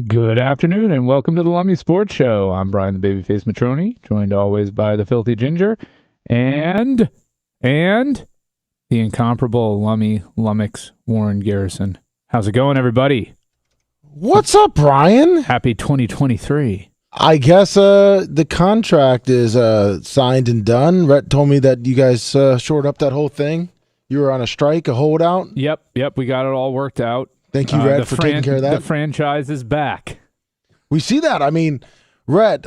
Good afternoon and welcome to the Lummy Sports Show. I'm Brian the Babyface Matroni, joined always by the Filthy Ginger and the incomparable Lummy Lummox Warren Garrison. How's it going, everybody? What's up, Brian? Happy 2023. I guess the contract is signed and done. Rhett told me that you guys shored up that whole thing. You were on a strike, a holdout. Yep, we got it all worked out. Thank you, Rhett, for taking care of that. The franchise is back. We see that. I mean, Rhett,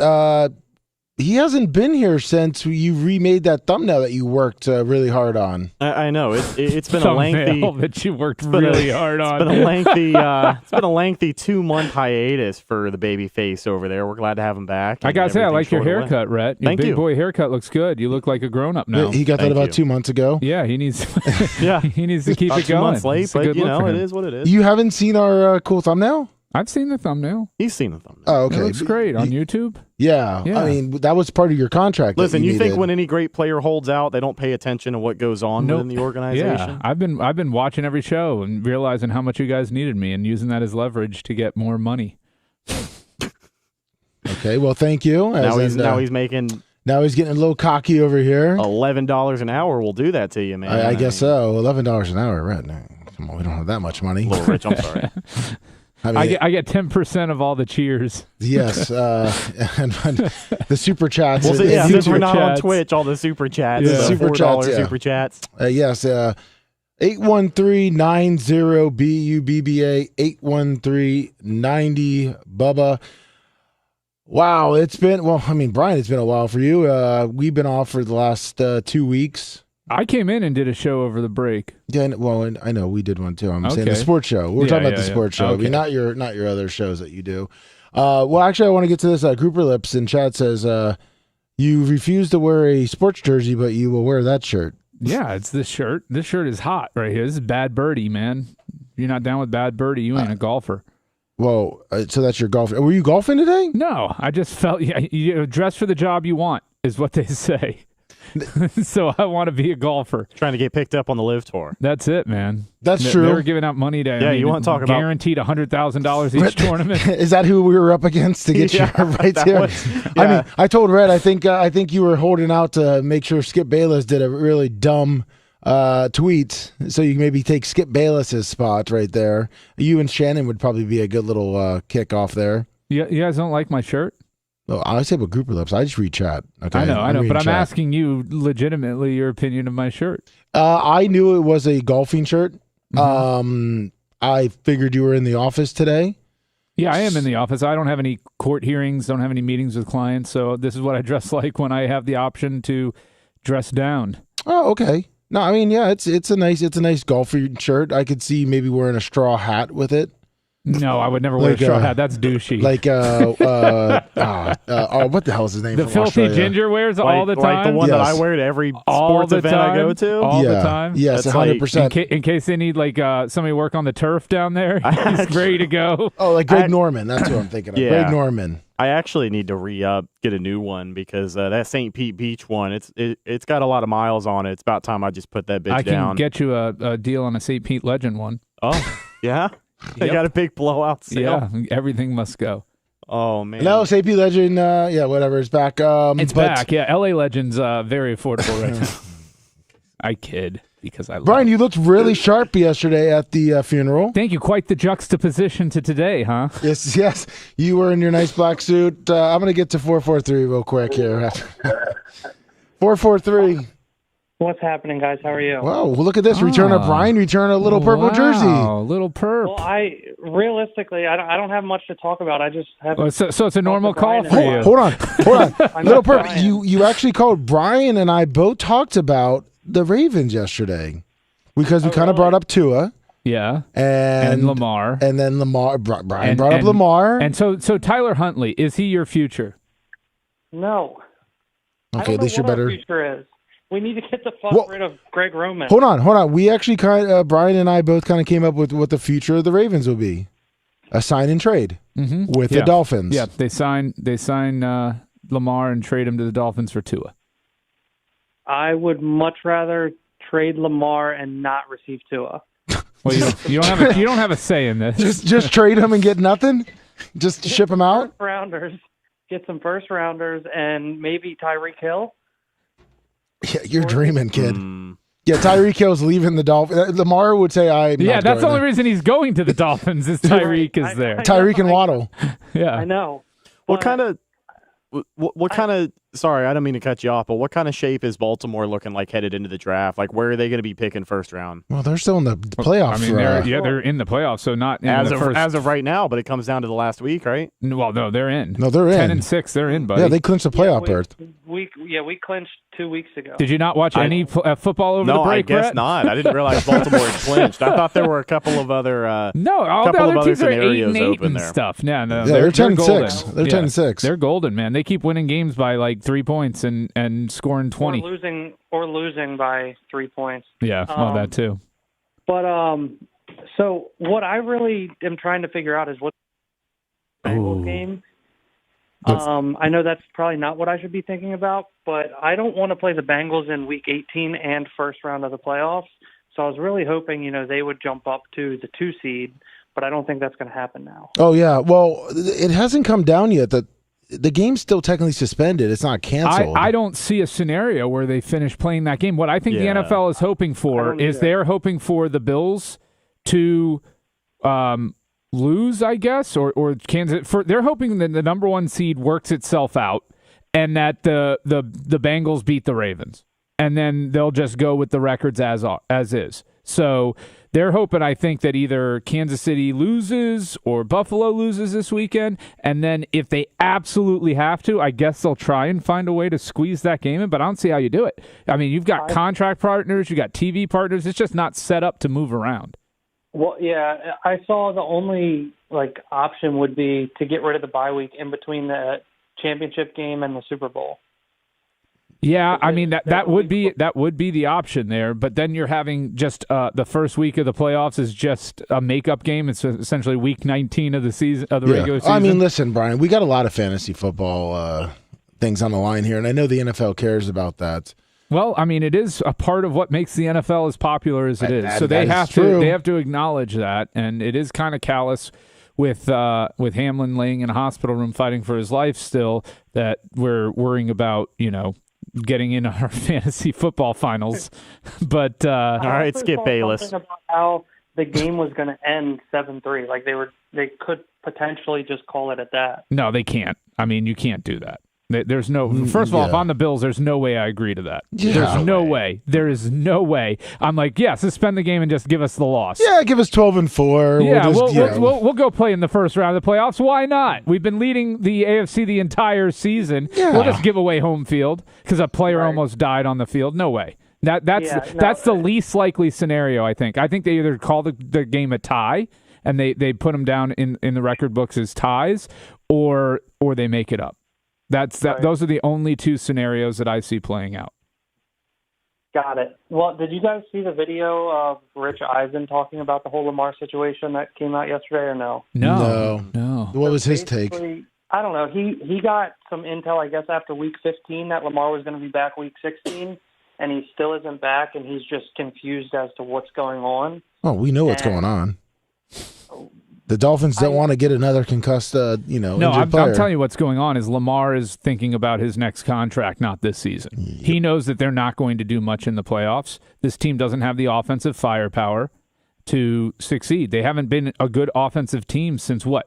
he hasn't been here since you remade that thumbnail that you worked really hard on. I know it's been a lengthy that you worked really hard on. It's been a lengthy 2-month hiatus for the baby face over there. We're glad to have him back. I gotta say, I like your haircut, Rhett. Your big boy haircut looks good. You look like a grown up now. He got that about 2 months ago. Yeah, he needs. He needs to keep it going. 2 months late, but it is what it is. You haven't seen our cool thumbnail? I've seen the thumbnail. He's seen the thumbnail. Oh, okay. It looks great on YouTube. Yeah. I mean, that was part of your contract. Listen, you think when any great player holds out, they don't pay attention to what goes on within the organization? Yeah, I've been watching every show and realizing how much you guys needed me and using that as leverage to get more money. Okay, well, thank you. Now he's making. Now he's getting a little cocky over here. $11 an hour will do that to you, man. I guess so. $11 an hour, right? Come on, we don't have that much money. A little rich. I'm sorry. I get 10% of all Yes. Yes, and the super chats. Well, since we're not on Twitch, all the super chats, super chats, super chats. Yes, 813-90-BUBBA 813-90 Bubba. Wow, it's been Brian, it's been a while for you. We've been off for the last 2 weeks. I came in and did a show over the break. Yeah, well, and I know we did one too. I'm saying the sports show. We're talking about the sports show. Okay. I mean, not your other shows that you do. Well, actually, I want to get to this. Grouper Lips in chat says you refuse to wear a sports jersey, but you will wear that shirt. Yeah, it's this shirt. This shirt is hot right here. This is Bad Birdie, man. If you're not down with Bad Birdie, you ain't a golfer. Well, so that's your golf. Were you golfing today? No, I just felt you dress for the job you want is what they say. So I want to be a golfer. Trying to get picked up on the Live Tour. That's it, man. That's true. They were giving out money to you want to talk about guaranteed $100,000 each tournament. Is that who we were up against to get you right there? I mean, I told Red, I think you were holding out to make sure Skip Bayless did a really dumb tweet, so you can maybe take Skip Bayless's spot right there. You and Shannon would probably be a good little kick off there. You guys don't like my shirt? Oh, I say about Grouper Lips. I just read chat. Okay, I know, but I'm asking you legitimately your opinion of my shirt. I knew it was a golfing shirt. Mm-hmm. I figured you were in the office today. Yeah, I am in the office. I don't have any court hearings, don't have any meetings with clients, so this is what I dress like when I have the option to dress down. Oh, okay. No, I mean, yeah, it's a nice golfing shirt. I could see maybe wearing a straw hat with it. No, I would never wear a straw hat. That's douchey. Like, what the hell is his name? The Filthy Ginger wears all the time. Like the one that I wear to every sports event I go to? All the time? Yes, 100%. In case they need somebody work on the turf down there, he's ready to go. Oh, like Greg Norman. That's what I'm thinking of. Yeah. Greg Norman. I actually need to re-up, get a new one, because that St. Pete Beach one, it's got a lot of miles on it. It's about time I just put that bitch down. I can get you a deal on a St. Pete Legend one. Oh, yeah? They got a big blowout sale. Yeah, everything must go. Oh, man. No, St. Pete Legend, whatever. It's back. It's back. Yeah, L.A. Legend's very affordable right now. I kid, because I love Brian, you looked really sharp yesterday at the funeral. Thank you. Quite the juxtaposition to today, huh? Yes. You were in your nice black suit. I'm going to get to 443 real quick here. 443. What's happening, guys? How are you? Whoa, look at this. Return of Brian. Return a little purple jersey. Little perp. Well, realistically, I don't have much to talk about. I just have. So it's a normal call for you. Hold on. Little perp. You actually called Brian and I both talked about the Ravens yesterday because we kind of brought up Tua. Yeah. And Lamar. And then Lamar. Brian brought up Lamar. And so Tyler Huntley, is he your future? No. Okay, at least you're better. Our future is. We need to get the fuck rid of Greg Roman. Hold on. We actually Brian and I both kind of came up with what the future of the Ravens will be. A sign and trade with the Dolphins. Yeah, they sign Lamar and trade him to the Dolphins for Tua. I would much rather trade Lamar and not receive Tua. Well, you don't have a say in this. Just trade him and get nothing? Just ship them out? First rounders. Get some first rounders and maybe Tyreek Hill. Yeah, you're dreaming, kid. Yeah, Tyreek Hill's leaving the Dolphins. Lamar would say, that's the only reason he's going to the Dolphins is Tyreek is there. Tyreek and Waddle. Yeah. I know. What kind of sorry, I don't mean to cut you off, but what kind of shape is Baltimore looking like headed into the draft? Like, where are they going to be picking first round? Well, they're still in the playoffs. I mean, they're in the playoffs, so not in as the first. As of right now, but it comes down to the last week, right? Well, no, they're in. No, they're in. 10-6, they're in, buddy. Yeah, they clinched the playoff berth. We clinched 2 weeks ago. Did you not watch any football over the break, No, I guess Brett? not. I didn't realize Baltimore had clinched. I thought there were a couple of other no, all the couple of other other teams are 8 scenarios and 8 open and there. stuff. No, They're golden. 10-6. They're 10-6. They're golden, man. They keep winning games by like 3 points and scoring 20. Or losing by 3 points. Yeah, well, that too. But so what I really am trying to figure out is what the Bengals game. I know that's probably not what I should be thinking about, but I don't want to play the Bengals in Week 18 and first round of the playoffs. So I was really hoping, they would jump up to the 2 seed, but I don't think that's going to happen now. Oh yeah, well, it hasn't come down yet. The game's still technically suspended. It's not canceled. I don't see a scenario where they finish playing that game. What I think the NFL is hoping for is they're hoping for the Bills to lose, I guess, or Kansas. They're hoping that the number 1 seed works itself out and that the Bengals beat the Ravens. And then they'll just go with the records as is. So they're hoping, I think, that either Kansas City loses or Buffalo loses this weekend. And then if they absolutely have to, I guess they'll try and find a way to squeeze that game in. But I don't see how you do it. I mean, you've got contract partners, you've got TV partners. It's just not set up to move around. Well, yeah, I saw the only option would be to get rid of the bye week in between the championship game and the Super Bowl. Yeah, I mean that would be the option there, but then you're having just the first week of the playoffs is just a makeup game. It's essentially week 19 of the season of the regular season. I mean, listen, Brian, we got a lot of fantasy football things on the line here, and I know the NFL cares about that. Well, I mean, it is a part of what makes the NFL as popular as it is. So they have to acknowledge that, and it is kind of callous with Hamlin laying in a hospital room fighting for his life still that we're worrying about, getting in our fantasy football finals. But all right, Skip Bayless. About how the game was going to end 7-3. Like they could potentially just call it at that. No, they can't. I mean, you can't do that. There's no. First of all, if I'm the Bills, there's no way I agree to that. Yeah. There's no way. There is no way. I'm like, suspend the game and just give us the loss. Yeah, give us 12-4. Yeah, we'll go play in the first round of the playoffs. Why not? We've been leading the AFC the entire season. Yeah. We'll just give away home field because a player almost died on the field. No way. That's the least likely scenario. I think. They either call the game a tie and they put them down in the record books as ties, or they make it up. Those are the only 2 scenarios that I see playing out. Got it. Well, did you guys see the video of Rich Eisen talking about the whole Lamar situation that came out yesterday, or no? No. What was his take? I don't know. He got some intel, I guess, after week 15 that Lamar was going to be back week 16, and he still isn't back, and he's just confused as to what's going on. Oh, we know what's going on. The Dolphins don't want to get another concussed, No, I'm player. telling you what's going on is Lamar is thinking about his next contract, not this season. Yep. He knows that they're not going to do much in the playoffs. This team doesn't have the offensive firepower to succeed. They haven't been a good offensive team since, week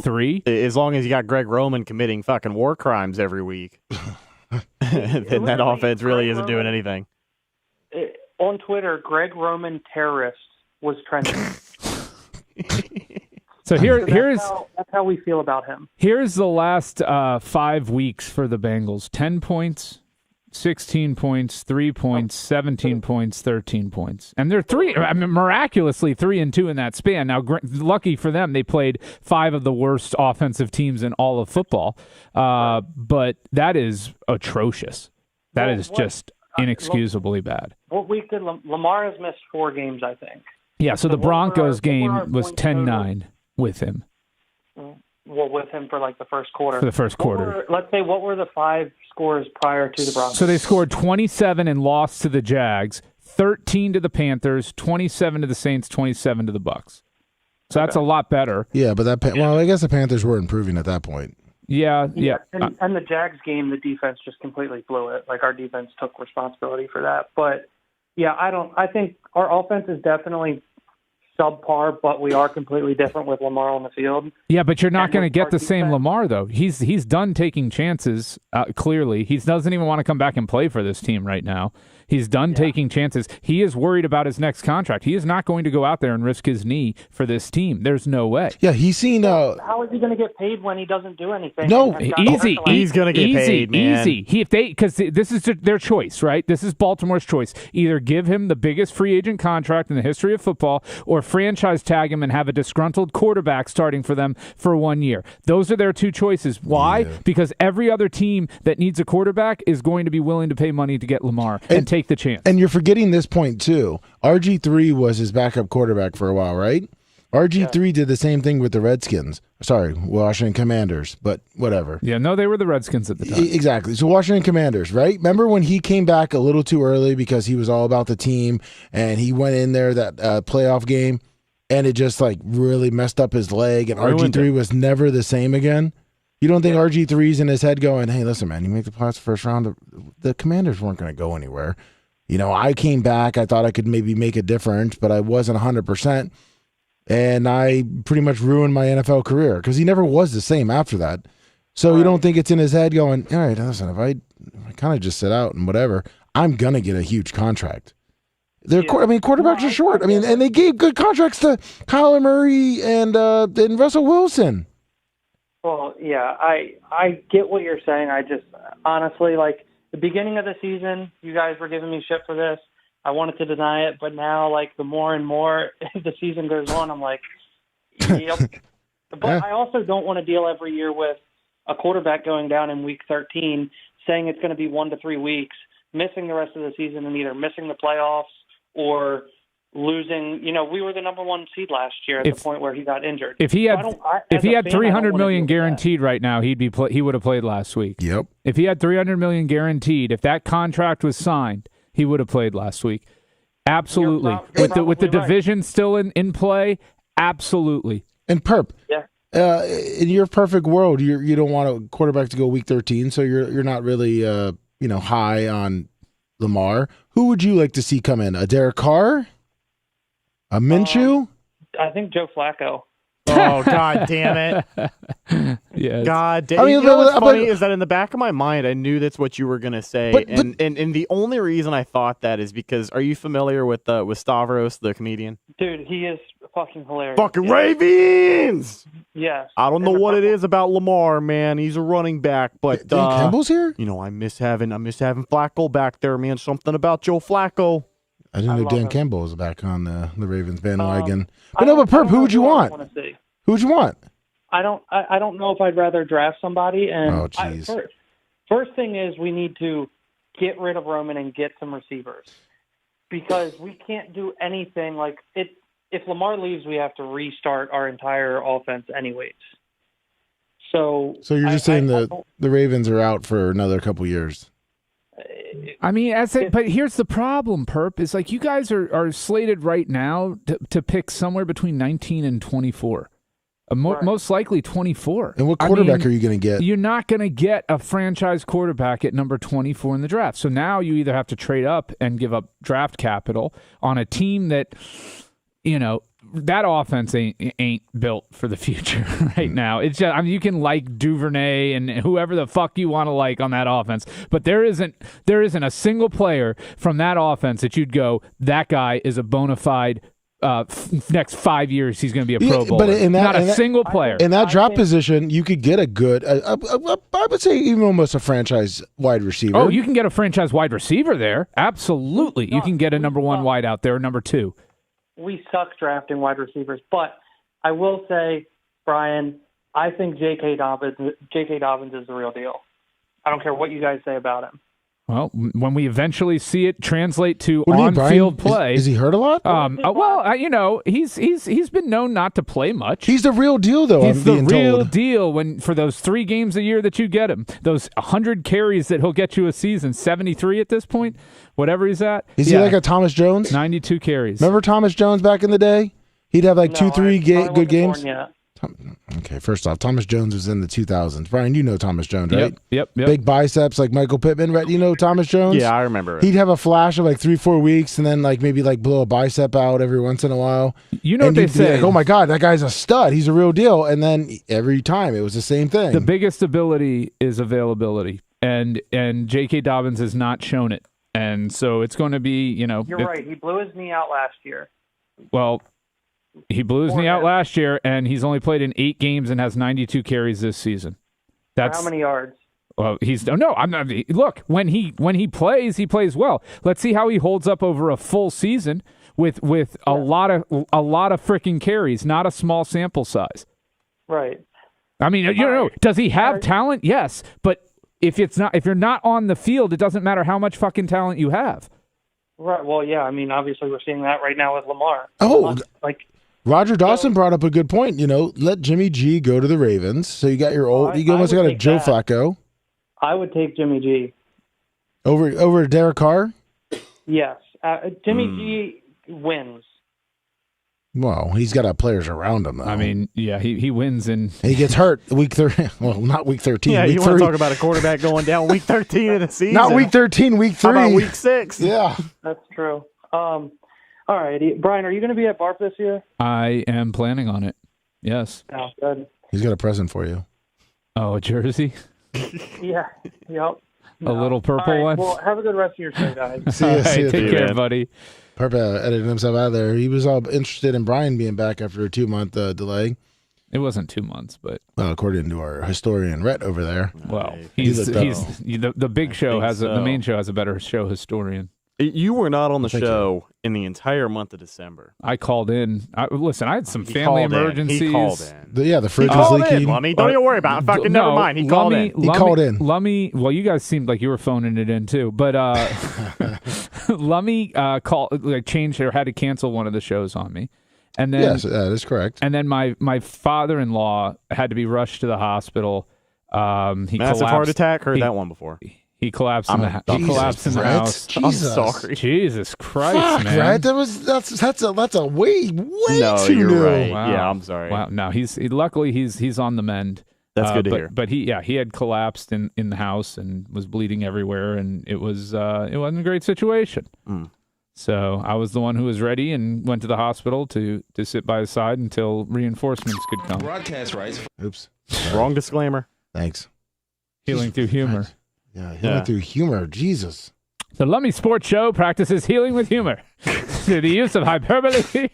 3? As long as you got Greg Roman committing fucking war crimes every week, then that offense really isn't doing anything. On Twitter, Greg Roman terrorist was trending. So that's how we feel about him. Here's the last 5 weeks for the Bengals: 10 points, 16 points, 3 points, 17 points, 13 points, and they're miraculously 3-2 in that span. Now, lucky for them, they played 5 of the worst offensive teams in all of football, but that is atrocious. That is just inexcusably bad. What week did Lamar has missed 4 games, I think. Yeah, so the Broncos game was 10-9 with him. Well, with him for the first quarter. For the first quarter. Let's say, what were the 5 scores prior to the Broncos? So they scored 27 and lost to the Jags, 13 to the Panthers, 27 to the Saints, 27 to the Bucks. So that's a lot better. Yeah, but well, I guess the Panthers were improving at that point. Yeah. And the Jags game, the defense just completely blew it. Like, our defense took responsibility for that. But yeah, I think our offense is definitely subpar, but we are completely different with Lamar on the field. Yeah, but you're not going to get the same Lamar, though. He's done taking chances, clearly. He doesn't even want to come back and play for this team right now. He's done taking chances. He is worried about his next contract. He is not going to go out there and risk his knee for this team. There's no way. Yeah, he's seen... How is he going to get paid when he doesn't do anything? No, easy. He's going to get paid, man. Easy. Because this is their choice, right? This is Baltimore's choice. Either give him the biggest free agent contract in the history of football or franchise tag him and have a disgruntled quarterback starting for them for 1 year. Those are their two choices. Why? Yeah. Because every other team that needs a quarterback is going to be willing to pay money to get Lamar and take the chance. And you're forgetting this point, too. RG3 was his backup quarterback for a while, right? RG3 did the same thing with the Redskins. Sorry, Washington Commanders, but whatever. Yeah, no, they were the Redskins at the time. Exactly. So Washington Commanders, right? Remember when he came back a little too early because he was all about the team and he went in there that playoff game and it just like really messed up his leg and RG3 was never the same again? You don't think RG3's in his head going, hey, listen, man, you make the playoffs first round, the Commanders weren't going to go anywhere. You know, I came back. I thought I could maybe make a difference, but I wasn't 100%. And I pretty much ruined my NFL career because he never was the same after that. So you don't think it's in his head going, all right, listen, if I kind of just sit out and whatever, I'm going to get a huge contract. Quarterbacks are short. And they gave good contracts to Kyler Murray and Russell Wilson. Well, yeah, I get what you're saying. I just honestly, like, the beginning of the season, you guys were giving me shit for this. I wanted to deny it, but now, like, the more and more the season goes on, I'm like, yep. But I also don't want to deal every year with a quarterback going down in week 13, saying it's going to be 1 to 3 weeks, missing the rest of the season and either missing the playoffs or losing. You know, we were the number 1 seed last year at the point where he got injured. If he had $300 million guaranteed right now, he would have played last week. Yep. If he had $300 million guaranteed, if that contract was signed, he would have played last week. Absolutely. With the division still in play, absolutely. And Perp, in your perfect world, you don't want a quarterback to go week 13, so you're not really high on Lamar. Who would you like to see come in? A Derek Carr? A Minshew? I think Joe Flacco. Oh, God damn it. Yes. God damn it. You know what's funny is that in the back of my mind, I knew that's what you were going to say. And the only reason I thought that is because, are you familiar with Stavros, the comedian? Dude, he is fucking hilarious. Fucking Ravens! Yes. I don't know what it is about Lamar, man. He's a running back, but Dan Campbell's here? You know, I miss having Flacco back there, man. Something about Joe Flacco. I didn't know Dan Campbell was back on the Ravens bandwagon. But Perp, who would you want? Who would you want? I don't know if I'd rather draft somebody. And oh, jeez. First thing is we need to get rid of Roman and get some receivers because we can't do anything like it. If Lamar leaves, we have to restart our entire offense anyways. So you're just saying the Ravens are out for another couple years. I mean, but here's the problem, Perp, is like you guys are slated right now to pick somewhere between 19 and 24. Most likely 24. And what quarterback are you going to get? You're not going to get a franchise quarterback at number 24 in the draft. So now you either have to trade up and give up draft capital on a team that, that offense ain't built for the future right now. It's just, you can like Duvernay and whoever the fuck you want to like on that offense, but there isn't a single player from that offense that you'd go, that guy is a bona fide next 5 years he's going to be a Pro Bowler. But not a single player in that drop position. You could get a good, I would say even almost a franchise wide receiver. Oh, you can get a franchise wide receiver there. Absolutely, you can get a number 1 wide out there, number 2. We suck drafting wide receivers, but I will say, Brian, I think J.K. Dobbins is the real deal. I don't care what you guys say about him. Well, when we eventually see it translate to on-field play, is he hurt a lot? He's been known not to play much. He's the real deal, though. He's the real deal for those 3 games a year that you get him, those 100 carries that he'll get you a season, 73 at this point, whatever he's at. Is he like a Thomas Jones? 92 carries. Remember Thomas Jones back in the day? He'd have like No, 2-3 I good games. wasn't born yet. Okay, first off, Thomas Jones was in the 2000s. Brian, you know Thomas Jones, right? Yep. Big biceps like Michael Pittman, right? You know Thomas Jones? Yeah, I remember it. He'd have a flash of like 3-4 weeks and then like maybe like blow a bicep out every once in a while. You know and what they you'd be say. like, oh my God, that guy's a stud. He's a real deal. And then every time it was the same thing. The biggest ability is availability, and J.K. Dobbins has not shown it, and so it's going to be, You're right. He blew his knee out last year. Well, he blew his knee out last year, and he's only played in 8 games and has 92 carries this season. That's how many yards? Well, I'm not. Look, when he plays well. Let's see how he holds up over a full season with a lot of freaking carries, not a small sample size. Right. I mean, does he have talent? Yes, but if you're not on the field, it doesn't matter how much fucking talent you have. Right. Well, yeah. I mean, obviously, we're seeing that right now with Lamar. Oh, like Roger Dawson brought up a good point. Let Jimmy G go to the Ravens. So you got your old. You almost got a Joe Flacco. I would take Jimmy G over Derek Carr. Yes, Jimmy G wins. Well, he's got players around him, though. I mean, yeah, he wins and he gets hurt week 13. Well, not week 13. Yeah, week you want to talk about a quarterback going down week 13 of the season? Not week 13, week 3. How about week 6? Yeah, that's true. All right, Brian, are you going to be at BARP this year? I am planning on it. Yes. Oh, good. He's got a present for you. Oh, a jersey? Yeah. Yep. A little purple one? Well, have a good rest of your show, guys. See ya, take care, buddy. Purple edited himself out of there. He was all interested in Brian being back after a 2-month delay. It wasn't 2 months, but according to our historian Rhett over there. Well, the big show the main show has a better show historian. You were not on the show in the entire month of December. I called in. I had some family emergencies. He called in. The fridge was leaking. Lummy, don't even worry about it. Fucking never mind. He called in. He called in. Lummy, well, you guys seemed like you were phoning it in too, but Lummy changed or had to cancel one of the shows on me. And then, yes, that is correct. And then my father-in-law had to be rushed to the hospital. He massive heart attack. Heard that one before. He collapsed in the house. Jesus. I'm sorry. Jesus Christ, Fuck, man. Right? That's a way no, too you're new. right. Wow. Yeah, I'm sorry. Wow. No, luckily he's on the mend. That's good to hear. But he had collapsed in the house and was bleeding everywhere, and it wasn't a great situation. So I was the one who was ready and went to the hospital to sit by his side until reinforcements could come. Broadcast rights. Oops. Wrong disclaimer. Thanks. Healing through humor. Yeah, healing through humor. Jesus. The Lummy Sports Show practices healing with humor through the use of hyperbole.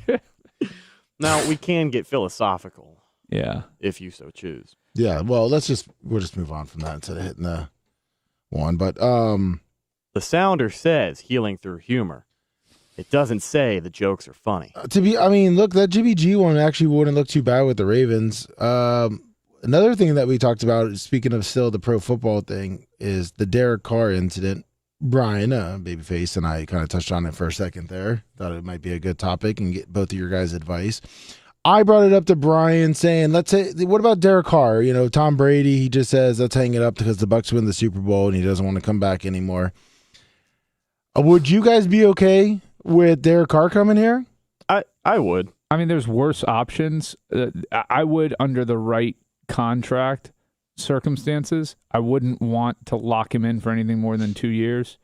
Now, we can get philosophical. Yeah. If you so choose. Yeah, well, we'll just move on from that instead of hitting the one. But the sounder says healing through humor. It doesn't say the jokes are funny. Look, that Jimmy G one actually wouldn't look too bad with the Ravens. Another thing that we talked about, speaking of still the pro football thing, is the Derek Carr incident. Brian, Babyface, and I kind of touched on it for a second there. Thought it might be a good topic and get both of your guys' advice. I brought it up to Brian saying, let's say, what about Derek Carr? Tom Brady, he just says, let's hang it up because the Bucs win the Super Bowl and he doesn't want to come back anymore. Would you guys be okay with Derek Carr coming here? I would. I mean, there's worse options. I would, under the right contract circumstances, I wouldn't want to lock him in for anything more than 2 years,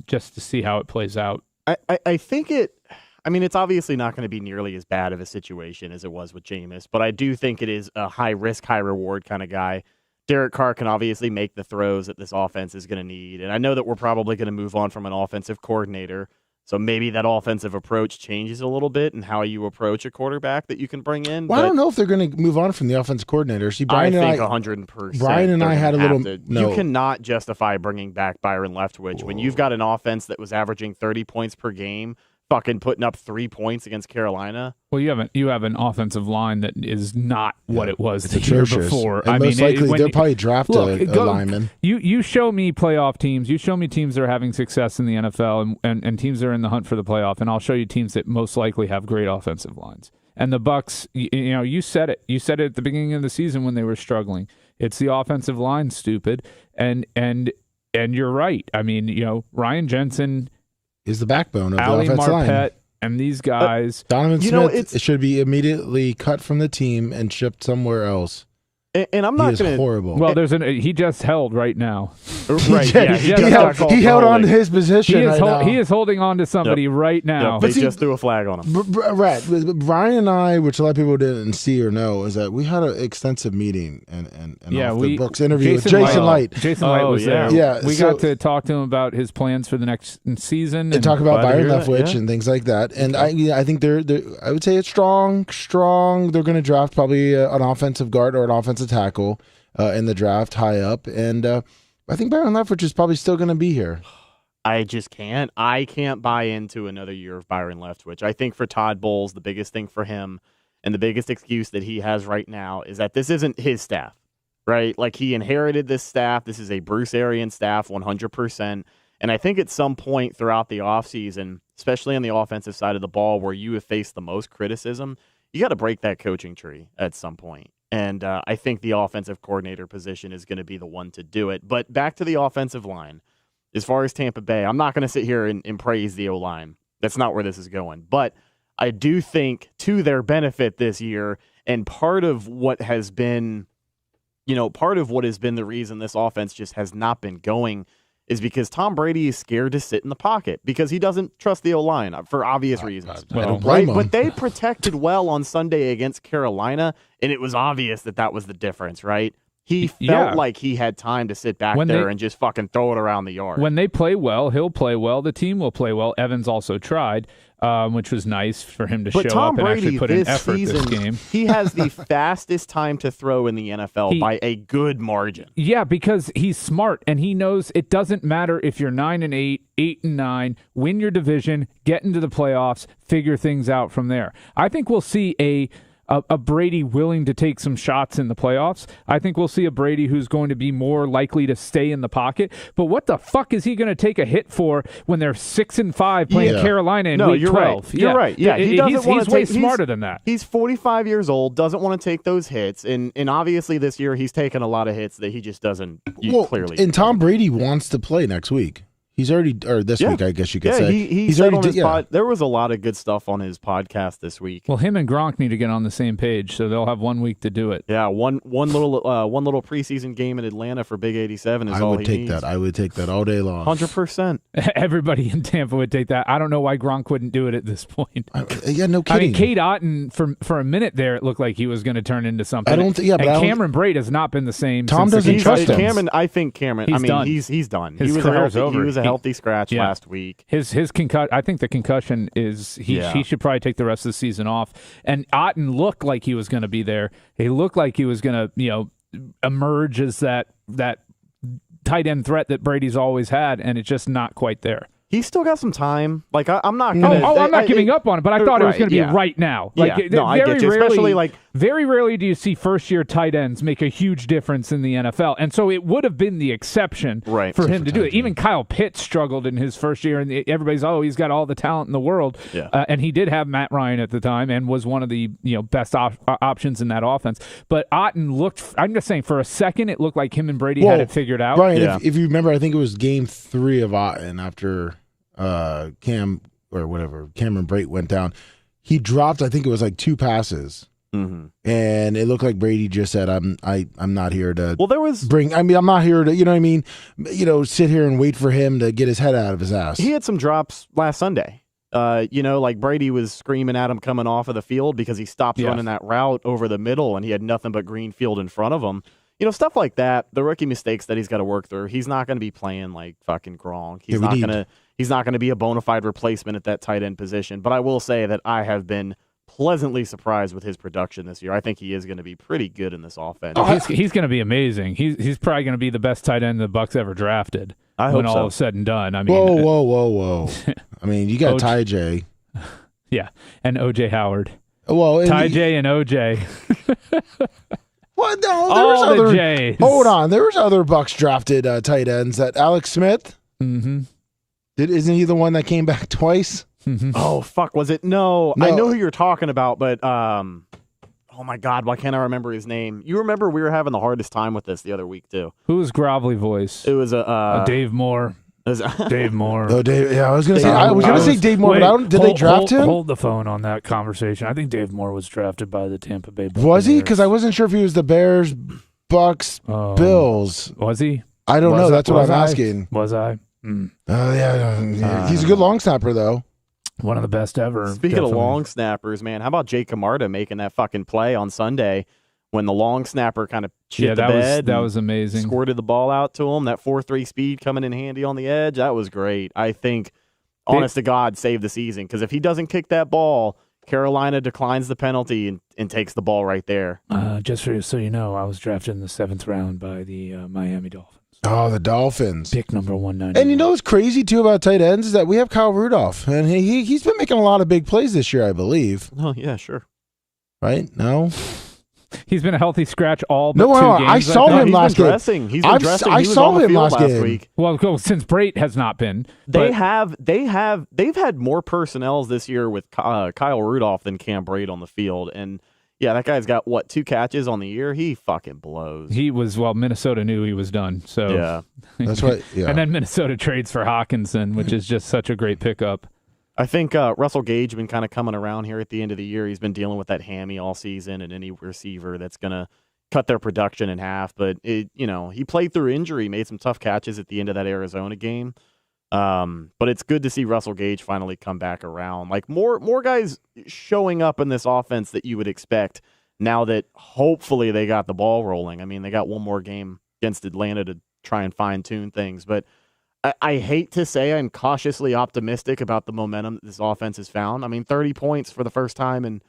just to see how it plays out. I think it's obviously not going to be nearly as bad of a situation as it was with Jameis, but I do think it is a high risk, high reward kind of guy. Derek Carr can obviously make the throws that this offense is going to need, and I know that we're probably going to move on from an offensive coordinator. So maybe that offensive approach changes a little bit in how you approach a quarterback that you can bring in. Well, I don't know if they're going to move on from the offensive coordinator. See, Brian I think 100%. Brian and I had a little. No. You cannot justify bringing back Byron Leftwich when you've got an offense that was averaging 30 points per game, fucking putting up 3 points against Carolina. Well, you have an offensive line that is not what it was the year atrocious. before. And most likely they'll probably draft a lineman. You show me playoff teams. You show me teams that are having success in the NFL and teams that are in the hunt for the playoff, and I'll show you teams that most likely have great offensive lines. And the Bucs, you said it. You said it at the beginning of the season when they were struggling. It's the offensive line, stupid. And you're right. I mean, Ryan Jensen is the backbone of Ali the offensive Marpet, line. And these guys, Donovan Smith should be immediately cut from the team and shipped somewhere else. And I'm not going to. Horrible. well, he just held right now. Right. He held on to his position. He is holding on to somebody right now. They just threw a flag on him. Right. Brian and I, which a lot of people didn't see or know, is that we had an extensive meeting and off the books interview with Jason Light. Jason Light was there. Yeah, we got to talk to him about his plans for the next season and talk about Byron Leftwich and things like that. And I think they're I would say it's strong. They're going to draft probably an offensive guard or an offensive tackle in the draft high up, and I think Byron Leftwich is probably still going to be here. I just can't. I can't buy into another year of Byron Leftwich. I think for Todd Bowles, the biggest thing for him and the biggest excuse that he has right now is that this isn't his staff, right? Like, he inherited this staff. This is a Bruce Arians staff 100%. And I think at some point throughout the offseason, especially on the offensive side of the ball where you have faced the most criticism, you got to break that coaching tree at some point. And I think the offensive coordinator position is going to be the one to do it. But back to the offensive line. As far as Tampa Bay, I'm not going to sit here and praise the O-line. That's not where this is going. But I do think to their benefit this year, and part of what has been the reason this offense just has not been going is because Tom Brady is scared to sit in the pocket because he doesn't trust the O-line for obvious reasons. Right? But they protected well on Sunday against Carolina, and it was obvious that was the difference, right? He felt like he had time to sit back there and just fucking throw it around the yard. When they play well, he'll play well. The team will play well. Evans also tried, which was nice for him to show Tom up and Brady actually put in effort season, this game. He has the fastest time to throw in the NFL by a good margin. Yeah, because he's smart and he knows it doesn't matter if you're 9-8, 8-9, win your division, get into the playoffs, figure things out from there. I think we'll see a Brady willing to take some shots in the playoffs. I think we'll see a Brady who's going to be more likely to stay in the pocket. But what the fuck is he going to take a hit for when they're 6-5 playing Carolina in week 12? Right. You're right. Yeah, he's way smarter than that. He's 45 years old, doesn't want to take those hits, and obviously this year he's taken a lot of hits that he just doesn't clearly. And Tom Brady wants to play next week. He's already, or this week, I guess you could say. He's already on his pod. There was a lot of good stuff on his podcast this week. Well, him and Gronk need to get on the same page, so they'll have 1 week to do it. Yeah, one little preseason game in Atlanta for Big 87 is all he needs. I would take that all day long. 100%. Everybody in Tampa would take that. I don't know why Gronk wouldn't do it at this point. No kidding. I mean, Cade Otton, for a minute there, it looked like he was going to turn into something. Cameron Brate has not been the same. Tom doesn't trust him. Cameron, he's done. His career's over. He was a healthy scratch last week. His concussion. I think the concussion is he should probably take the rest of the season off. And Otton looked like he was going to be there. He looked like he was going to emerge as that tight end threat that Brady's always had, and it's just not quite there. He's still got some time. Like I'm not gonna. I'm not giving up on it, but I thought it was going to be right now. Like, I get you. Especially very rarely do you see first-year tight ends make a huge difference in the NFL, and so it would have been the exception for him to do it. Even Kyle Pitts struggled in his first year, and everybody's he's got all the talent in the world, and he did have Matt Ryan at the time, and was one of the best options in that offense. But Otton looked. I'm just saying, for a second, it looked like him and Brady had it figured out. Brian, if you remember, I think it was Game 3 of Otton after Cameron Brate went down. He dropped, I think it was like 2 passes. Mm-hmm. And it looked like Brady just said, I'm not here to I'm not here to, sit here and wait for him to get his head out of his ass. He had some drops last Sunday. Like Brady was screaming at him coming off of the field because he stopped running that route over the middle and he had nothing but green field in front of him. Stuff like that, the rookie mistakes that he's got to work through. He's not going to be playing like fucking Gronk. He's not going to be a bona fide replacement at that tight end position. But I will say that I have been pleasantly surprised with his production this year. I think he is going to be pretty good in this offense. He's going to be amazing. He's probably going to be the best tight end the Bucs ever drafted. I when hope all is said and done. I mean, whoa. I mean, you got Ty J. Yeah, and O.J. Howard. Well, Ty J and O.J. What? No, all the J's. Hold on. There was other Bucs drafted tight ends. That Alex Smith? Mm-hmm. Isn't he the one that came back twice? Mm-hmm. Oh, fuck. Was it? No. I know who you're talking about, but oh my God, why can't I remember his name? You remember we were having the hardest time with this the other week, too. Who was Grovelly Voice? It was a Dave Moore. Dave Moore. Oh, Dave. Yeah, I was gonna say Dave Moore, but did they draft him? Hold the phone on that conversation. I think Dave Moore was drafted by the Tampa Bay Buccaneers. Was he? Because I wasn't sure if he was the Bears, Bucks, Bills. Was he? I don't know. That's what I'm asking. Was I? Yeah. He's a good long snapper, though. One of the best ever. Speaking of long snappers, man, how about Jake Camarda making that fucking play on Sunday when the long snapper kind of shit the bed? That was amazing. Squirted the ball out to him. That 4.3 speed coming in handy on the edge. That was great. I think, honest to God, saved the season. Because if he doesn't kick that ball, Carolina declines the penalty and takes the ball right there. Just so you know, I was drafted in the 7th round by the Miami Dolphins. Oh, the Dolphins. Pick number 190. And you know what's crazy, too, about tight ends is that we have Kyle Rudolph. And he's been making a lot of big plays this year, I believe. Oh, yeah, sure. Right? No? He's been a healthy scratch all but 2 games. I saw him last game. He's been dressing. I saw him last week. Well, since Brate has not been. They've had more personnels this year with Kyle Rudolph than Cam Brate on the field. And yeah, that guy's got 2 catches on the year. He fucking blows. Minnesota knew he was done. So yeah, that's right. Yeah. And then Minnesota trades for Hawkinson, which is just such a great pickup. I think Russell Gage been kind of coming around here at the end of the year. He's been dealing with that hammy all season, and any receiver that's gonna cut their production in half. But he played through injury, made some tough catches at the end of that Arizona game. But it's good to see Russell Gage finally come back around. Like more guys showing up in this offense that you would expect now that hopefully they got the ball rolling. I mean, they got one more game against Atlanta to try and fine tune things, but I hate to say I'm cautiously optimistic about the momentum that this offense has found. I mean, 30 points for the first time in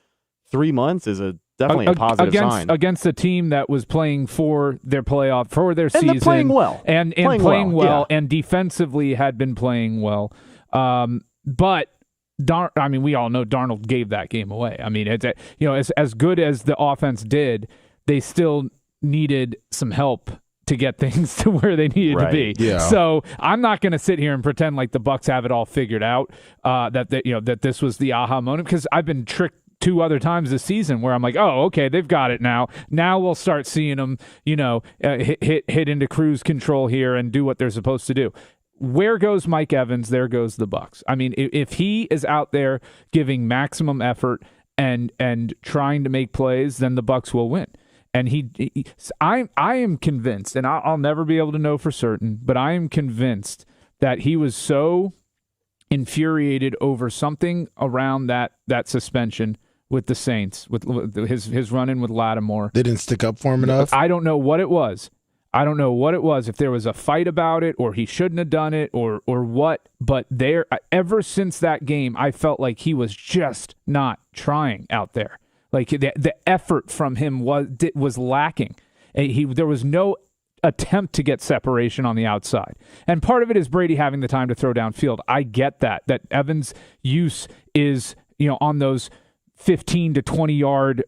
3 months is definitely a positive sign. Against a team that was playing for their season. And they're playing well. And playing well, yeah. And defensively had been playing well. But we all know Darnold gave that game away. I mean, as good as the offense did, they still needed some help to get things to where they needed to be. Yeah. So I'm not going to sit here and pretend like the Bucs have it all figured out. That this was the aha moment, because I've been tricked 2 other times this season where I'm like, oh, okay, they've got it now. Now we'll start seeing them, hit into cruise control here and do what they're supposed to do. Where goes Mike Evans? There goes the Bucs. I mean, if he is out there giving maximum effort and trying to make plays, then the Bucs will win. And I am convinced, and I'll never be able to know for certain, but I am convinced that he was so infuriated over something around that suspension with the Saints, with his run-in with Lattimore. They didn't stick up for him enough? I don't know what it was. If there was a fight about it, or he shouldn't have done it, or what. But ever since that game, I felt like he was just not trying out there. Like the effort from him was lacking. There was no attempt to get separation on the outside. And part of it is Brady having the time to throw downfield. I get that Evans' use is, on those 15 to 20 yard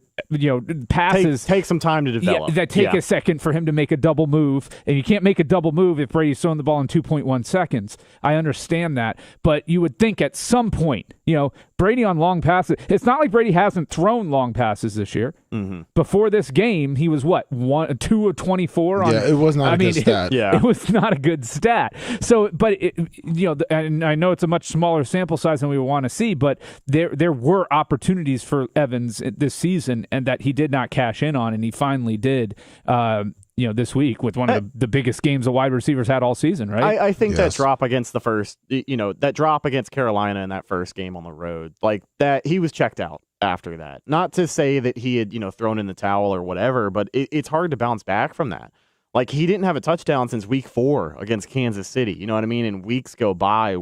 passes take some time to develop. That take a second for him to make a double move, and you can't make a double move if Brady's throwing the ball in 2.1 seconds. I understand that, but you would think at some point, Brady on long passes. It's not like Brady hasn't thrown long passes this year. Mm-hmm. Before this game, he was 2 of 24. It was not a good stat. It was not a good stat. So, but and I know it's a much smaller sample size than we want to see, but there were opportunities for Evans this season, and that he did not cash in on, and he finally did. This week with one of the biggest games a wide receivers had all season, right? I think that drop against that drop against Carolina in that first game on the road, like that, he was checked out after that. Not to say that he had, thrown in the towel or whatever, but it's hard to bounce back from that. Like, he didn't have a touchdown since week 4 against Kansas City. You know what I mean? And weeks go by.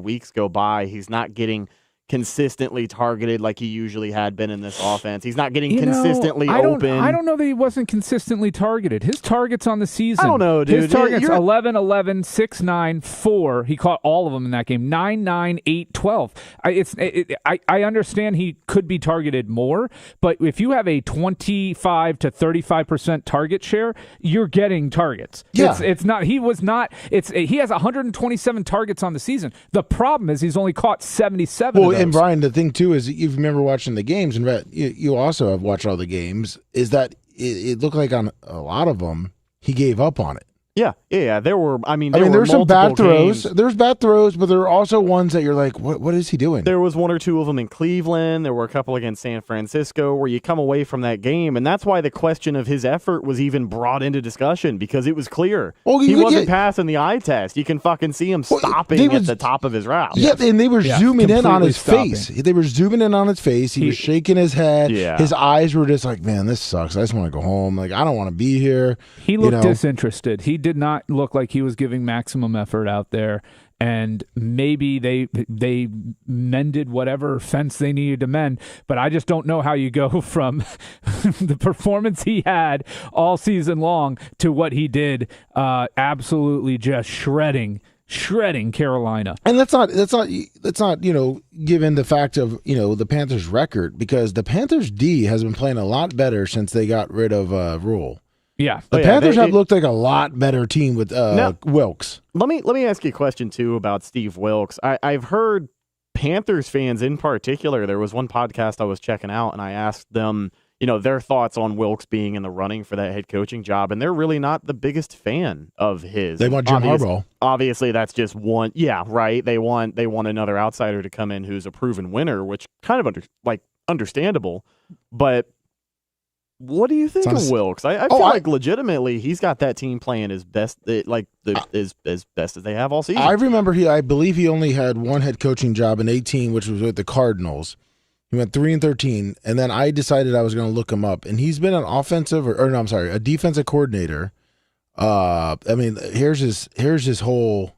He's not getting consistently targeted like he usually had been in this offense. He's not getting consistently open. I don't know that he wasn't consistently targeted. His targets on the season. I don't know, dude. His targets 11, 11, 6, 9, 4. He caught all of them in that game. 9, 9, 8, 12. I understand he could be targeted more, but if you have a 25 to 35% target share, you're getting targets. Yeah. It's not. He was not. He has 127 targets on the season. The problem is he's only caught 77 of those. And Brian, the thing too is, you remember watching the games, and Rhett, you also have watched all the games, is that it looked like on a lot of them he gave up on it. Yeah. There were there's some bad throws. Games. There's bad throws, but there are also ones that you're like, what is he doing? There was one or two of them in Cleveland. There were a couple against San Francisco where you come away from that game, and that's why the question of his effort was even brought into discussion, because it was clear. He wasn't passing the eye test. You can fucking see him stopping at the top of his route. Yeah, and they were zooming in on his face. They were zooming in on his face. He was shaking his head. Yeah. His eyes were just like, man, this sucks. I just want to go home. Like, I don't want to be here. He looked disinterested. He did not look like he was giving maximum effort out there, and maybe they mended whatever fence they needed to mend, but I just don't know how you go from the performance he had all season long to what he did, absolutely just shredding Carolina. And that's not given the fact of the Panthers' record, because the Panthers D has been playing a lot better since they got rid of Rule. Yeah, the Panthers have looked like a lot better team with Wilkes. Let me ask you a question too about Steve Wilkes. I've heard Panthers fans in particular. There was one podcast I was checking out, and I asked them, their thoughts on Wilkes being in the running for that head coaching job, and they're really not the biggest fan of his. They want Jim Harbaugh. Obviously, that's just one. Yeah, right. They want another outsider to come in who's a proven winner, which kind of understandable, but. What do you think of Wilkes? I feel like legitimately he's got that team playing his best, as best as they have all season. I remember I believe he only had one head coaching job in 2018, which was with the Cardinals. He went 3-13, and then I decided I was going to look him up. And he's been an a defensive coordinator. Here's his whole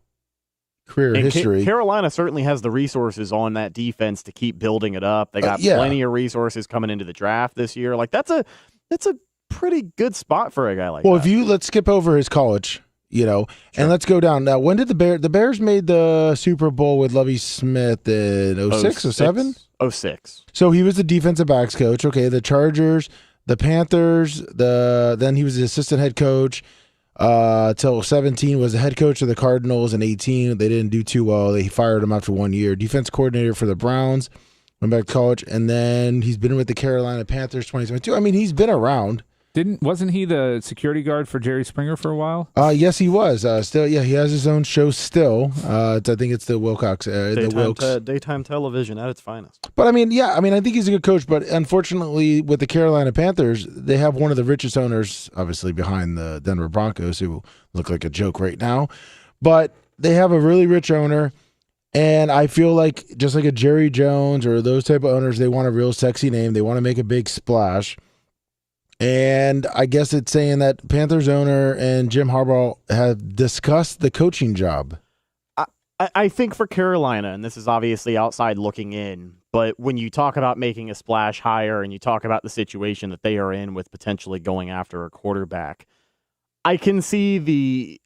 career history. Carolina certainly has the resources on that defense to keep building it up. They got plenty of resources coming into the draft this year. Like that's a pretty good spot for a guy like that. Well, let's skip over his college, and let's go down. Now, when did the Bears made the Super Bowl with Lovie Smith in 06 or 07? 06. So he was the defensive backs coach. Okay, the Chargers, the Panthers, then he was the assistant head coach. Till 17 was the head coach of the Cardinals. In 18, they didn't do too well. They fired him after 1 year. Defense coordinator for the Browns, went back to college, and then he's been with the Carolina Panthers 2022. I mean, he's been around. Wasn't he the security guard for Jerry Springer for a while? Yes, he was. Still, he has his own show still. I think it's the Wilcox, the Wilkes. Daytime television at its finest. But I think he's a good coach. But unfortunately, with the Carolina Panthers, they have one of the richest owners, obviously behind the Denver Broncos, who look like a joke right now. But they have a really rich owner, and I feel like just like a Jerry Jones or those type of owners, they want a real sexy name. They want to make a big splash. And I guess it's saying that Panthers owner and Jim Harbaugh have discussed the coaching job. I think for Carolina, and this is obviously outside looking in, but when you talk about making a splash hire and you talk about the situation that they are in with potentially going after a quarterback, I can see the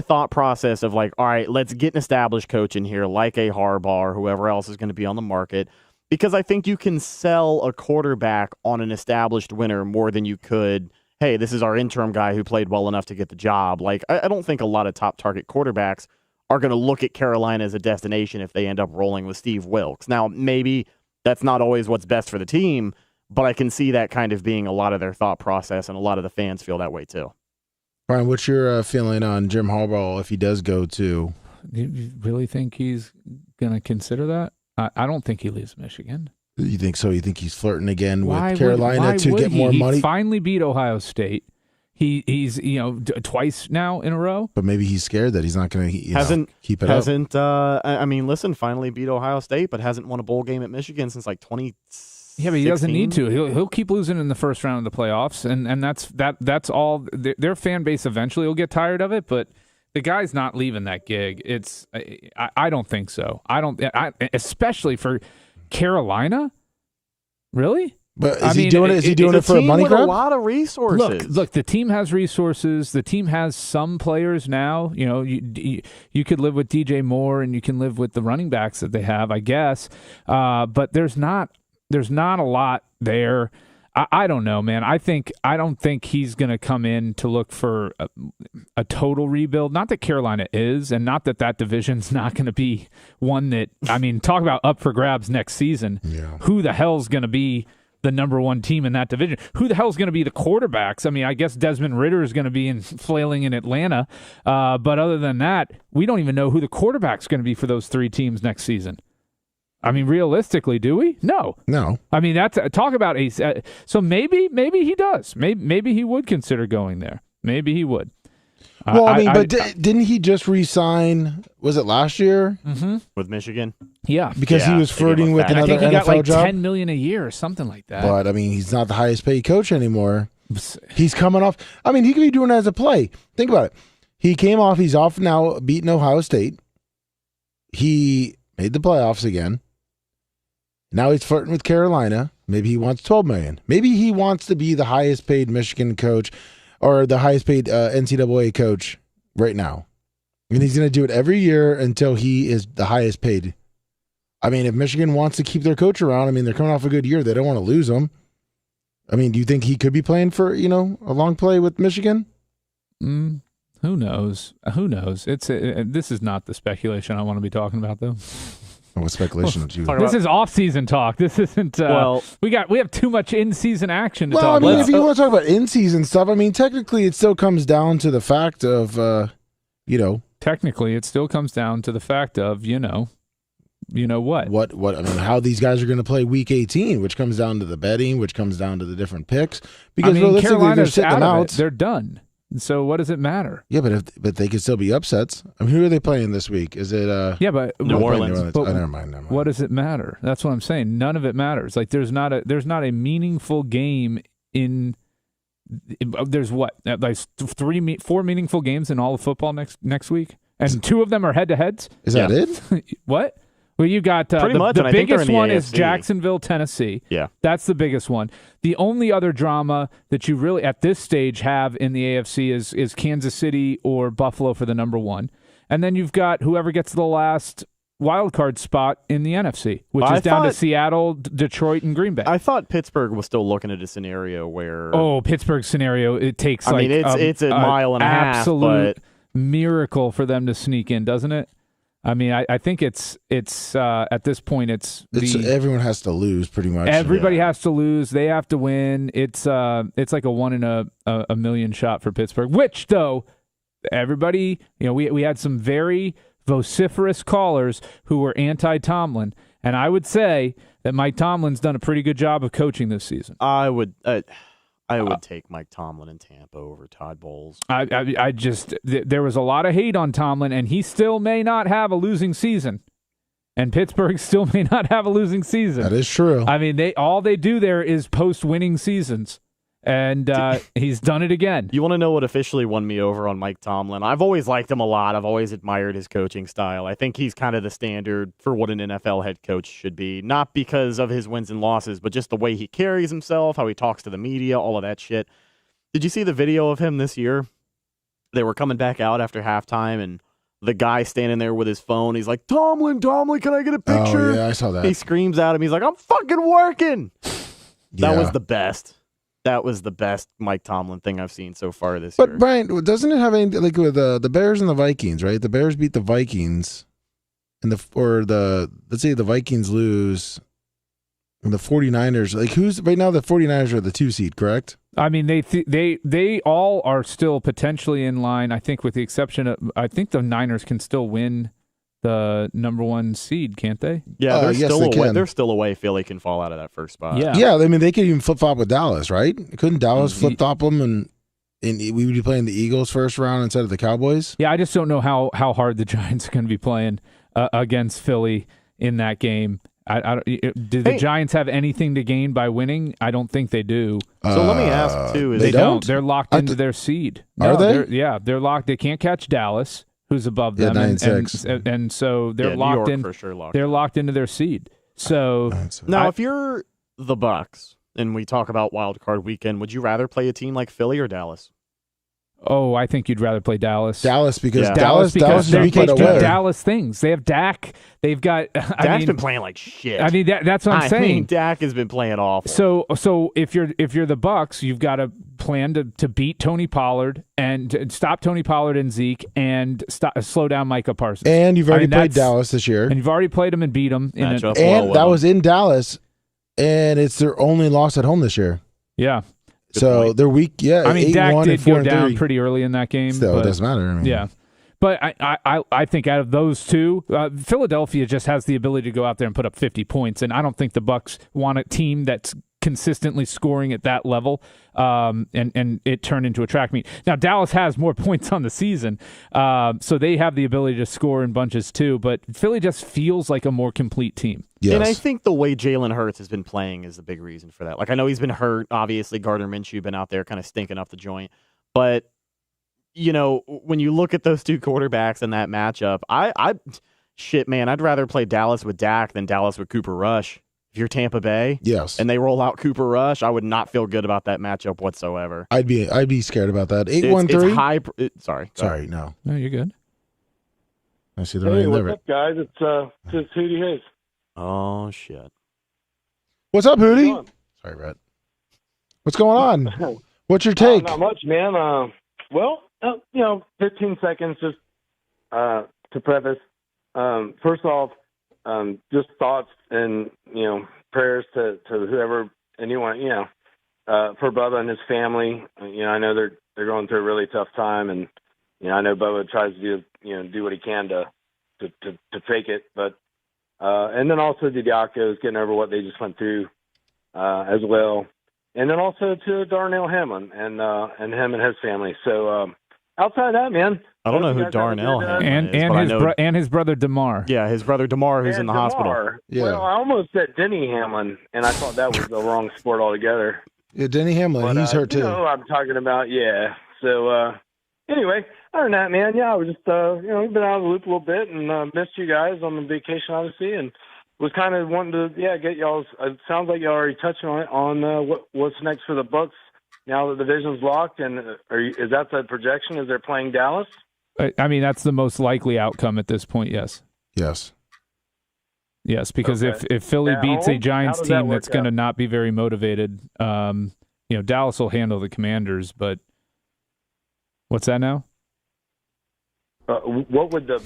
thought process of like, all right, let's get an established coach in here like a Harbaugh or whoever else is going to be on the market. Because I think you can sell a quarterback on an established winner more than you could, hey, this is our interim guy who played well enough to get the job. Like, I don't think a lot of top target quarterbacks are going to look at Carolina as a destination if they end up rolling with Steve Wilkes. Now, maybe that's not always what's best for the team, but I can see that kind of being a lot of their thought process, and a lot of the fans feel that way too. Brian, what's your feeling on Jim Harbaugh if he does go to? You really think he's going to consider that? I don't think he leaves Michigan. You think so? You think he's flirting again with Carolina to get more money? He finally beat Ohio State. He's twice now in a row. But maybe he's scared that he's not going to keep it up. Listen, finally beat Ohio State, but hasn't won a bowl game at Michigan since like 2016. Yeah, but he doesn't need to. He'll keep losing in the first round of the playoffs, and that's all. Their fan base eventually will get tired of it, but. The guy's not leaving that gig. I don't think so. Especially for Carolina. Really? But is he doing it for a money grab? A lot of resources. Look. The team has resources. The team has some players now. You could live with DJ Moore, and you can live with the running backs that they have, I guess. But there's not a lot there. I don't know, man. I don't think he's going to come in to look for a total rebuild. Not that Carolina is, and not that division's not going to be one that, talk about up for grabs next season. Yeah. Who the hell's going to be the number one team in that division. Who the hell is going to be the quarterbacks? I mean, I guess Desmond Ridder is going to be flailing in Atlanta. But other than that, we don't even know who the quarterback's going to be for those 3 teams next season. I mean, realistically, do we? No. I mean, that's talk about a. So maybe he does. Maybe he would consider going there. Maybe he would. Well, didn't he just re-sign? Was it last year with Michigan? Yeah, because he was flirting with another I think he NFL got like job. $10 million a year or something like that. But I mean, he's not the highest paid coach anymore. He's coming off. I mean, he could be doing it as a play. Think about it. He came off. He's off now, beating Ohio State. He made the playoffs again. Now he's flirting with Carolina. Maybe he wants $12 million. Maybe he wants to be the highest paid Michigan coach or the highest paid NCAA coach right now. And he's going to do it every year until he is the highest paid. I mean, if Michigan wants to keep their coach around, I mean, they're coming off a good year. They don't want to lose him. I mean, do you think he could be playing for, a long play with Michigan? Who knows? Who knows? This is not the speculation I want to be talking about, though. What speculation would you? This is off-season talk. This isn't. We have too much in-season action to talk about. Well, I mean, if you want to talk about in-season stuff, I mean, technically, it still comes down to the fact of, Technically, it still comes down to the fact of, what? What? I mean, how these guys are going to play Week 18, which comes down to the betting, which comes down to the different picks. Because realistically, Carolina's they're sitting them out. They're done. So what does it matter? Yeah, but they could still be upsets. I mean, who are they playing this week? Is it but New Orleans? Oh, never mind. What does it matter? That's what I'm saying. None of it matters. Like there's not a meaningful game in. There's what like 4 meaningful games in all of football next week, and 2 of them are head-to-heads. Is that it? What? Well, you got the biggest one is Jacksonville, Tennessee. Yeah. That's the biggest one. The only other drama that you really at this stage have in the AFC is Kansas City or Buffalo for the number 1. And then you've got whoever gets the last wild card spot in the NFC, which is down to Seattle, Detroit, and Green Bay. I thought Pittsburgh was still looking at a scenario where Pittsburgh scenario, it takes it's a mile and a half, absolute miracle for them to sneak in, doesn't it? I mean, I think it's at this point everyone has to lose pretty much. Everybody has to lose. They have to win. It's like a 1 in a million shot for Pittsburgh. Which though, everybody, we had some very vociferous callers who were anti-Tomlin, and I would say that Mike Tomlin's done a pretty good job of coaching this season. I would take Mike Tomlin in Tampa over Todd Bowles. There was a lot of hate on Tomlin, and he still may not have a losing season. And Pittsburgh still may not have a losing season. That is true. I mean, all they do there is post-winning seasons. And he's done it again. You want to know what officially won me over on Mike Tomlin? I've always liked him a lot. I've always admired his coaching style. I think he's kind of the standard for what an NFL head coach should be. Not because of his wins and losses, but just the way he carries himself, how he talks to the media, all of that shit. Did you see the video of him this year? They were coming back out after halftime, and the guy standing there with his phone, he's like, Tomlin, can I get a picture? Oh, yeah, I saw that. He screams at him. He's like, I'm fucking working. Yeah. That was the best. That was the best Mike Tomlin thing I've seen so far this year. But Brian, doesn't it have anything like with the Bears and the Vikings, right? The Bears beat the Vikings, and let's say the Vikings lose, and the 49ers. Like who's right now? The 49ers are the 2 seed, correct? I mean, they all are still potentially in line. I think with the exception of I think the Niners can still win the number 1 seed, can't they? Yeah, they're yes, still they away. can. They're still away. Philly can fall out of that first spot. Yeah. I mean, they could even flip flop with Dallas, right? Couldn't Dallas flip flop them and we would be playing the Eagles first round instead of the Cowboys? Yeah, I just don't know how hard the Giants are going to be playing against Philly in that game. Do the Giants have anything to gain by winning? I don't think they do. So let me ask too: they don't? They're locked into their seed. Are they? They're locked. They can't catch Dallas, who's above them, 9-6. and so they're New locked York in. For sure locked they're in. locked into their seed. So now, if you're the Bucks and we talk about wild card weekend, would you rather play a team like Philly or Dallas? Oh, I think you'd rather play Dallas. Dallas because Yeah. Dallas they can do away. Dallas things. They have Dak. They've got. Dak's been playing like shit. I mean, that's what I'm saying. I mean, Dak has been playing awful. So if you're the Bucks, you've got to plan to beat Tony Pollard and to stop Tony Pollard and Zeke and slow down Micah Parsons. And you've already played Dallas this year. And you've already played them and beat them. Match up And well that with was in Dallas. and it's their only loss at home this year. Yeah. So they're weak. Yeah, I mean, Dak 8-1 did and 4 go and down 3. pretty early in that game. Still, but, it doesn't matter. I mean, yeah. But I think out of those two, Philadelphia just has the ability to go out there and put up 50 points, and I don't think the Bucs want a team that's consistently scoring at that level, and it turned into a track meet. Now, Dallas has more points on the season, so they have the ability to score in bunches too, but Philly just feels like a more complete team. Yes. And I think the way Jalen Hurts has been playing is the big reason for that. Like, I know he's been hurt. Obviously, Gardner Minshew been out there kind of stinking up the joint, but you know, when you look at those two quarterbacks in that matchup, I'd rather play Dallas with Dak than Dallas with Cooper Rush. If you're Tampa Bay, yes, and they roll out Cooper Rush, I would not feel good about that matchup whatsoever. I'd be scared about that. 8-1-3. 8-1-3. Sorry, no. No, you're good. I see the Hey, name what's there. up, guys? It's Hootie Hayes. Oh shit. What's up, Hootie? What's Sorry, Brett. What's going on? What's your take? Not much, man. 15 seconds just to preface. First off, just thoughts and prayers to whoever, anyone, for Bubba and his family. I know they're going through a really tough time, and I know Bubba tries to do what he can to fake it, but and then also the Diacos getting over what they just went through as well, and then also to Darnell Hamlin and him and his family. So outside of that, man, I don't know who Darnell Hamlin is, and his brother DeMar. Yeah, his brother DeMar, who's in the hospital. Yeah. Well, I almost said Denny Hamlin, and I thought that was the wrong sport altogether. Yeah, Denny Hamlin, But, he's hurt too. You know who I'm talking about, yeah. So anyway, other than that, man, I was just been out of the loop a little bit and missed you guys on the vacation, obviously, and was kind of wanting to get y'all's. It sounds like you already touched on it on what's next for the Bucs now that the division's locked, and is that the projection? Is they're playing Dallas? I mean, that's the most likely outcome at this point. Yes. Yes, because Okay. if Philly At beats a home? Giants How does that team work that's going to out? not be very motivated, Dallas will handle the Commanders. But what's that now? What would the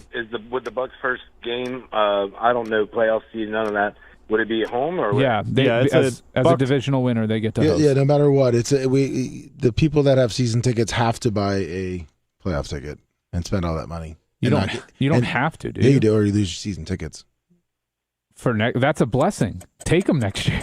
Bucs' first game? I don't know, playoff seed, none of that. Would it be at home or? As a divisional winner, they get to host. Yeah, no matter what, the people that have season tickets have to buy a playoff ticket and spend all that money. You don't have to, do Yeah, you? you do, or you lose your season tickets. That's a blessing. Take them next year.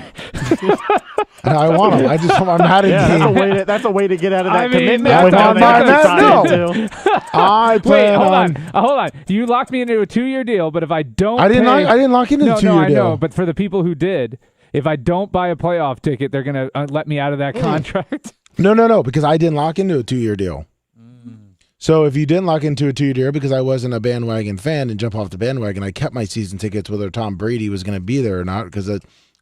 I want them. I'm not in game. That's a way to get out of that I mean, commitment. that's without not having my to sign no. it, too. I Wait, plan hold on. You locked me into a 2-year deal, but if I don't, I didn't lock into the 2-year No, I deal. know. But for the people who did, if I don't buy a playoff ticket, they're gonna let me out of that contract. No, because I didn't lock into a 2-year deal. So if you didn't lock into a 2-year deal because I wasn't a bandwagon fan and jump off the bandwagon, I kept my season tickets whether Tom Brady was going to be there or not because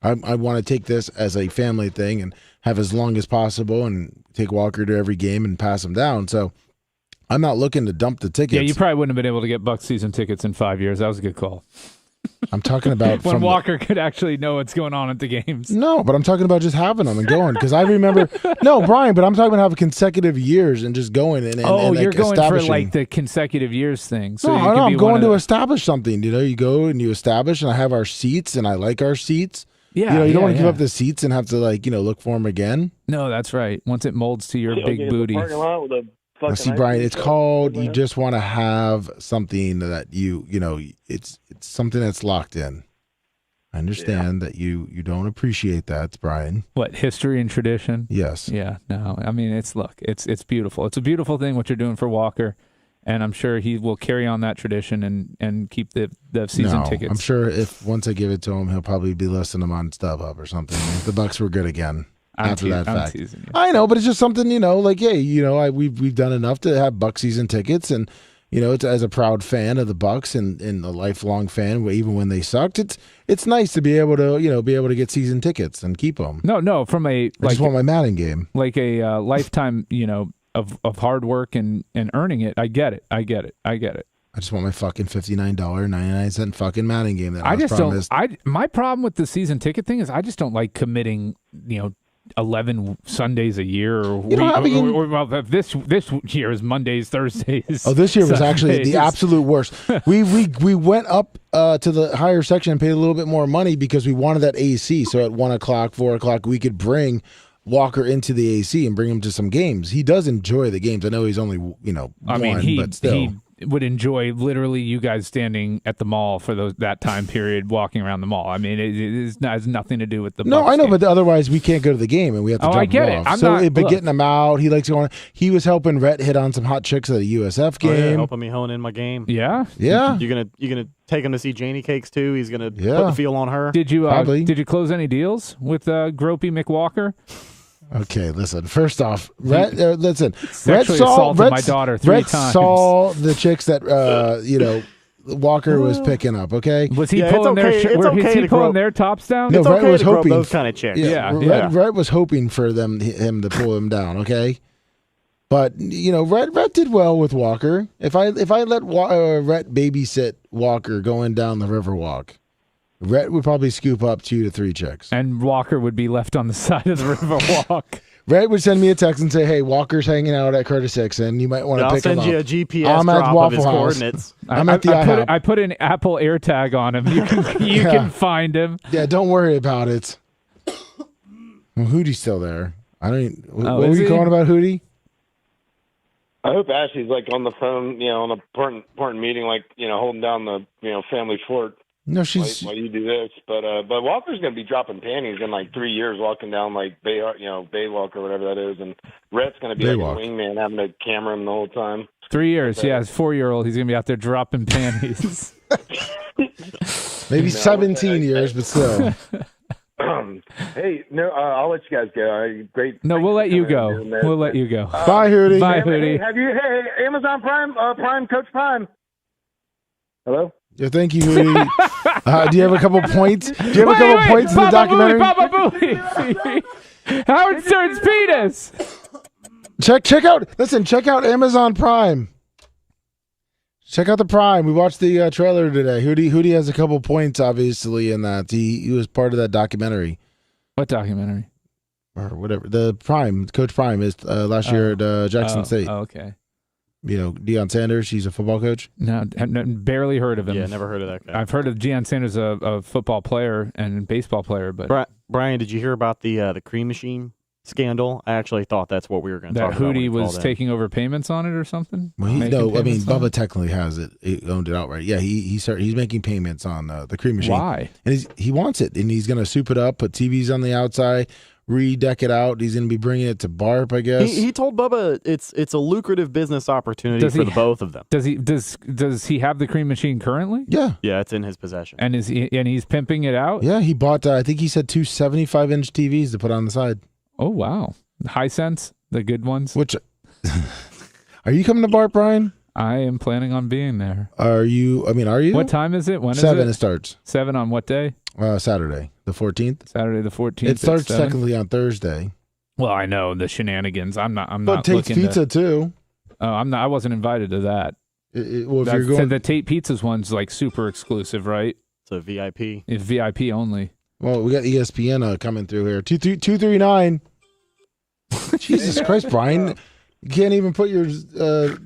I want to take this as a family thing and have as long as possible and take Walker to every game and pass him down. So I'm not looking to dump the tickets. Yeah, you probably wouldn't have been able to get Bucs season tickets in 5 years. That was a good call. I'm talking about when Walker could actually know what's going on at the games. No, but I'm talking about just having them and going because I remember. No, Brian, but I'm talking about having consecutive years and just going and you're going for establishing. like the consecutive years thing. So I'm going to establish something. You go and you establish, and I have our seats, and I like our seats. Yeah, you don't want to give up the seats and have to look for them again. No, that's right. Once it molds to your big Okay, booty. parking lot with a fucking See, ice Brian, cream it's truck. called. You just want to have something that it's something that's locked in. I understand that you don't appreciate that, Brian. What, history and tradition? Yes. Yeah, no. I mean, it's beautiful. It's a beautiful thing what you're doing for Walker, and I'm sure he will carry on that tradition and keep the season tickets. I'm sure if once I give it to him, he'll probably be listing them on StubHub or something. If the Bucs were good again after that fact. Teasing you. I know, but it's just something, we've done enough to have Bucs season tickets, and it's as a proud fan of the Bucs and a lifelong fan, even when they sucked, it's nice to be able to get season tickets and keep them. No, from I just want my Madden game, like a lifetime, of hard work and earning it. I get it. I just want my fucking $59.99 fucking Madden game that I was promised. My problem with the season ticket thing is I just don't like committing, 11 Sundays a year, or well, this year is Mondays, Thursdays. Oh, this year was actually Saturdays. the absolute worst. We went up to the higher section and paid a little bit more money because we wanted that AC. So at 1 o'clock, 4 o'clock, we could bring Walker into the AC and bring him to some games. He does enjoy the games. I know he's only but still. He would enjoy literally you guys standing at the mall for that time period, walking around the mall. I mean, it has nothing to do with the No, Bucks I know, game. but otherwise we can't go to the game and we have to drop I get him it. off. Look, getting him out, he likes going. He was helping Rhett hit on some hot chicks at a USF Oh, yeah, game. helping me hone in my game. Yeah. You're gonna take him to see Janie Cakes too. He's gonna put the feel on her. Did you Probably. did you close any deals with Gropey McWalker? Okay, listen. First off, Rhett, listen. Sexually assaulted my daughter 3 times. Saw the chicks that Walker was picking up. Okay, Was he Yeah, pulling it's okay he to pulling grope. their tops down? No, It's Rhett okay was to grope hoping those kind of chicks. Yeah. Rhett was hoping for him to pull him down. Okay, but Rhett did well with Walker. If I let Rhett babysit Walker going down the Riverwalk, Rhett would probably scoop up 2 to 3 chicks. And Walker would be left on the side of the river walk. Rhett would send me a text and say, "Hey, Walker's hanging out at Curtis Hickson. You might want to I'll pick him send up." you a GPS I'm at drop of Waffle his House. coordinates. I'm at the IHOP. I put an Apple AirTag on him. You can find him. Yeah, don't worry about it. Well, Hootie's still there. I don't. What were is you he? calling about, Hootie? I hope Ashley's like on the phone, on a important meeting, like holding down the family fort No, she's. while you do this. But Walker's gonna be dropping panties in like 3 years, walking down like Baywalk or whatever that is, and Rhett's gonna be Baywalk. like a wingman, having to camera him the whole time. 3 years. Yeah, his 4-year-old. He's gonna be out there dropping panties. Maybe 17 years, but still. Hey, no, I'll let you guys go. Great. No, we'll let you go. We'll let you go. Bye, Hootie. Bye, Hey, Hootie. have you? Hey, Amazon Prime, Coach Prime. Hello. Yeah, thank you, Hootie. Do you have a couple points? Do you have a couple points in the Baba documentary? Booey, Baba Booey. Howard Stern's penis. Check out Amazon Prime. Check out the Prime. We watched the trailer today. Hootie has a couple points, obviously, in that he was part of that documentary What documentary? or whatever. The Prime, Coach Prime is last year at Jackson State. Oh, okay. Deion Sanders. He's a football coach. No, barely heard of him. Yeah, never heard of that guy. I've heard of Deion Sanders, a football player and baseball player, but Brian, did you hear about the cream machine scandal? I actually thought that's what we were going to that talk about. when Hootie you was called in. taking over payments on it or something. Well, Making payments on Bubba it? technically has it. He owned it outright. Yeah, he's making payments on the cream machine. Why? And he wants it, and he's going to soup it up, put TVs on the outside, redeck it out. He's going to be bringing it to Barp, I guess. He told Bubba it's a lucrative business opportunity for the both of them. Does he have the cream machine currently? Yeah. Yeah, it's in his possession. And he's pimping it out? Yeah, he bought, I think he said 2 75-inch TVs to put on the side. Oh wow. Hisense, the good ones. Which, are you coming to Barp, Brian? I am planning on being there. Are you? What time is it? When is 7 it? it starts. 7 on what day? Saturday, the 14th. Saturday the 14th. It starts at 7? technically on Thursday. Well, I know the shenanigans. I'm But not Tate's looking Pizza, too. Oh, I'm not. I wasn't invited to that. Well, if you're going... The Tate Pizzas one's like super exclusive, right? It's a VIP. It's VIP only. Well, we got ESPN coming through here. 239. Jesus Christ, Brian. You can't even put your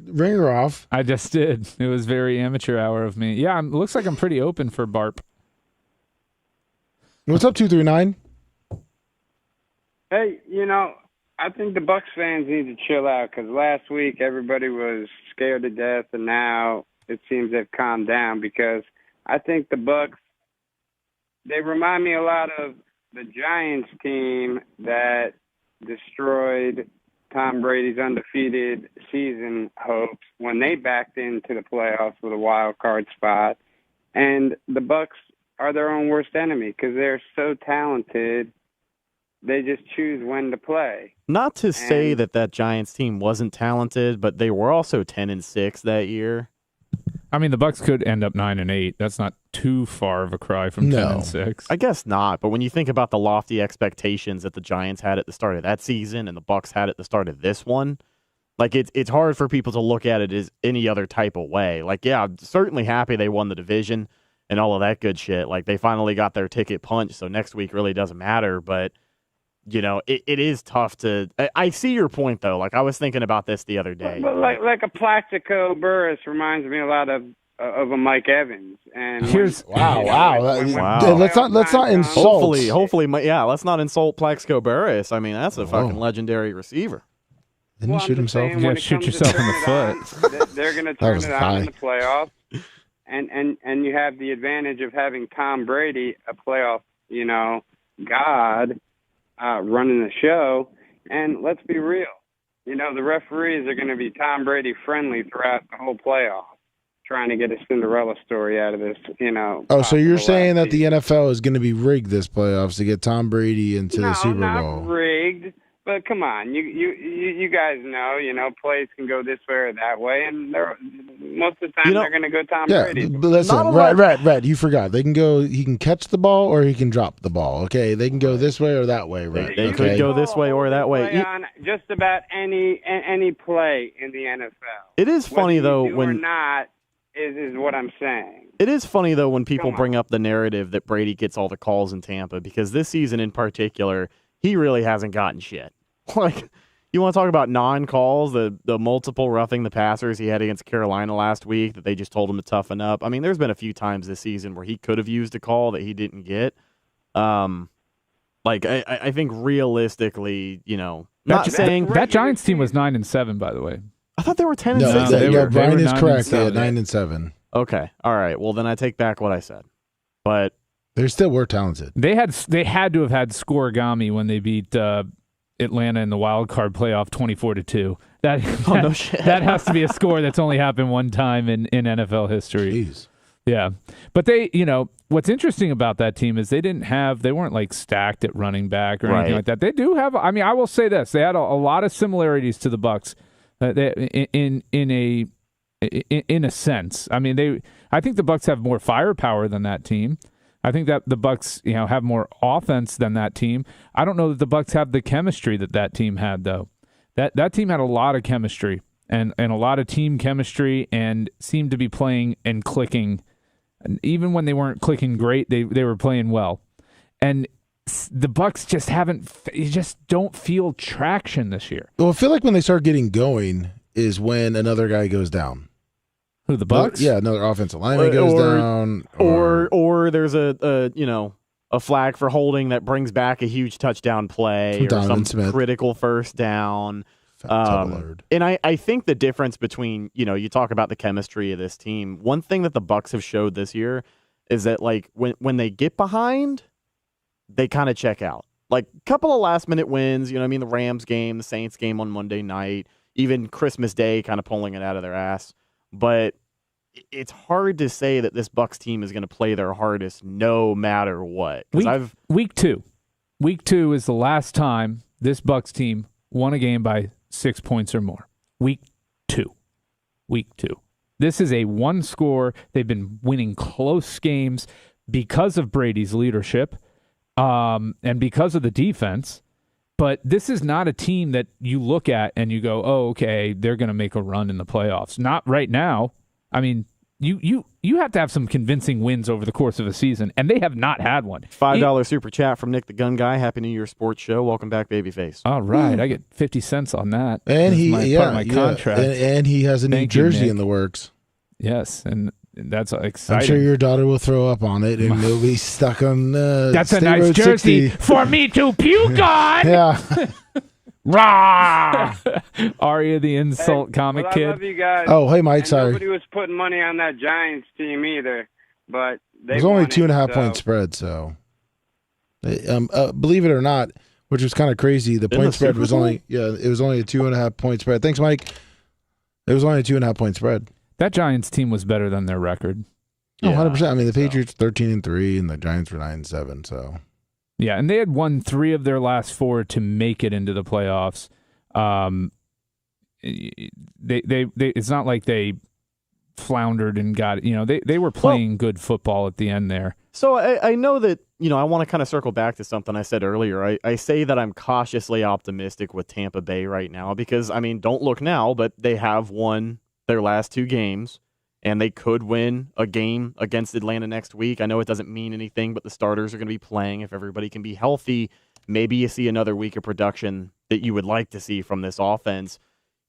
ringer off. I just did. It was very amateur hour of me. Yeah, it looks like I'm pretty open for Barp. What's up, 239? Hey, I think the Bucks fans need to chill out because last week everybody was scared to death, and now it seems they've calmed down because I think the Bucks, they remind me a lot of the Giants team that destroyed Tom Brady's undefeated season hopes when they backed into the playoffs with a wild card spot. And the Bucks are their own worst enemy because they're so talented. They just choose when to play. Not to say that Giants team wasn't talented, but they were also 10-6 that year. I mean, the Bucks could end up 9-8. That's not too far of a cry from 10-6. I guess not. But when you think about the lofty expectations that the Giants had at the start of that season and the Bucks had at the start of this one, like it's hard for people to look at it as any other type of way. Like, yeah, I'm certainly happy they won the division and all of that good shit. Like, they finally got their ticket punched, so next week really doesn't matter. But it is tough to. I see your point though. Like I was thinking about this the other day. But like a Plaxico Burris reminds me a lot of a Mike Evans. And wow. Let's not insult. Hopefully, let's not insult Plaxico Burris. I mean, that's a fucking legendary receiver. Didn't he shoot himself? Yeah, shoot yourself in the foot. They're going to turn it on in the playoffs, and you have the advantage of having Tom Brady, a playoff, god, running the show. And let's be real, the referees are going to be Tom Brady friendly throughout the whole playoff, trying to get a Cinderella story out of this, Oh, so you're saying that the NFL is going to be rigged this playoffs to get Tom Brady into the Super Bowl? No, not rigged. But come on, you guys know, plays can go this way or that way, and most of the time they're going to go Tom Brady. But listen, Red, you forgot. They can go. He can catch the ball or he can drop the ball. Okay, they can go this way or that way. Red. They could go this way or that way. On just about any play in the NFL. It is funny though when or not is what I'm saying. It is funny though when people bring up the narrative that Brady gets all the calls in Tampa, because this season in particular, he really hasn't gotten shit. Like, you want to talk about non-calls, the multiple roughing the passers he had against Carolina last week that they just told him to toughen up. I mean, there's been a few times this season where he could have used a call that he didn't get. I think realistically, not saying that Giants team was 9-7, by the way. I thought they were 10-7. No, Brian is correct. They had 9-7. Okay, all right. Well, then I take back what I said. But they still were talented. They had to have had scoregami when they beat Atlanta in the wild card playoff 24-2. No shit. That has to be a score that's only happened one time in NFL history. Jeez. Yeah. But they, what's interesting about that team is they weren't like stacked at running back or anything like that. They do have, I will say this, they had a lot of similarities to the Bucs in a sense. I think the Bucs have more firepower than that team. I think that the Bucs, have more offense than that team. I don't know that the Bucs have the chemistry that team had, though. That team had a lot of chemistry and a lot of team chemistry and seemed to be playing and clicking. And even when they weren't clicking great, they were playing well. And the Bucs just don't feel traction this year. Well, I feel like when they start getting going is when another guy goes down. Who, the Bucs? Yeah, another offensive lineman goes down. Or there's a flag for holding that brings back a huge touchdown play or some critical first down. And I think the difference between, you talk about the chemistry of this team, one thing that the Bucs have showed this year is that like when they get behind, they kind of check out. Like a couple of last minute wins, the Rams game, the Saints game on Monday night, even Christmas Day kind of pulling it out of their ass. But it's hard to say that this Bucs team is going to play their hardest no matter what. Week two is the last time this Bucs team won a game by 6 points or more. Week two. This is a one score. They've been winning close games because of Brady's leadership and because of the defense. But this is not a team that you look at and you go, oh, okay, they're going to make a run in the playoffs. Not right now. You have to have some convincing wins over the course of a season, and they have not had one. $5 super chat from Nick the Gun Guy. Happy New Year Sports Show. Welcome back, Babyface. All right. I get 50 cents on that. And part of my contract. And he has a new jersey in the works. Yes, and that's exciting. I'm sure your daughter will throw up on it, and it'll be stuck on that's State a nice Road jersey 60. for me to puke on. Yeah. Rah! Aria the insult comic kid. I love you guys. Oh, hey, Mike, sorry. Nobody was putting money on that Giants team either, but it was only 2.5 point spread, so believe it or not, which was kind of crazy. The point spread was only a 2.5 point spread. Thanks, Mike. It was only a 2.5 point spread. That Giants team was better than their record. Oh, 100%. The Patriots 13-3 and the Giants were 9-7, so. Yeah, and they had won 3 of their last 4 to make it into the playoffs. It's not like they floundered and got it. They were playing good football at the end there. So I know that, I want to kind of circle back to something I said earlier. I say that I'm cautiously optimistic with Tampa Bay right now because, don't look now, but they have won their last 2 games. And they could win a game against Atlanta next week. I know it doesn't mean anything, but the starters are going to be playing if everybody can be healthy. maybe you see another week of production that you would like to see from this offense.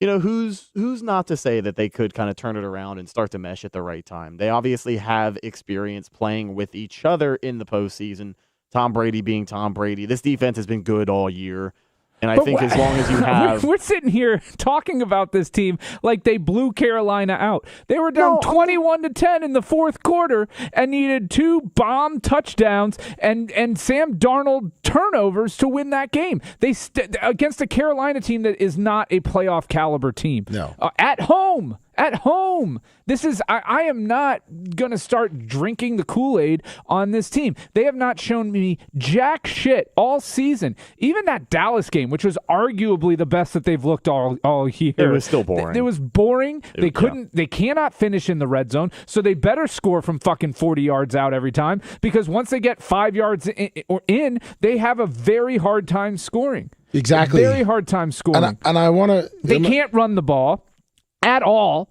Who's not to say that they could kind of turn it around and start to mesh at the right time? They obviously have experience playing with each other in the postseason. Tom Brady being Tom Brady. This defense has been good all year. And I think as long as you have... We're sitting here talking about this team like they blew Carolina out. They were down 21-10 in the fourth quarter and needed 2 bomb touchdowns and Sam Darnold turnovers to win that game. They against a Carolina team that is not a playoff caliber team. No. At home. At home. This is I am not going to start drinking the Kool-Aid on this team. They have not shown me jack shit all season. Even that Dallas game, which was arguably the best that they've looked all year. It was still boring. It was boring. They cannot finish in the red zone, so they better score from fucking 40 yards out every time, because once they get 5 yards in, they have a very hard time scoring. Exactly. A very hard time scoring. And I want to... They can't run the ball. At all.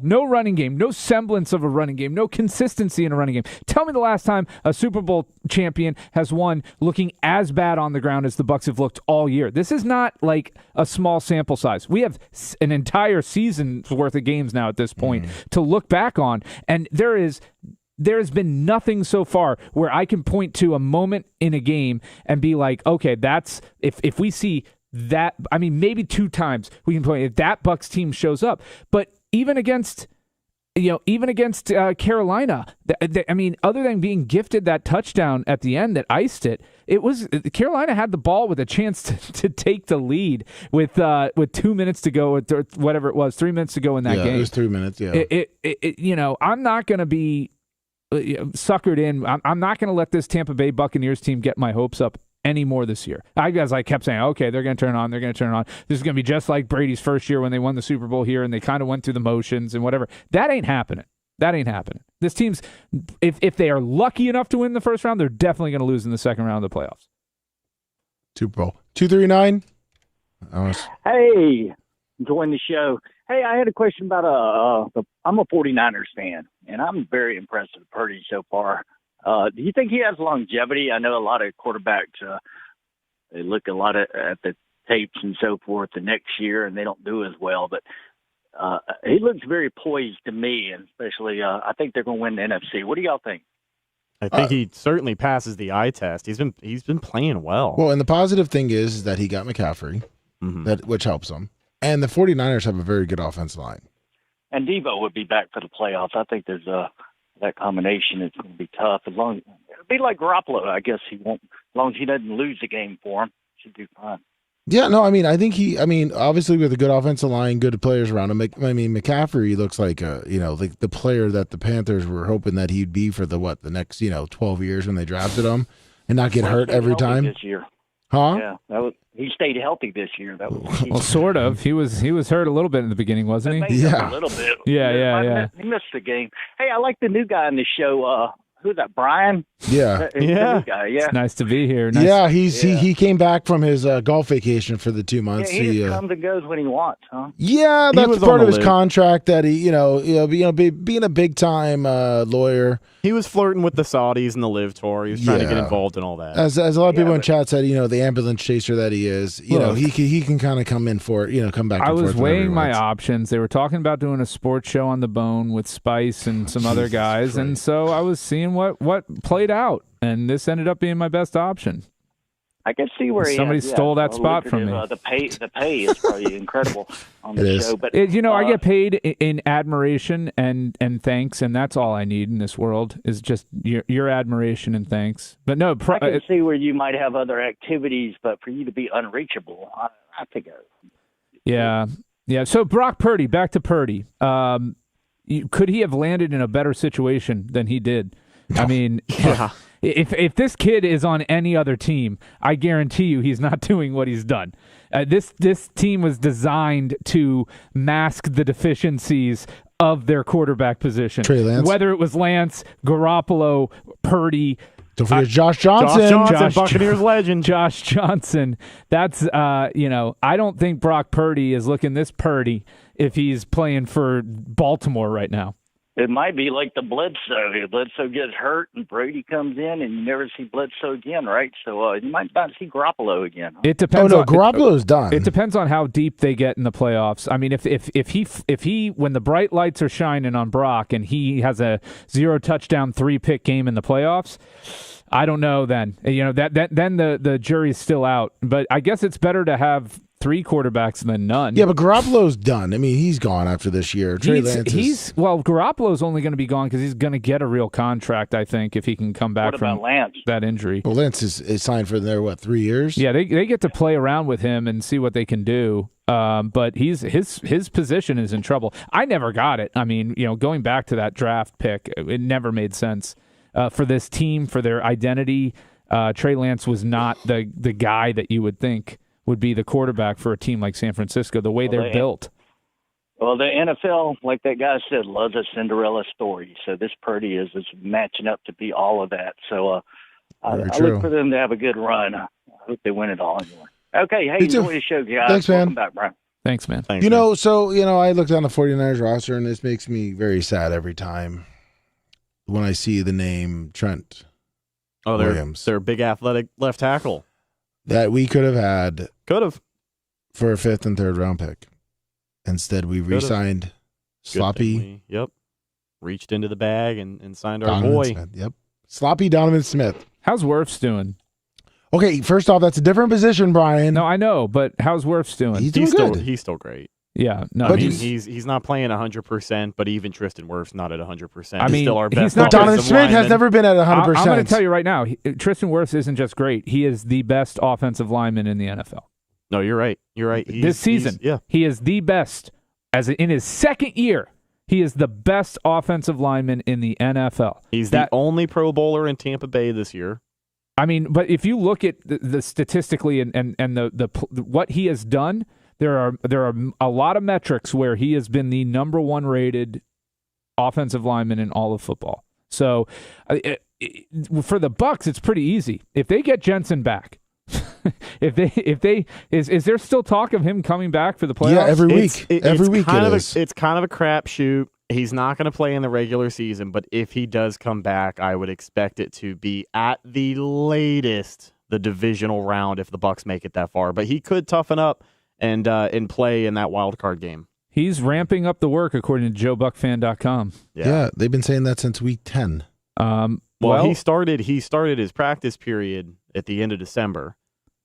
No running game, no semblance of a running game, no consistency in a running game. Tell me the last time a Super Bowl champion has won looking as bad on the ground as the Bucs have looked all year. This is not like a small sample size. We have an entire season's worth of games now at this point to look back on, and there has been nothing so far where I can point to a moment in a game and be like, okay, that's if we see that, I mean, maybe 2 times we can play if that Bucs team shows up. But even against Carolina, I mean, other than being gifted that touchdown at the end that iced it, Carolina had the ball with a chance to take the lead with 2 minutes to go, or whatever it was, 3 minutes to go in that game. It was 3 minutes. Yeah. I'm not going to be suckered in. I'm not going to let this Tampa Bay Buccaneers team get my hopes up anymore this year. I kept saying, okay, they're going to turn it on. They're going to turn it on. This is going to be just like Brady's first year when they won the Super Bowl here and they kind of went through the motions and whatever. That ain't happening. This team's, if they are lucky enough to win the first round, they're definitely going to lose in the second round of the playoffs. Super Bowl. 239. Hey, enjoying the show. Hey, I had a question about I'm a 49ers fan, and I'm very impressed with Purdy so far. Do you think he has longevity? I know a lot of quarterbacks, they look a lot at the tapes and so forth the next year, and they don't do as well. But he looks very poised to me, and especially I think they're going to win the NFC. What do y'all think? I think he certainly passes the eye test. He's been playing well. Well, and the positive thing is that he got McCaffrey, which helps him. And the 49ers have a very good offensive line. And Devo would be back for the playoffs. I think there's that combination. It's going to be tough. It'll be like Garoppolo. I guess he won't. As long as he doesn't lose the game for him, should do fine. Yeah, no, I think obviously with a good offensive line, good players around him. McCaffrey looks like like the player that the Panthers were hoping that he'd be for the next 12 years when they drafted him, and not get hurt every time. This year, huh? Yeah, he stayed healthy this year. That was well, sort of. He was hurt a little bit in the beginning, wasn't he? Yeah, a little bit. Yeah. He missed the game. Hey, I like the new guy on the show. Who's that? Brian? Yeah. New guy, yeah. It's nice to be here. He came back from his golf vacation for the 2 months. Yeah, he just comes and goes when he wants, huh? Yeah, that's part of his contract that he, being a big time lawyer. He was flirting with the Saudis and the Live Tour. He was trying to get involved in all that. As a lot of people in chat said, the ambulance chaser that he is, he can kind of come in for it, come back. I was weighing my options. They were talking about doing a sports show on the Bone with Spice and some other guys, and so I was seeing what played out, and this ended up being my best option. I can see where somebody stole that spot from me. The pay is probably incredible on the show. But I get paid in admiration and thanks, and that's all I need in this world is just your admiration and thanks. But no, I can see where you might have other activities, but for you to be unreachable, I think. Yeah. So Brock Purdy, back to Purdy. Could he have landed in a better situation than he did? I mean, if this kid is on any other team, I guarantee you he's not doing what he's done. This team was designed to mask the deficiencies of their quarterback position. Trey Lance. Whether it was Lance, Garoppolo, Purdy. Don't forget Josh Johnson. Buccaneers legend. Josh Johnson. That's, I don't think Brock Purdy is looking this purdy if he's playing for Baltimore right now. It might be like the Bledsoe. If Bledsoe gets hurt and Brady comes in, and you never see Bledsoe again, right? So you might not see Garoppolo again. Huh? It depends. Garoppolo's done. It depends on how deep they get in the playoffs. I mean, if he when the bright lights are shining on Brock and he has a 0 touchdown 3-pick game in the playoffs, I don't know. Then then the jury's still out. But I guess it's better to have 3 quarterbacks than none. Yeah, but Garoppolo's done. I mean, he's gone after this year. Trey Lance Garoppolo's only going to be gone because he's going to get a real contract, I think, if he can come back from that injury. Well, Lance is signed for 3 years? Yeah, they get to play around with him and see what they can do. But his position is in trouble. I never got it. I mean, going back to that draft pick, it never made sense for this team, for their identity. Trey Lance was not the guy that you would think would be the quarterback for a team like San Francisco, the way they're built. Well, the NFL, like that guy said, loves a Cinderella story. So this Purdy is matching up to be all of that. So I look for them to have a good run. I hope they win it all anyway. Okay, hey, enjoy the show, guys. Thanks, man. Welcome back, Brian. Thanks, man. Thanks, I look down the 49ers roster, and this makes me very sad every time when I see the name Trent Williams. They're a big athletic left tackle. That we could have had for a 5th and 3rd round pick. Instead, we re-signed Sloppy. Reached into the bag and signed our Donovan boy. Smith. Yep. Sloppy Donovan Smith. How's Wirfs doing? Okay, first off, that's a different position, Brian. No, I know, but how's Wirfs doing? He's doing good. He's still great. Yeah, no, I mean, he's not playing 100%, but even Tristan Wirfs not at 100%. I mean, he's still our best. he's not. Donovan Smith has never been at 100%. I'm going to tell you right now, Tristan Wirfs isn't just great. He is the best offensive lineman in the NFL. No, you're right. You're right. This season, he is the best. In his 2nd year, he is the best offensive lineman in the NFL. He's the only Pro Bowler in Tampa Bay this year. I mean, but if you look at the statistically and the what he has done, there are a lot of metrics where he has been the number 1 rated offensive lineman in all of football. So for the Bucs, it's pretty easy. If they get Jensen back, is there still talk of him coming back for the playoffs? Yeah, every week. Every week it's kind of a crapshoot. He's not going to play in the regular season, but if he does come back, I would expect it to be at the latest the divisional round if the Bucs make it that far. But he could toughen up and play in that wild card game. He's ramping up the work, according to JoeBuckFan.com. Yeah, they've been saying that since week 10. Well, he started his practice period at the end of December.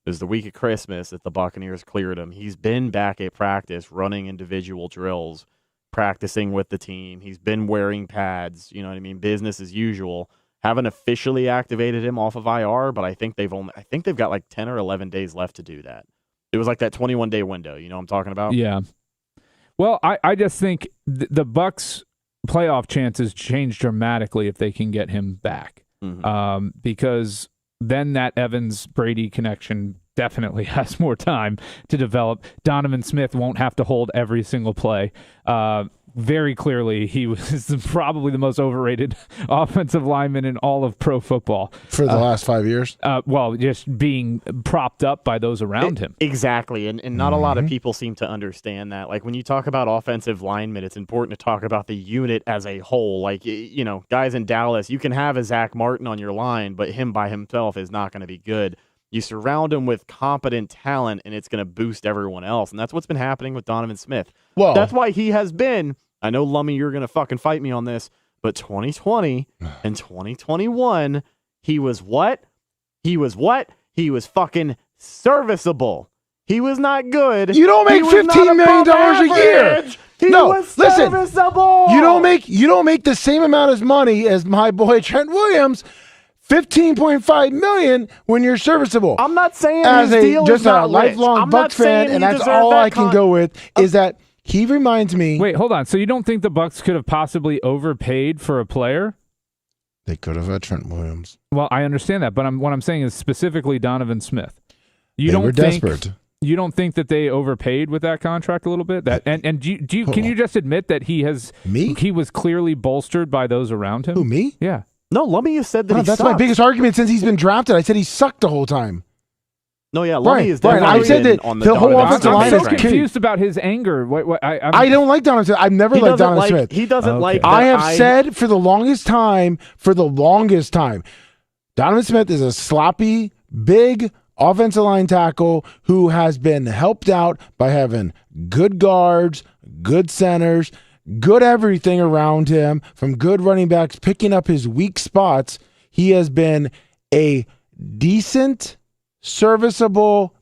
It was the week of Christmas that the Buccaneers cleared him. He's been back at practice, running individual drills, practicing with the team. He's been wearing pads. You know what I mean? Business as usual. Haven't officially activated him off of IR, but I think they've got like 10 or 11 days left to do that. It was like that 21-day window. You know what I'm talking about? Yeah. Well, I just think the Bucs' playoff chances change dramatically if they can get him back, because then that Evans-Brady connection definitely has more time to develop. Donovan Smith won't have to hold every single play. Very clearly, he was probably the most overrated offensive lineman in all of pro football. For the last 5 years? Well, just being propped up by those around him. Exactly, and not a lot of people seem to understand that. Like, when you talk about offensive linemen, it's important to talk about the unit as a whole. Like, guys in Dallas, you can have a Zach Martin on your line, but him by himself is not going to be good. You surround him with competent talent, and it's going to boost everyone else. And that's what's been happening with Donovan Smith. Well, that's why he has been, I know, Lummy, you're going to fucking fight me on this, but 2020 and 2021, he was what? He was fucking serviceable. He was not good. You don't make $15 million a year. He was serviceable. You don't make the same amount of money as my boy Trent Williams. $15.5 million when you're serviceable. I'm not saying as his deal just is not a lifelong rich. Bucs fan, and that's all I can go with is that he reminds me. Wait, hold on. So you don't think the Bucs could have possibly overpaid for a player? They could have had Trent Williams. Well, I understand that, but what I'm saying is specifically Donovan Smith. They were desperate. You don't think that they overpaid with that contract a little bit? Can you just admit that he was clearly bolstered by those around him? Who, me? Yeah. No, Lummy has said that he that's sucked. my biggest argument since he's been drafted. I said he sucked the whole time. No, yeah, Lummy is Brian, definitely I said that on the whole Donovan offensive Smith line I'm is so train. confused about his anger. I don't like Donovan Smith. I've never liked Donovan Smith. He doesn't like. I that have said for the longest time, Donovan Smith is a sloppy, big offensive line tackle who has been helped out by having good guards, good centers, good everything around him, from good running backs, picking up his weak spots. He has been a decent, serviceable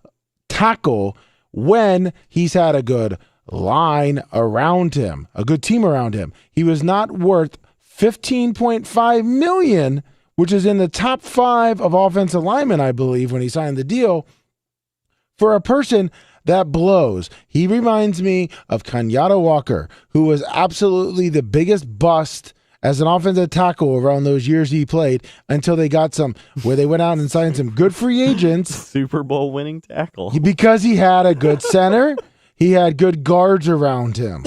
tackle when he's had a good line around him, a good team around him. He was not worth $15.5 million, which is in the top 5 of offensive linemen, I believe, when he signed the deal, for a person that blows. He reminds me of Kenyatta Walker, who was absolutely the biggest bust as an offensive tackle around those years he played, until they got where they went out and signed some good free agents. Super Bowl winning tackle. Because he had a good center, he had good guards around him.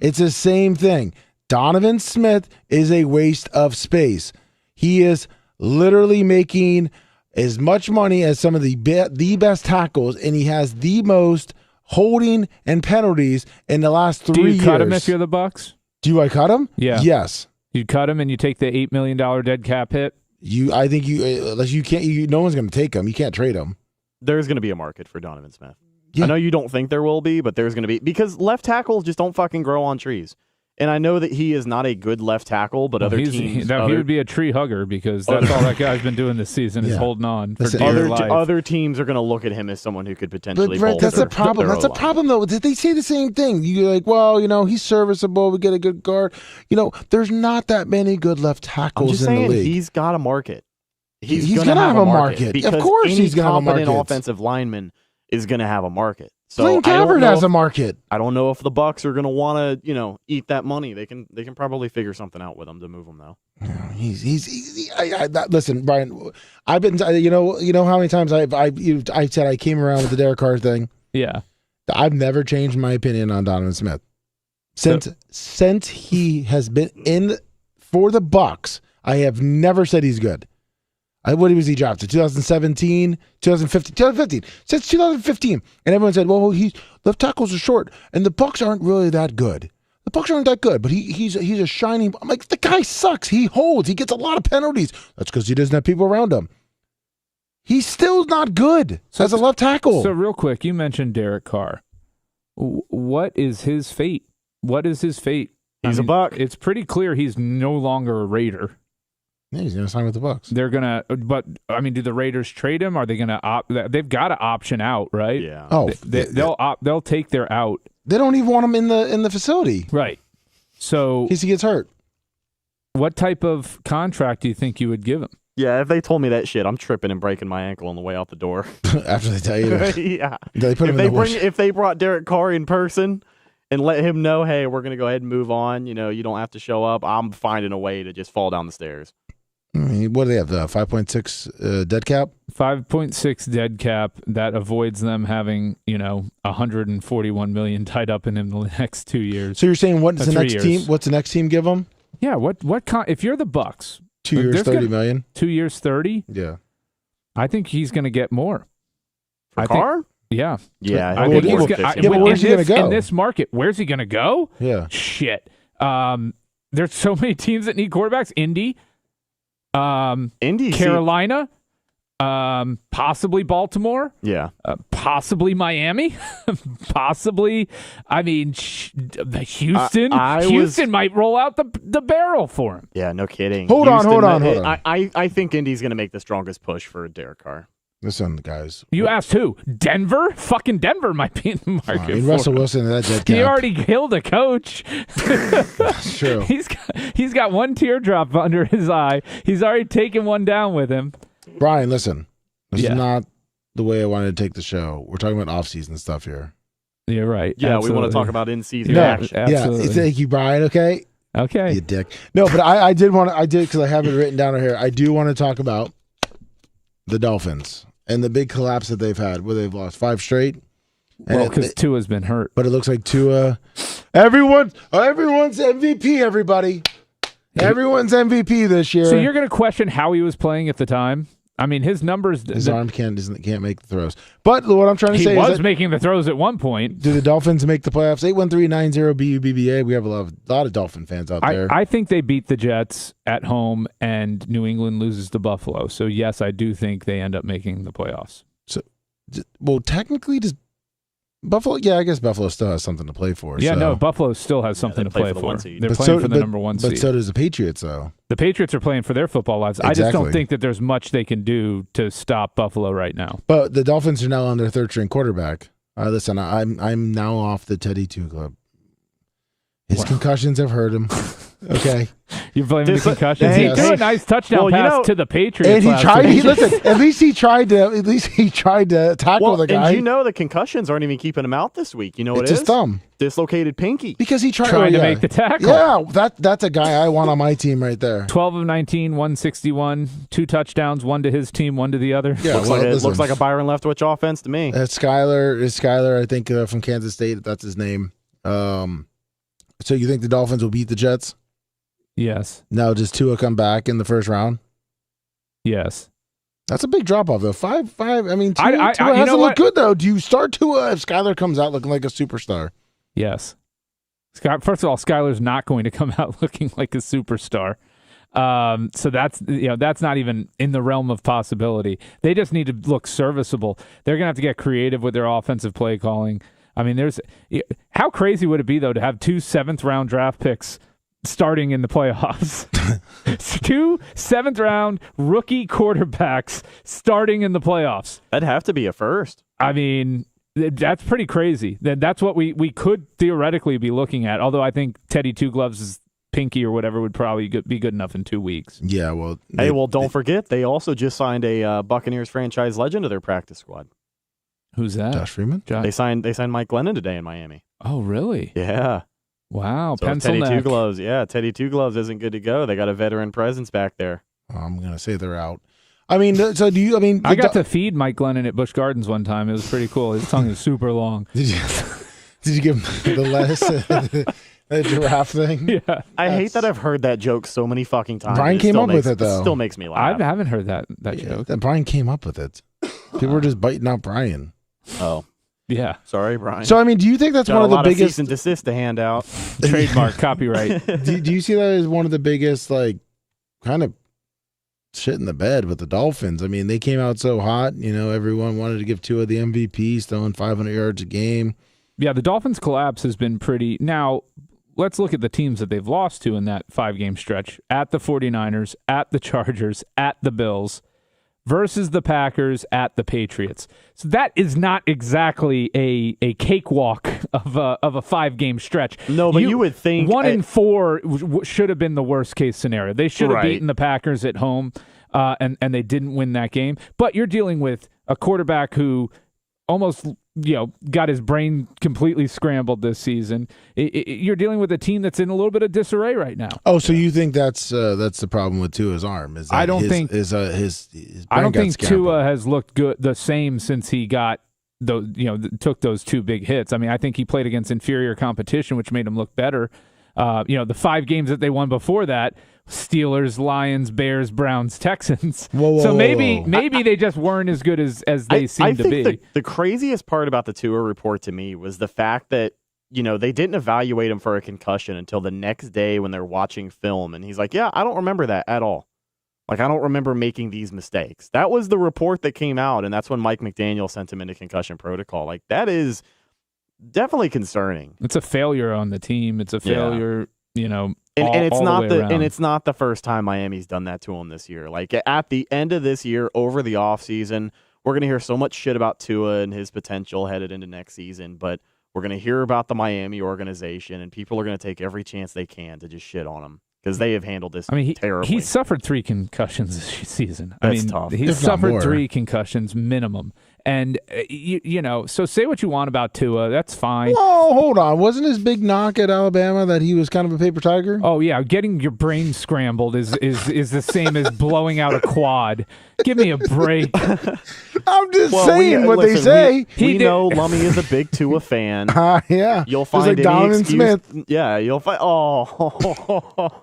It's the same thing. Donovan Smith is a waste of space. He is literally making as much money as some of the best tackles, and he has the most holding and penalties in the last 3 years. Do you cut him if you're the Bucks? Do I cut him? Yeah. Yes. You cut him and you take the $8 million dead cap hit? I think unless you can't, no one's going to take him. You can't trade him. There's going to be a market for Donovan Smith. Yeah. I know you don't think there will be, but there's going to be, because left tackles just don't fucking grow on trees. And I know that he is not a good left tackle, but other teams... He would be a tree hugger, because that's all that guy's been doing this season is holding on for dear life. Other teams are going to look at him as someone who could potentially... But Brett, that's the problem. That's the problem, though. They say the same thing. You're like, well, he's serviceable. We get a good guard. There's not that many good left tackles in the league. He's got a market. He's going to have a market. Of course he's going to have a market. Any competent offensive lineman is going to have a market. So Blaine Gabbert has a market. I don't know if the Bucks are going to want to, eat that money. They can probably figure something out with him to move him, though. Listen, Brian, I've been, you know how many times I said I came around with the Derek Carr thing. Yeah, I've never changed my opinion on Donovan Smith since he has been in for the Bucks. I have never said he's good. What was he drafted? 2017, 2015. Since 2015. And everyone said, well, left tackles are short, and the Bucks aren't really that good. The Bucks aren't that good, but he's a shining. I'm like, the guy sucks. He holds. He gets a lot of penalties. That's because he doesn't have people around him. He's still not good as a left tackle. So real quick, you mentioned Derek Carr. What is his fate? He's a Buck. It's pretty clear he's no longer a Raider. Yeah, he's going to sign with the Bucks. They're going to, but I mean, do the Raiders trade him? Are they going to opt? They've got to option out, right? Yeah. Oh, they'll take their out. They don't even want him in the facility, right? So in case he gets hurt. What type of contract do you think you would give him? Yeah, if they told me that shit, I'm tripping and breaking my ankle on the way out the door. After they tell you that. Yeah. They put him in the bush. If they brought Derek Carr in person and let him know, hey, we're going to go ahead and move on, you don't have to show up, I'm finding a way to just fall down the stairs. What do they have? The 5.6 dead cap? 5.6 dead cap that avoids them having, $141 million tied up in him the next 2 years. So you're saying what's the next team? What's the next team give them? Yeah. If you're the Bucks, 2 years, $30 million. 2 years, 30. Yeah. I think he's going to get more. For Carr? Yeah. Yeah. I think where's he going to go? In this market, where's he going to go? Yeah. Shit. There's so many teams that need quarterbacks. Indy, Carolina, possibly Baltimore. Yeah. Possibly Miami. Possibly, Houston. Houston might roll out the barrel for him. Yeah, no kidding. Hold on. I think Indy's going to make the strongest push for Derek Carr. Listen, guys. You asked who? Denver? Fucking Denver might be in the market. Russell Wilson, that dead cap. He already killed a coach. That's true. He's got one teardrop under his eye. He's already taken one down with him. Brian, listen. This is not the way I wanted to take the show. We're talking about off-season stuff here. You're right. Yeah, absolutely. we want to talk about in-season action. Absolutely. Yeah, thank you, Brian. Okay. You dick. No, but I did because I have it written down here. I do want to talk about the Dolphins and the big collapse that they've had, where they've lost 5 straight. Well, because Tua's been hurt. But it looks like Tua, everyone's MVP, everybody. Everyone's MVP this year. So you're going to question how he was playing at the time? I mean, his numbers. His arm can't make the throws. But what I'm trying to say is was making the throws at one point. Do the Dolphins make the playoffs? 813-90-BUBBA. We have a lot of Dolphin fans out there. I think they beat the Jets at home, and New England loses to Buffalo. So yes, I do think they end up making the playoffs. So, well, technically, does Buffalo? Yeah, I guess Buffalo still has something to play for. Yeah, so. No, Buffalo still has something to play for. They're playing for the number one seed. But so does the Patriots, though. The Patriots are playing for their football lives. Exactly. I just don't think that there's much they can do to stop Buffalo right now. But the Dolphins are now on their third-string quarterback. Listen, I'm now off the Teddy Two Club. His concussions have hurt him. Okay. You're blaming the concussions. He threw a nice touchdown pass to the Patriots. And he tried. Listen, at least he tried to tackle the guy. And you know the concussions aren't even keeping him out this week. You know what it is? It's his thumb. Dislocated pinky. Because he tried to make the tackle. Yeah, that's a guy I want on my team right there. 12 of 19, 161, 2 touchdowns, 1 to his team, 1 to the other. Yeah, looks like a Byron Leftwich offense to me. Skyler, I think, from Kansas State. That's his name. So you think the Dolphins will beat the Jets? Yes. Now, does Tua come back in the first round? Yes. That's a big drop off, though. 5-5. I mean, Tua hasn't looked look good, though. Do you start Tua if Skyler comes out looking like a superstar? Yes. First of all, Skyler's not going to come out looking like a superstar. So that's not even in the realm of possibility. They just need to look serviceable. They're going to have to get creative with their offensive play calling. I mean, how crazy would it be, though, to have 2 7th-round draft picks starting in the playoffs? 2 7th-round rookie quarterbacks starting in the playoffs. That'd have to be a first. I mean, that's pretty crazy. That's what we could theoretically be looking at, although I think Teddy Two Gloves' pinky or whatever would probably be good enough in 2 weeks. Yeah, well... Don't forget, they also just signed a Buccaneers franchise legend to their practice squad. Who's that? Josh Freeman? They signed Mike Glennon today in Miami. Oh, really? Yeah. Wow. So Pencil Teddy neck. Two Gloves. Yeah, Teddy Two Gloves isn't good to go. They got a veteran presence back there. I'm going to say they're out. I mean, so do you... I mean... I got to feed Mike Glennon at Busch Gardens one time. It was pretty cool. His tongue is super long. Did you give him the lettuce, the giraffe thing? Yeah. I hate that I've heard that joke so many fucking times. Brian came up with it, though. It still makes me laugh. I haven't heard that joke. Brian came up with it. People were just biting out Brian. Oh. Yeah. Sorry, Brian. So, I mean, do you think that's one of the biggest... cease and desist to hand out. Trademark, copyright. Do you see that as one of the biggest, kind of shit in the bed with the Dolphins? I mean, they came out so hot. Everyone wanted to give Tua the MVP, throwing 500 yards a game. Yeah, the Dolphins' collapse has been pretty... Now, let's look at the teams that they've lost to in that 5-game stretch. At the 49ers, at the Chargers, at the Bills, versus the Packers, at the Patriots. So that is not exactly a cakewalk of a 5-game stretch. No, but you would think 1-4 should have been the worst case scenario. They should have beaten the Packers at home, and they didn't win that game. But you're dealing with a quarterback who almost got his brain completely scrambled this season. You're dealing with a team that's in a little bit of disarray right now. Oh, so you think that's the problem with Tua's arm? Is that I don't think his I don't brain think got Tua has looked good the same since he got those took those 2 big hits. I mean, I think he played against inferior competition, which made him look better. The 5 games that they won before that, Steelers, Lions, Bears, Browns, Texans. Whoa, maybe they just weren't as good as they seemed to be. I think the craziest part about the Tua report to me was the fact that, they didn't evaluate him for a concussion until the next day when they're watching film. And he's like, yeah, I don't remember that at all. I don't remember making these mistakes. That was the report that came out. And that's when Mike McDaniel sent him into concussion protocol. That is definitely concerning. It's a failure on the team. It's a failure, And it's not not the first time Miami's done that to him this year. At the end of this year, over the offseason, we're going to hear so much shit about Tua and his potential headed into next season, but we're going to hear about the Miami organization, and people are going to take every chance they can to just shit on him because they have handled this terribly. He suffered 3 concussions this season. That's tough. He's suffered 3 concussions minimum. And, so say what you want about Tua. That's fine. Whoa, hold on. Wasn't his big knock at Alabama that he was kind of a paper tiger? Oh, yeah. Getting your brain scrambled is the same as blowing out a quad. Give me a break. I'm just saying what they say. We know Lummy is a big Tua fan. Yeah. You'll find any Donovan excuse. Smith. Yeah, you'll find. Oh.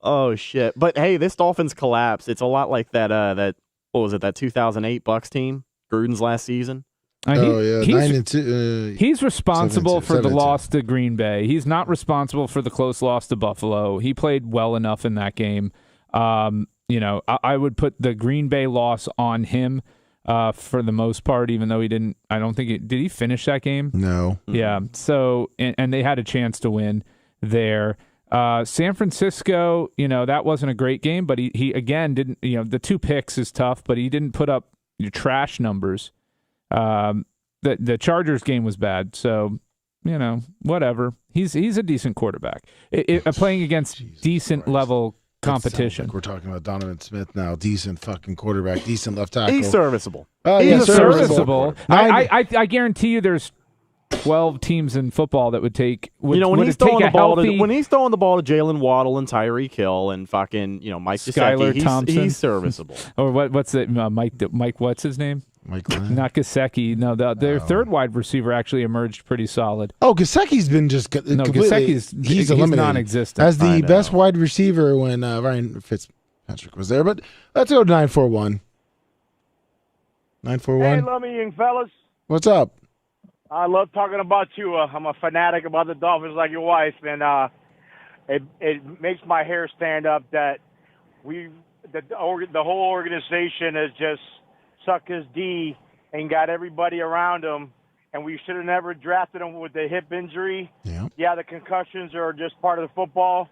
Oh, shit. But, hey, this Dolphins collapse, it's a lot like that what was it, that 2008 Bucks team, Gruden's last season? Yeah, he's responsible for the 7-2. loss to Green Bay. He's not responsible for the close loss to Buffalo. He played well enough in that game. I would put the Green Bay loss on him for the most part, even though he didn't. I don't think did he finish that game? No. Yeah. So and they had a chance to win there. San Francisco, that wasn't a great game, but he again didn't. The 2 picks is tough, but he didn't put up your trash numbers. The Chargers game was bad, so whatever. He's a decent quarterback. Playing against decent level competition. Like we're talking about Donovan Smith now. Decent fucking quarterback, decent left tackle. He's serviceable. He's serviceable. I guarantee you, there's 12 teams in football that would take. When he's throwing the ball to Jalen Waddle and Tyreek Hill and fucking Mike Skylar Thompson, he's serviceable. Or what's it? Mike. What's his name? Mike Glenn? Not Gesicki. No, their third wide receiver actually emerged pretty solid. Oh, Gesicki's been just completely. He's eliminated. Non-existent as the best wide receiver when Ryan Fitzpatrick was there. But let's go to 941. 941. Hey, Lummy and fellas. What's up? I love talking about you. I'm a fanatic about the Dolphins like your wife, and it makes my hair stand up that the whole organization has just sucked his D and got everybody around him, and we should have never drafted him with the hip injury. Yeah, the concussions are just part of the football,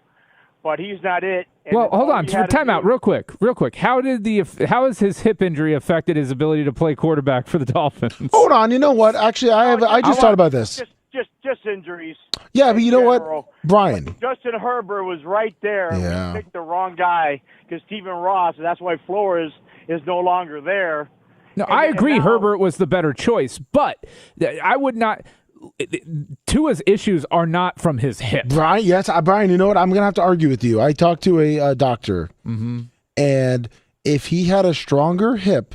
but he's not it. And well, hold on. Time out real quick. How has his hip injury affected his ability to play quarterback for the Dolphins? Hold on. You know what? Actually, I just thought about this. Just injuries. Yeah, but you know what, Brian? But Justin Herbert was right there. Yeah. We picked the wrong guy because Stephen Ross, and that's why Flores is no longer there. No, I agree. Herbert was the better choice, but I would not. Tua's issues are not from his hip. Brian, yes, Brian. You know what? I'm gonna have to argue with you. I talked to a doctor, and if he had a stronger hip,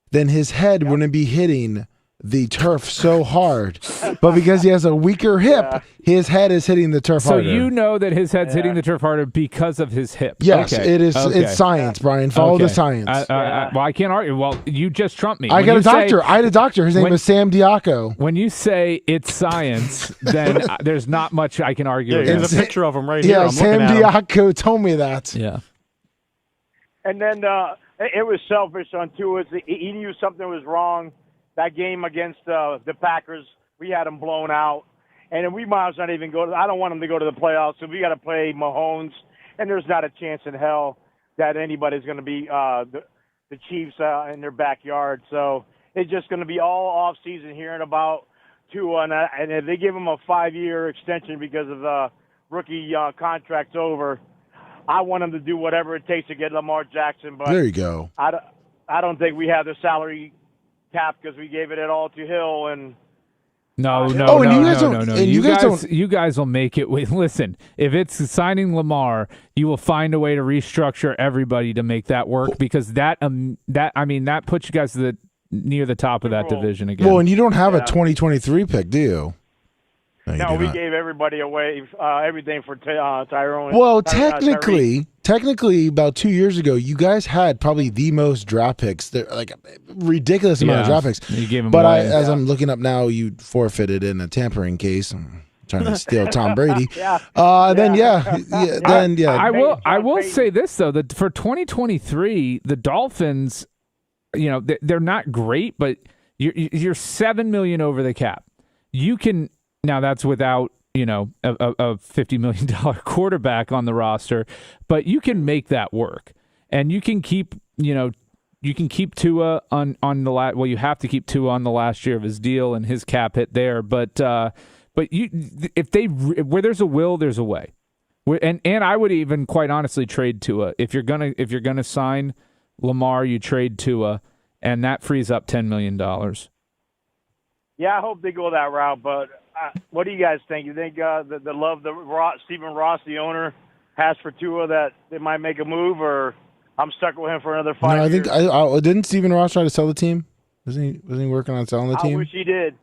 then his head wouldn't be hitting the turf so hard. But because he has a weaker hip, his head is hitting the turf harder. So you know that his head's hitting the turf harder because of his hip. Yes, okay. It is. Okay. It's science, Brian. Follow the science. Well, I can't argue. Well, you just trumped me. I had a doctor. His name was Sam Diaco. When you say it's science, then there's not much I can argue against. There's a picture of him right here. Yeah, Sam Diaco told me that. Yeah. And then it was selfish on Tua. He knew something was wrong. That game against the Packers, we had them blown out. And then we might as well not even go. I don't want them to go to the playoffs, so we got to play Mahomes. And there's not a chance in hell that anybody's going to be the Chiefs in their backyard. So it's just going to be all off season hearing about Tua. And if they give him a 5-year extension because of the rookie contract's over, I want him to do whatever it takes to get Lamar Jackson. But there you go. I don't think we have the salary cap because we gave it all to Hill and no. You guys will make it. Listen, if it's signing Lamar, you will find a way to restructure everybody to make that work because that puts you guys near the top of that division again. Well, and you don't have a 2023 pick, do you? No, we gave everybody away, everything for Tyrone. Well, technically, about 2 years ago, you guys had probably the most draft picks. They're like a ridiculous amount of draft picks. You gave them but away. as I'm looking up now, you forftorited in a tampering case. I'm trying to steal Tom Brady. I will say this though, that for 2023, the Dolphins, they're not great, but you're $7 million over the cap. You can. Now, that's without, a $50 million quarterback on the roster, but you can make that work. And you can keep, Tua on the last, well, you have to keep Tua on the last year of his deal and his cap hit there. But where there's a will, there's a way. And I would even quite honestly trade Tua. If you're gonna sign Lamar, you trade Tua, and that frees up $10 million. Yeah, I hope they go that route, but what do you guys think? You think the love Stephen Ross, the owner, has for Tua that they might make a move, or I'm stuck with him for another 5 years? I think didn't Stephen Ross try to sell the team? Wasn't he working on selling the team? I wish he did.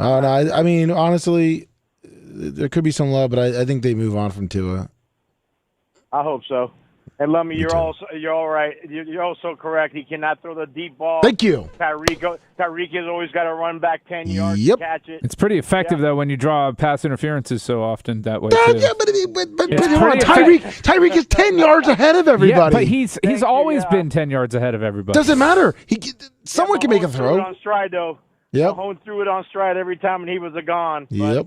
No, I mean, honestly, there could be some love, but I think they move on from Tua. I hope so. And Lummy, You you're too. all right. You're also correct. He cannot throw the deep ball. Thank you. Tyreek has always got to run back 10 yards Yep. to catch it. It's pretty effective though when you draw pass interferences so often that way Yeah, too. yeah, but It's hold on, pretty Tyreek is 10 yards ahead of everybody. Yeah, but he's always been 10 yards ahead of everybody. Doesn't matter. Someone can make a Mahomes threw it throw. on stride, though. Yep. Mahomes threw it on stride every time, and he was gone. But, Yep.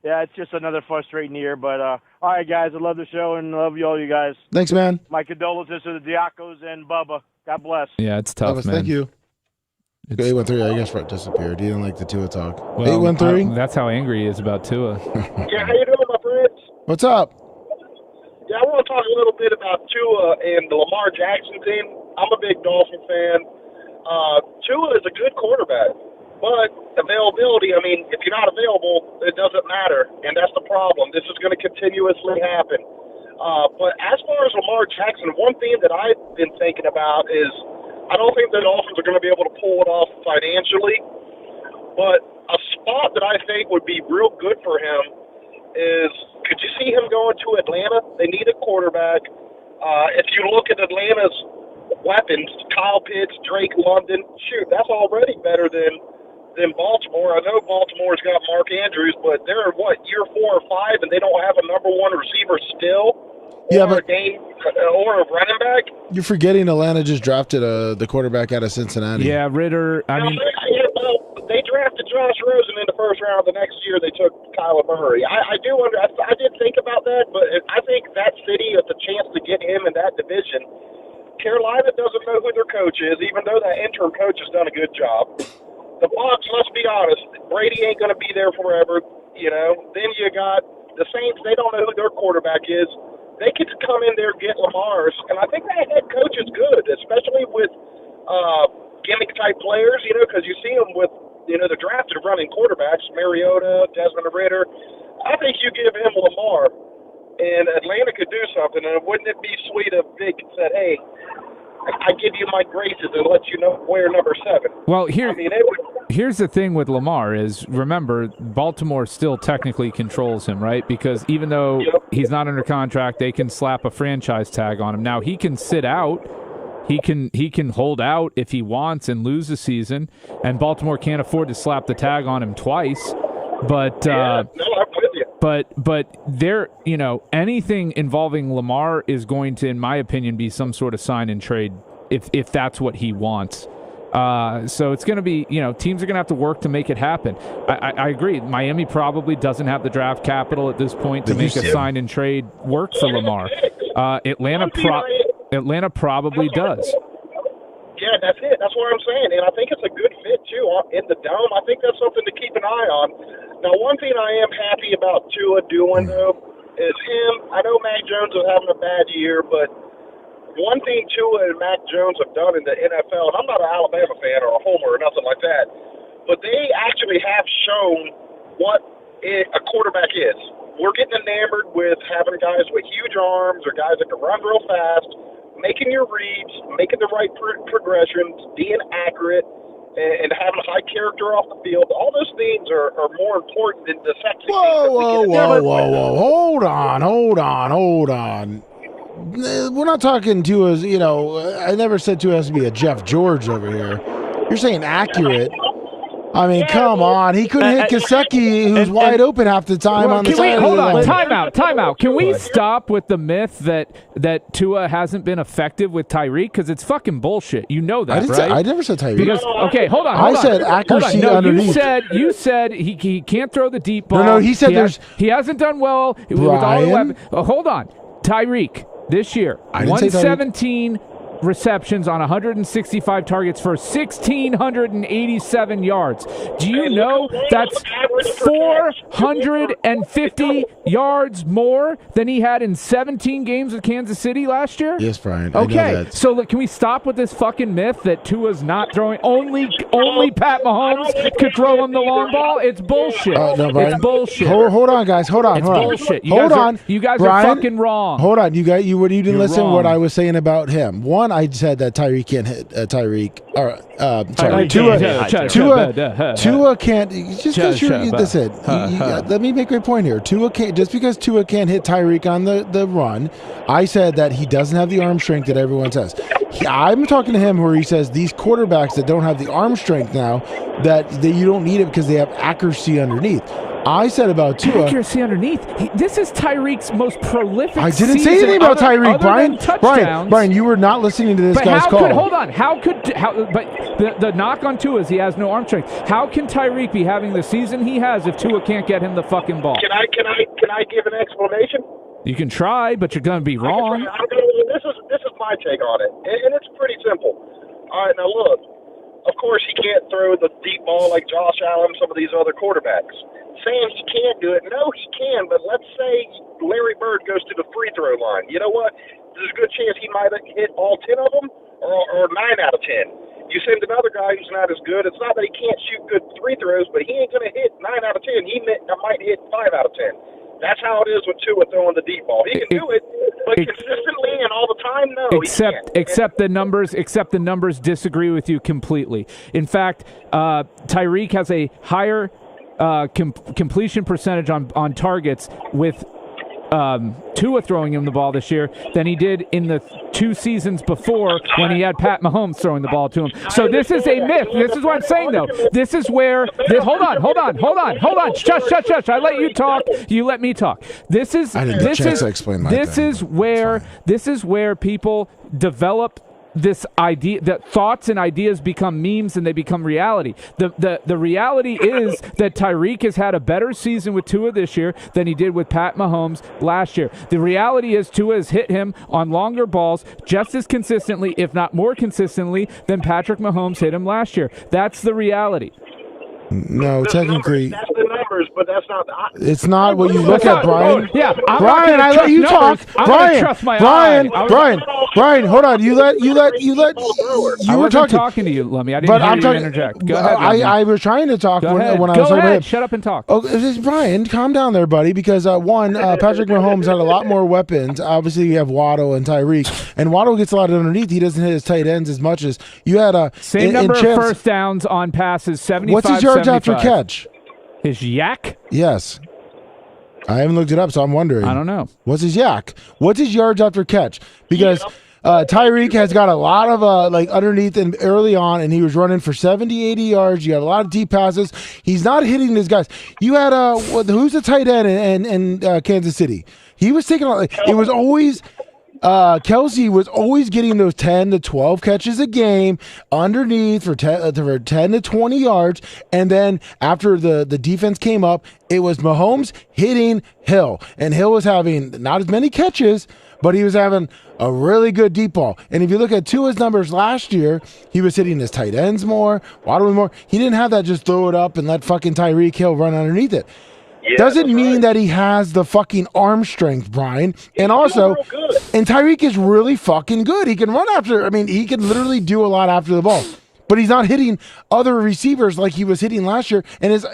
yeah, it's just another frustrating year. But, all right, guys, I love the show and love all you guys. Thanks, man. Oh, My condolences to the Diacos and Bubba. God bless. Yeah, it's tough, Elvis, man. thank you. It's- 813, I guess, disappeared. He didn't like the Tua talk. well, 813? that's how angry he is about Tua. Yeah, how you doing, my friends? What's up? Yeah, I want to talk a little bit about Tua and the Lamar Jackson team. I'm a big Dolphin fan. Tua is a good quarterback, but availability, I mean, if you're not available, it doesn't matter, and that's the problem. This is going to continuously happen. But as far as Lamar Jackson, one thing that I've been thinking about is I don't think the Dolphins are going to be able to pull it off financially, but a spot that I think would be real good for him is, could you see him going to Atlanta? They need a quarterback. If you look at Atlanta's weapons, Kyle Pitts, Drake London, shoot, that's already better than Baltimore. I know Baltimore's got Mark Andrews, but they're, year 4 or 5, and they don't have a number one receiver still? Yeah, or but or a running back? you're forgetting Atlanta just drafted the quarterback out of Cincinnati. Yeah, Ritter. I mean, They drafted Josh Rosen in the first round. The next year, they took Kyler Murray. I did think about that, but I think that city has a chance to get him in that division. Carolina doesn't know who their coach is, even though that interim coach has done a good job. The Bucs, let's be honest, Brady ain't going to be there forever. You know. Then you got the Saints. They don't know who their quarterback is. They could come in there and get Lamar's, and I think that head coach is good, especially with gimmick type players. You know, because you see them with the drafted running quarterbacks, Mariota, Desmond Ritter. I think you give him Lamar, and Atlanta could do something. And wouldn't it be sweet if Vic said, "Hey, I give you my graces and let you know where number 7." well, Here's the thing with Lamar is, remember, Baltimore still technically controls him, right? Because even though he's not under contract, they can slap a franchise tag on him. Now, he can sit out. He can hold out if he wants and lose a season, and Baltimore can't afford to slap the tag on him twice. But I'm with you. but there, anything involving Lamar is going to, in my opinion, be some sort of sign and trade if that's what he wants. So it's going to be, teams are going to have to work to make it happen. I agree. Miami probably doesn't have the draft capital at this point to make a sign and trade work for Lamar. Atlanta probably does. Yeah, that's it. That's what I'm saying. And I think it's a good fit, too, in the dome. I think that's something to keep an eye on. Now, one thing I am happy about Tua doing, though, is him. I know Mac Jones is having a bad year, but one thing Tua and Mac Jones have done in the NFL, and I'm not an Alabama fan or a homer or nothing like that, but they actually have shown what a quarterback is. We're getting enamored with having guys with huge arms or guys that can run real fast, making your reads, making the right progressions, being accurate, and having high character off the field. All those things are more important than the sexy things. Whoa. Hold on. We're not talking to us, I never said to us to be a Jeff George over here. You're saying accurate. I mean, come on. He couldn't hit Kaseki, who's wide open half the time on the side. Hold on. Time out. Can we stop with the myth that Tua hasn't been effective with Tyreek? Because it's fucking bullshit. You know that, right? I never said Tyreek. Because, okay, hold on. I said accuracy underneath. You said he can't throw the deep ball. No, he said he hasn't done well with all the weapons. Hold on. Tyreek, this year, 117 receptions on 165 targets for 1,687 yards. Do you know that's 450 yards more than he had in 17 games with Kansas City last year? Yes, Brian. Okay, so look, can we stop with this fucking myth that Tua's not throwing? Only Pat Mahomes could throw him the long ball? It's bullshit. No, Brian. It's bullshit. Hold on, guys. Hold on. It's bullshit. You guys are fucking wrong. Hold on. You didn't listen to wrong. what I was saying about him. One, one, I said that Tyreek can't hit Tyreek. Or Tua can't. Just because listen, let me make a point here. Tua can't. Just because Tua can't hit Tyreek on the run, I said that he doesn't have the arm strength that everyone says. I'm talking to him where he says these quarterbacks that don't have the arm strength now, that you don't need it because they have accuracy underneath. I said about Tua. Accuracy underneath. This is Tyreek's most prolific. I didn't say anything about Tyreek, Brian. Brian, you were not listening to this guy's call. But the knock on Tua is he has no arm strength. How can Tyreek be having the season he has if Tua can't get him the fucking ball? Can I give an explanation? You can try, but you're going to be wrong. This is my take on it, and it's pretty simple. All right, now look. Of course, he can't throw the deep ball like Josh Allen, some of these other quarterbacks. Saying he can't do it, no, he can. But let's say Larry Bird goes to the free throw line. You know what? There's a good chance he might have hit all 10 of them, or 9 out of 10. You send another guy who's not as good. It's not that he can't shoot good free throws, but he ain't going to hit 9 out of 10. He might hit 5 out of 10. That's how it is with Tua throwing the deep ball. He can do it, but consistently and all the time, no. Except the numbers disagree with you completely. In fact, Tyreek has a higher completion percentage on targets with Tua throwing him the ball this year than he did in the 2 seasons before when he had Pat Mahomes throwing the ball to him. So this is a myth. This is what I'm saying, though. This is where hold on. Shush. I let you talk. You let me talk. This is where people develop this idea that thoughts and ideas become memes and they become reality. The reality is that Tyreek has had a better season with Tua this year than he did with Pat Mahomes last year. The reality is Tua has hit him on longer balls just as consistently, if not more consistently, than Patrick Mahomes hit him last year. That's the reality. No, technically. That's the numbers, but that's not. It's not what you look at, Brian. Brian, I let you talk. Brian, hold on. You were talking to you, Lummy. I didn't hear you interject. Go ahead. I was trying to talk when I was talking to him. Shut up and talk. Oh, Brian, calm down there, buddy. Because Patrick Mahomes had a lot more weapons. Obviously, you have Waddle and Tyreek, and Waddle gets a lot underneath. He doesn't hit his tight ends as much as you had. Same number of first downs on passes. 75. What's his yards after catch? His yak? Yes. I haven't looked it up, so I'm wondering. I don't know. What's his yak? What's his yards after catch? Because Tyreek has got a lot of underneath and early on, and he was running for 70, 80 yards. You got a lot of deep passes. He's not hitting these guys. You had who's the tight end in Kansas City? He was taking it was always Kelsey was always getting those 10 to 12 catches a game underneath for 10 to 20 yards. And then after the defense came up, it was Mahomes hitting Hill. And Hill was having not as many catches, but he was having a really good deep ball. And if you look at Tua's numbers last year, he was hitting his tight ends more, waddling more. He didn't have that just throw it up and let fucking Tyreek Hill run underneath it. Yeah, doesn't mean that he has the fucking arm strength, Brian. And also, and Tyreek is really fucking good. He can run after. I mean, he can literally do a lot after the ball. But he's not hitting other receivers like he was hitting last year, and his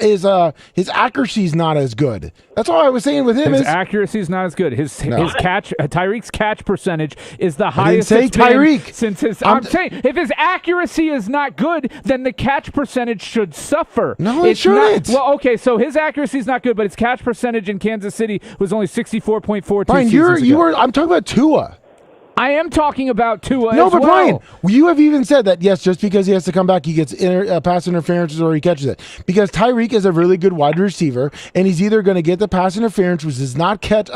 accuracy is not as good. That's all I was saying with him. His accuracy is not as good. His catch, Tyreek's catch percentage is the highest. I didn't say Tyreek. Since I'm saying if his accuracy is not good, then the catch percentage should suffer. No, it shouldn't. Well, okay, so his accuracy is not good, but his catch percentage in Kansas City was only 64.42. Brian, I'm talking about Tua. I am talking about Tua No, but Brian, you have even said that, yes, just because he has to come back, he gets pass interferences or he catches it. Because Tyreek is a really good wide receiver, and he's either going to get the pass interference, which does not count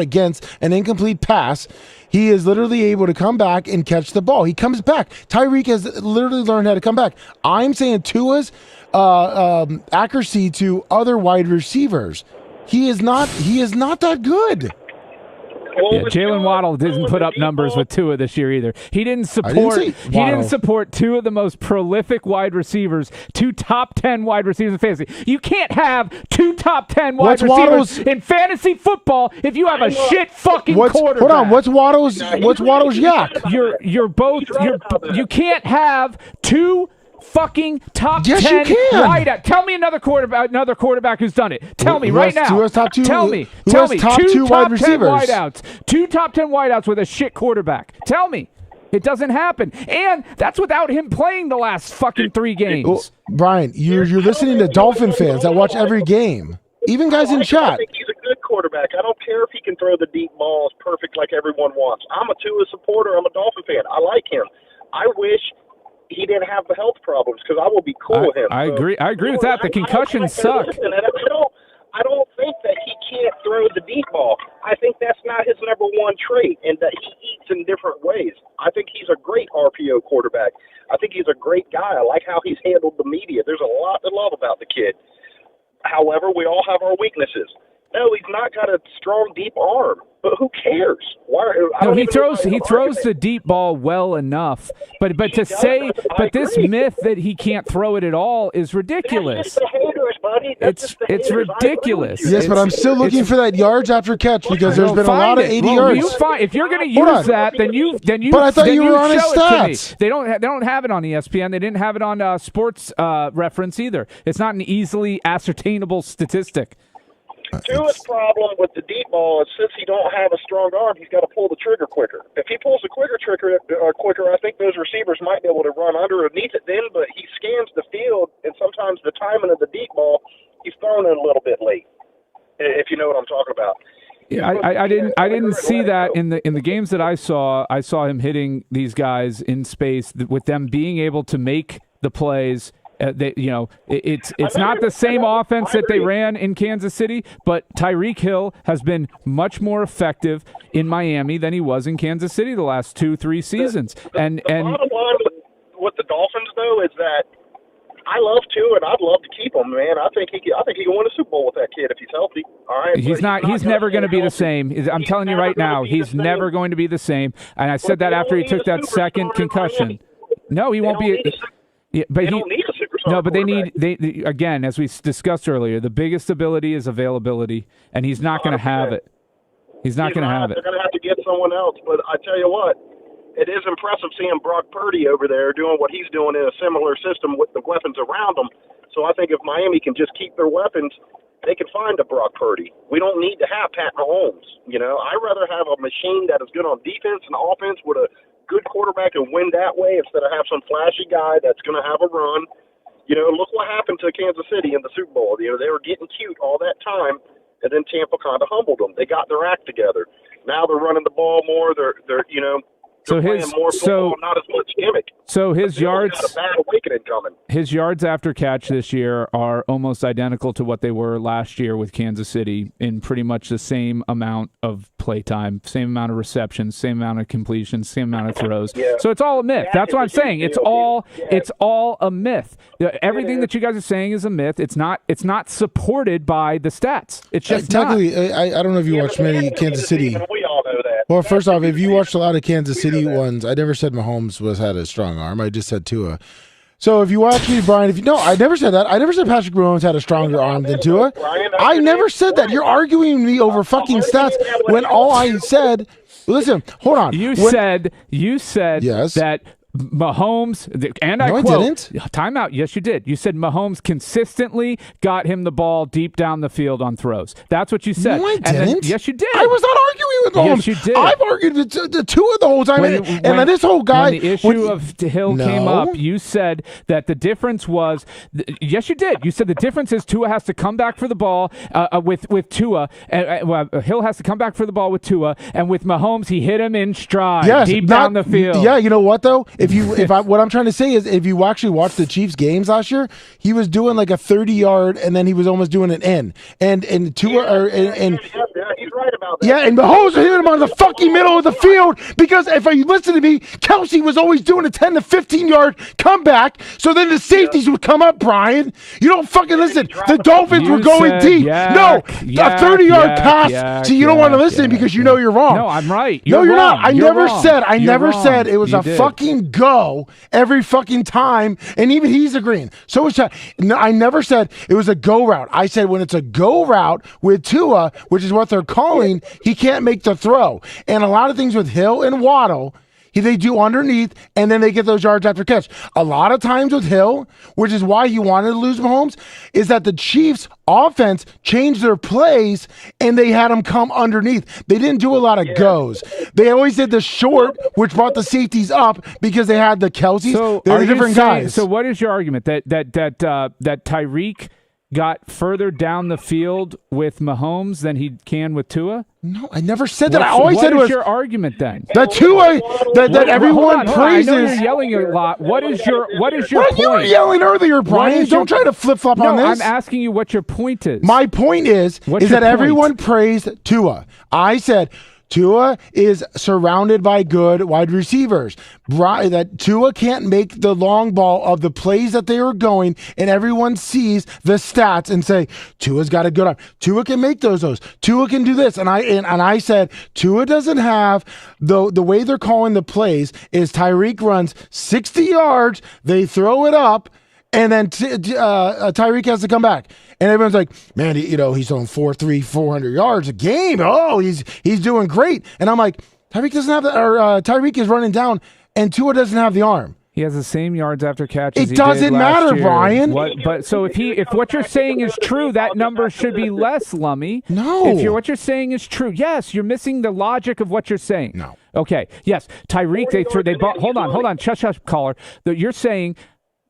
against an incomplete pass. He is literally able to come back and catch the ball. He comes back. Tyreek has literally learned how to come back. I'm saying Tua's accuracy to other wide receivers, he is not that good. Yeah, Jalen Waddle didn't put up numbers with Tua this year either. He didn't support two of the most prolific wide receivers, 2 top 10 wide receivers in fantasy. You can't have 2 top 10 wide receivers in fantasy football if you have a shit fucking quarterback. Hold on, what's Waddle's yak? You can't have 2 fucking top 10 wideout. Tell me another quarterback who's done it. Tell me right now. Top 2 Tell me. Top 2 wide receivers. 2 top 10 wideouts with a shit quarterback. Tell me. It doesn't happen. And that's without him playing the last fucking 3 games. Well, Brian, you're listening to Dolphin fans that watch every game. Even guys in chat. I think he's a good quarterback. I don't care if he can throw the deep balls perfect like everyone wants. I'm a Tua supporter. I'm a Dolphin fan. I like him. I wish he didn't have the health problems because I will be cool with him. I agree. I agree with that. The concussions suck. I don't think that he can't throw the deep ball. I think that's not his number one trait, and that he eats in different ways. I think he's a great RPO quarterback. I think he's a great guy. I like how he's handled the media. There's a lot to love about the kid. However, we all have our weaknesses. No, he's not got a strong, deep arm, but who cares? No, he throws the deep ball well enough, but this myth that he can't throw it at all is ridiculous. That's just the haters, buddy. It's ridiculous. Yes, but I'm still looking for that yards after catch because there's been a lot of 80 yards. If you're going to use that, then you. But I thought you were on his stats. They don't have it on ESPN. They didn't have it on Sports Reference either. It's not an easily ascertainable statistic. Tua's problem with the deep ball is since he don't have a strong arm, he's got to pull the trigger quicker. If he pulls the quicker, I think those receivers might be able to run underneath it then, but he scans the field, and sometimes the timing of the deep ball, he's thrown it a little bit late, if you know what I'm talking about. Yeah, I didn't see that in the games that I saw. I saw him hitting these guys in space with them being able to make the plays. It's not the same offense that they ran in Kansas City, but Tyreek Hill has been much more effective in Miami than he was in Kansas City the last 2-3 seasons. And bottom line with the Dolphins though is that I love Tua and I'd love to keep him, man. I think he can win a Super Bowl with that kid if he's healthy. All right, he's never going to be the same. I'm telling you right now, he's never going to be the same. And I said that after he took that second concussion. No, he won't be. Yeah, but they need again, as we discussed earlier, the biggest ability is availability, and he's not going to have it. He's not going to have it. They're going to have to get someone else. But I tell you what, it is impressive seeing Brock Purdy over there doing what he's doing in a similar system with the weapons around him. So I think if Miami can just keep their weapons, they can find a Brock Purdy. We don't need to have Pat Mahomes. I'd rather have a machine that is good on defense and offense with a good quarterback and win that way instead of have some flashy guy that's going to have a run. Look what happened to Kansas City in the Super Bowl. They were getting cute all that time, and then Tampa kind of humbled them. They got their act together. Now they're running the ball more. They're playing more football, not as much gimmick. So his yards, got a bad awakening coming. His yards after catch this year are almost identical to what they were last year with Kansas City in pretty much the same amount of play time, same amount of receptions, same amount of completions, same amount of throws. Yeah. So it's all a myth. That's what I'm saying. It's all a myth. Everything that you guys are saying is a myth. It's not supported by the stats. It's just technically. I don't know if you watched many Kansas City. We all know that. Well, first off, if you watched a lot of Kansas City ones, I never said Mahomes had a strong arm. I just said Tua. So if you watch me, Brian, I never said that. I never said Patrick Mahomes had a stronger arm than Tua. I never said that. You're arguing me over fucking stats when all I said. Listen, hold on. You said yes. That Mahomes, and I quote, didn't. Timeout. Yes, you did. You said Mahomes consistently got him the ball deep down the field on throws. That's what you said. No, I didn't. Yes, you did. I was not arguing with Mahomes. Yes, you did. I've argued the Tua the whole time. And this whole guy. When the issue of Hill came up, you said that the difference was. Yes, you did. You said the difference is Tua has to come back for the ball with Tua. Hill has to come back for the ball with Tua, and with Mahomes, he hit him in stride, deep down the field. Yeah, you know what though? What I'm trying to say is, if you actually watched the Chiefs games last year, he was doing like a 30-yard, and then he was almost doing an in. And Tua and he's right about that. Yeah, and Mahomes hit him on the fucking middle of the field because if you listen to me, Kelsey was always doing a 10 to 15-yard comeback. So then the safeties would come up. Brian, you don't fucking listen. The Dolphins were going deep. A 30-yard pass. So you don't want to listen because you know you're wrong. No, I'm right. You're not. I never said it was a fucking go every fucking time, and even he's agreeing. So I never said it was a go route. I said when it's a go route with Tua, which is what they're calling, he can't make the throw. And a lot of things with Hill and Waddle, They do underneath, and then they get those yards after catch. A lot of times with Hill, which is why he wanted to lose Mahomes, is that the Chiefs' offense changed their plays, and they had them come underneath. They didn't do a lot of goes. They always did the short, which brought the safeties up because they had the Kelseys. So They're different guys. So what is your argument that Tyreek got further down the field with Mahomes than he can with Tua? No, I never said that. I always said it was. What is your argument then? That Tua, that everyone praises. I know you're yelling a lot. What is your point? You were yelling earlier, Brian. Don't try to flip-flop on this. I'm asking you what your point is. My point is that everyone praised Tua. I said Tua is surrounded by good wide receivers. That Tua can't make the long ball of the plays that they are going, and everyone sees the stats and say, Tua's got a good arm. Tua can make those. Tua can do this. And I said, Tua doesn't have the way they're calling the plays is Tyreek runs 60 yards, they throw it up, and then Tyreek has to come back. And everyone's like, man, he's on 400 yards a game. Oh, he's doing great. And I'm like, Tyreek doesn't have Tyreek is running down, and Tua doesn't have the arm. He has the same yards after catch as it doesn't matter, year. Brian. So if what you're saying is true, that number should be less, Lummy. No. If what you're saying is true, yes, you're missing the logic of what you're saying. No. Okay. Yes, Tyreek. Hold on, shush, caller. You're saying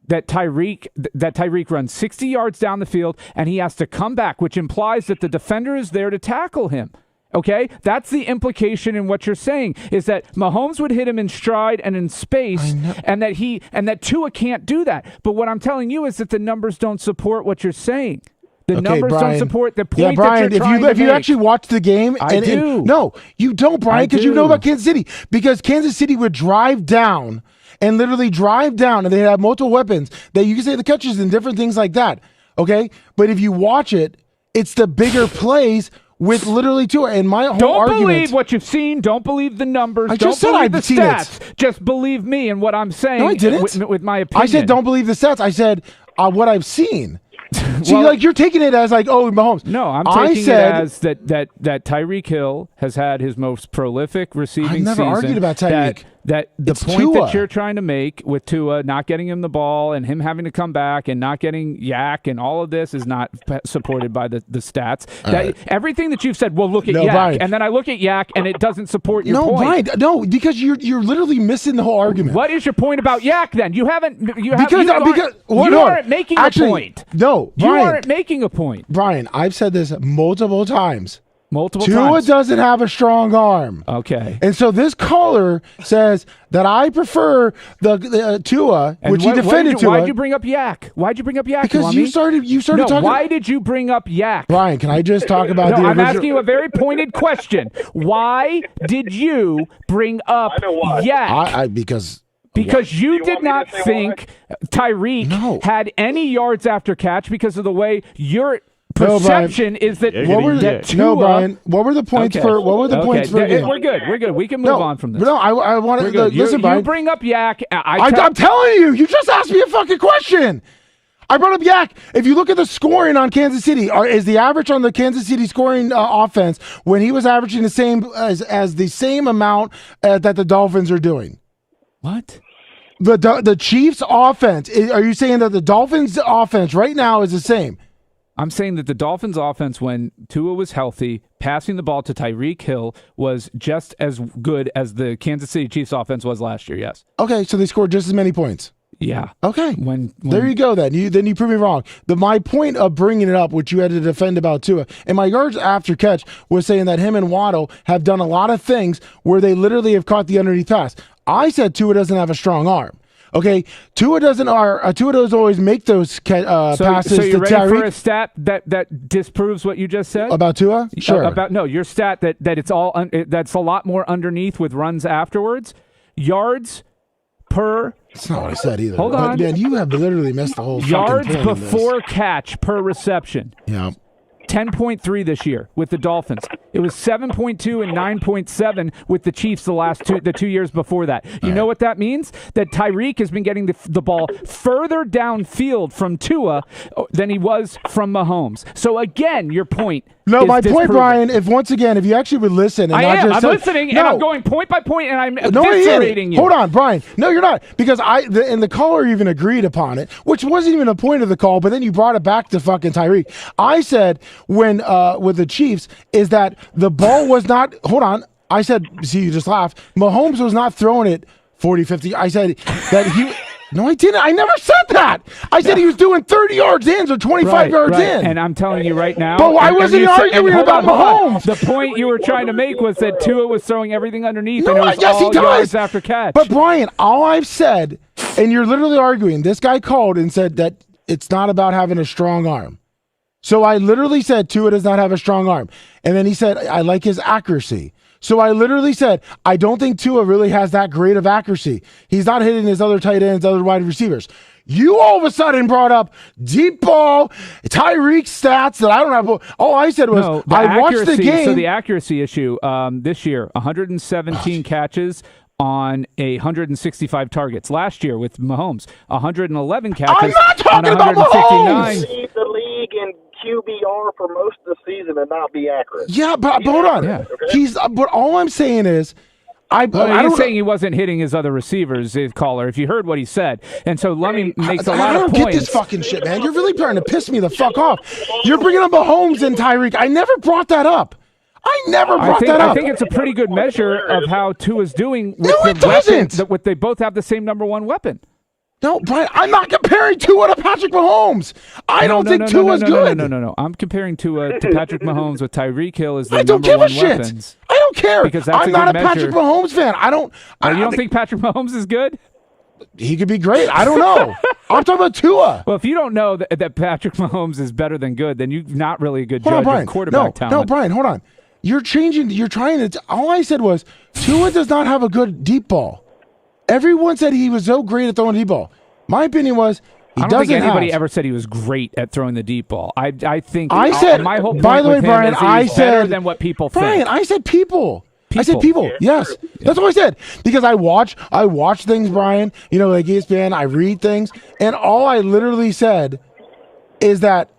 that Tyreek runs 60 yards down the field and he has to come back, which implies that the defender is there to tackle him. Okay? That's the implication in what you're saying, is that Mahomes would hit him in stride and in space, and that Tua can't do that. But what I'm telling you is that the numbers don't support what you're saying. The numbers don't support the point Brian, that you're trying to make. if you actually watch the game, I do. No, you don't, Brian, because you know about Kansas City. Because Kansas City would drive down and literally and they have multiple weapons that you can say the catches and different things like that. Okay? But if you watch it, it's the bigger plays with literally Tua. And my whole argument. Don't believe what you've seen. Don't believe the numbers. I just don't said believe I've the seen stats. Just believe me and what I'm saying. No, I didn't. With my opinion. I said don't believe the stats. I said what I've seen. See, you're taking it as Mahomes. No, I'm taking it as that Tyreek Hill has had his most prolific receiving season. I've never argued about Tyreek. That the point that you're trying to make with Tua not getting him the ball and him having to come back and not getting Yak and all of this is not supported by the stats. Everything that you've said, well, look at Yak, Brian. and then I look at Yak and it doesn't support your point. Brian, no, because you're literally missing the whole argument. What is your point about Yak then? You aren't making a point. No, Brian, you aren't making a point. Brian, I've said this multiple times. Tua doesn't have a strong arm. Okay. And so this caller says that I prefer the Tua, which he defended Tua. Why'd you bring up Yak? Because Lummy? you started talking. Why did you bring up Yak? Brian, can I just talk about the original? I'm asking you a very pointed question. Why did you bring up Yak? Because you did not think Tyreek had any yards after catch because of the way your perception is that Brian. What were the points for? What were the points for? We're good. We can move on from this. No, I want to listen, Brian. You bring up Yak. I'm telling you. You just asked me a fucking question. I brought up Yak. If you look at the scoring on Kansas City, is the average on the Kansas City scoring offense when he was averaging the same as the same amount that the Dolphins are doing? What? The Chiefs' offense. Are you saying that the Dolphins' offense right now is the same? I'm saying that the Dolphins' offense, when Tua was healthy, passing the ball to Tyreek Hill was just as good as the Kansas City Chiefs' offense was last year, yes. Okay, so they scored just as many points. Yeah. Okay. When there you go then. You prove me wrong. My point of bringing it up, which you had to defend about Tua, and my yards after catch was saying that him and Waddle have done a lot of things where they literally have caught the underneath pass. I said Tua doesn't have a strong arm. Okay, Tua doesn't always make those passes. So you're to ready Tyreek? for a stat that disproves what you just said about Tua? Sure. Your stat that it's all that's a lot more underneath with runs afterwards. Yards per. That's not what I said either. Hold on, man. You have literally missed the whole. Yards before catch per reception. Yeah. 10.3 this year with the Dolphins. It was 7.2 and 9.7 with the Chiefs the 2 years before that. You know what that means? That Tyreek has been getting the ball further downfield from Tua than he was from Mahomes. So again, your point, No, is my point, disproven. Brian, if you actually would listen. And I'm listening, and I'm going point by point, and I'm eviscerating you. Hold on, Brian. No, you're not. Because the caller even agreed upon it, which wasn't even the point of the call, but then you brought it back to fucking Tyreek. I said when with the Chiefs is that the ball was not, hold on. I said, see, you just laughed. Mahomes was not throwing it 40, 50. I said that he... No, I didn't. I never said that. I said he was doing 30 yards in or 25 yards in. And I'm telling you right now. But why wasn't he arguing about Mahomes? The point you were trying to make was that Tua was throwing everything underneath. No, and it was yes, all he does. yards after catch. But Brian, all I've said, and you're literally arguing, this guy called and said that it's not about having a strong arm. So I literally said Tua does not have a strong arm. And then he said, I like his accuracy. So I literally said, I don't think Tua really has that great of accuracy. He's not hitting his other tight ends, other wide receivers. You all of a sudden brought up deep ball, Tyreek stats that I don't have. All I said was, I watched the game. So the accuracy issue this year, 117 catches on 165 targets. Last year with Mahomes, 111 catches I'm not talking on about 159. Lead the league in QBR for most of the season and not be accurate. Yeah, but hold on. Yeah. But all I'm saying is, He's saying he wasn't hitting his other receivers, caller, if you heard what he said. And so Lummy makes a lot of points. I don't get this fucking shit, man. You're really trying to piss me the fuck off. You're bringing up Mahomes and Tyreek. I never brought that up. I think it's a pretty good measure of how Tua's doing with it doesn't. They both have the same number one weapon. No, Brian, I'm not comparing Tua to Patrick Mahomes. I don't think Tua's good. No. I'm comparing Tua to Patrick Mahomes with Tyreek Hill as the I don't number give a one shit. weapons. I don't care. Because that's I'm not a Patrick Mahomes fan. I don't think Patrick Mahomes is good? He could be great. I don't know. I'm talking about Tua. Well, if you don't know that Patrick Mahomes is better than good, then you're not really a good judge of quarterback talent. No, Brian, hold on. You're trying to. All I said was Tua does not have a good deep ball. Everyone said he was so great at throwing deep ball. My opinion was he I don't think anybody ever said he was great at throwing the deep ball. I think my whole point by the way, with Brian, him is he's better than what people think. Brian, I said people. I said people. Yes, that's what I said because I watch things, Brian. You know, like ESPN. I read things, and all I literally said is that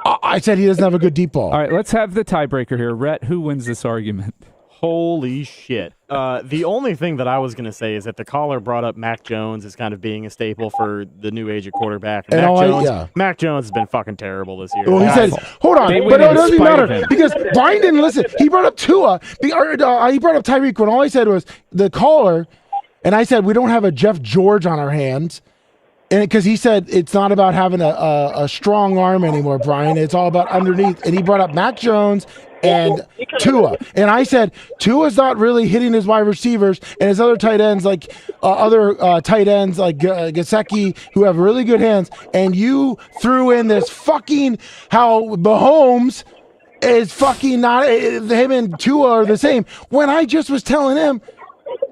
I said he doesn't have a good deep ball. All right, let's have the tiebreaker here. Rhett, who wins this argument? Holy shit. The only thing that I was going to say is that the caller brought up Mac Jones as kind of being a staple for the new age of quarterback. Mac Jones has been fucking terrible this year. Well, he said, hold on, but it doesn't matter because Brian didn't listen. He brought up Tua. He brought up Tyreek when all I said was the caller, and I said we don't have a Jeff George on our hands. And because he said it's not about having a strong arm anymore, Brian. It's all about underneath. And he brought up Mac Jones and Tua. And I said Tua's not really hitting his wide receivers and his other tight ends like Gesicki who have really good hands. And you threw in this fucking how Mahomes is fucking not him and Tua are the same. When I just was telling him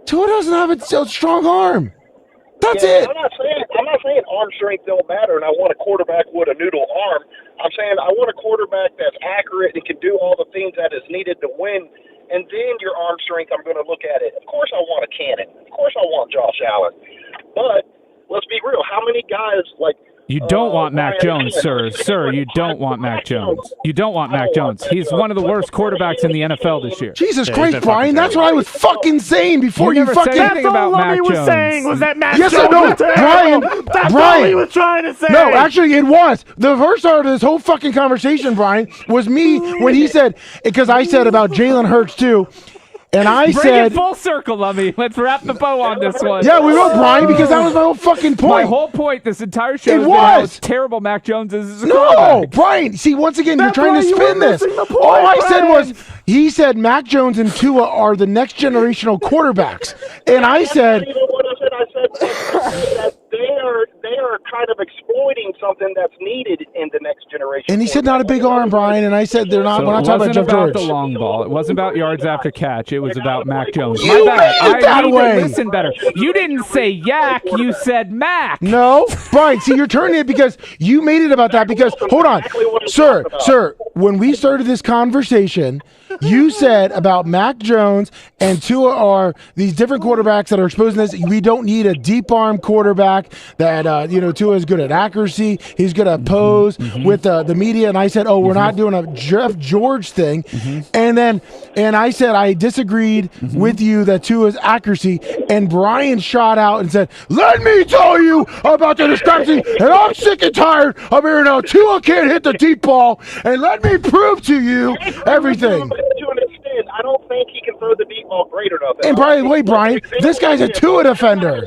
Tua doesn't have a strong arm. That's it. I'm not saying arm strength don't matter, and I want a quarterback with a noodle arm. I'm saying I want a quarterback that's accurate and can do all the things that is needed to win. And then your arm strength, I'm going to look at it. Of course, I want a cannon. Of course, I want Josh Allen. But let's be real. How many guys like? You don't want Mac Jones, sir. Sir, you don't want Mac Jones. You don't want Mac Jones. He's one of the worst quarterbacks in the NFL this year. Jesus Christ, Brian. That's what I was fucking saying before you fucking... That's all Lummy was saying was that Mac Jones was terrible. That's all he was trying to say. No, actually, it was. The first part of this whole fucking conversation, Brian, was me when he said... Because I said about Jalen Hurts, too. And I Bring it full circle, Lummy. Let's wrap the bow on this one. Yeah, we will, Brian, because that was my whole fucking point. My whole point this entire show is how terrible Mac Jones is as a quarterback. Brian, see, once again, you're trying to spin this. All I said was, he said Mac Jones and Tua are the next generational quarterbacks. And I said... I said that they are kind of exploiting something that's needed in the next generation. And he said not a big arm, Brian, and I said we're not talking about Jeff George. It wasn't about the long ball. It wasn't about yards after catch. It was about Mac Jones. You made it that way. To listen better. You didn't say yak. You said Mac. No, Brian. See, you're turning it because you made it about that. Because hold on, sir. When we started this conversation, you said about Mac Jones and Tua are these different quarterbacks that are exposing this. We don't need a deep arm quarterback that, Tua is good at accuracy. He's good at pose with the media. And I said, we're not doing a Jeff George thing. And I said, I disagreed with you that Tua's accuracy. And Brian shot out and said, let me tell you about the discrepancy. And I'm sick and tired of hearing how Tua can't hit the deep ball. And let me prove to you everything. To an extent, I don't think he can throw the deep ball great enough. And by the way, Brian, this guy's a Tua defender.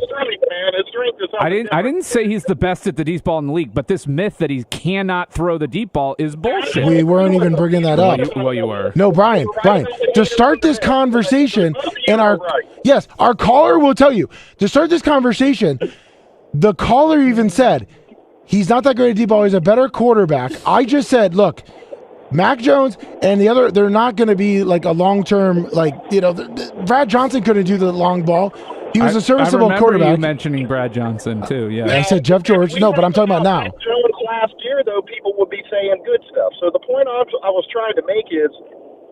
I didn't say he's the best at the deep ball in the league, but this myth that he cannot throw the deep ball is bullshit. We weren't even bringing that up. Well, you were. No, Brian, to start this conversation, and our caller will tell you, to start this conversation, the caller even said, he's not that great at deep ball, he's a better quarterback. I just said, look, Mac Jones and the other, they're not going to be like a long-term, Brad Johnson couldn't do the long ball. He was a serviceable quarterback. You mentioning Brad Johnson too, yeah. I said Jeff George. No, but I'm talking about now. Jones last year, though, people would be saying good stuff. So the point I was trying to make is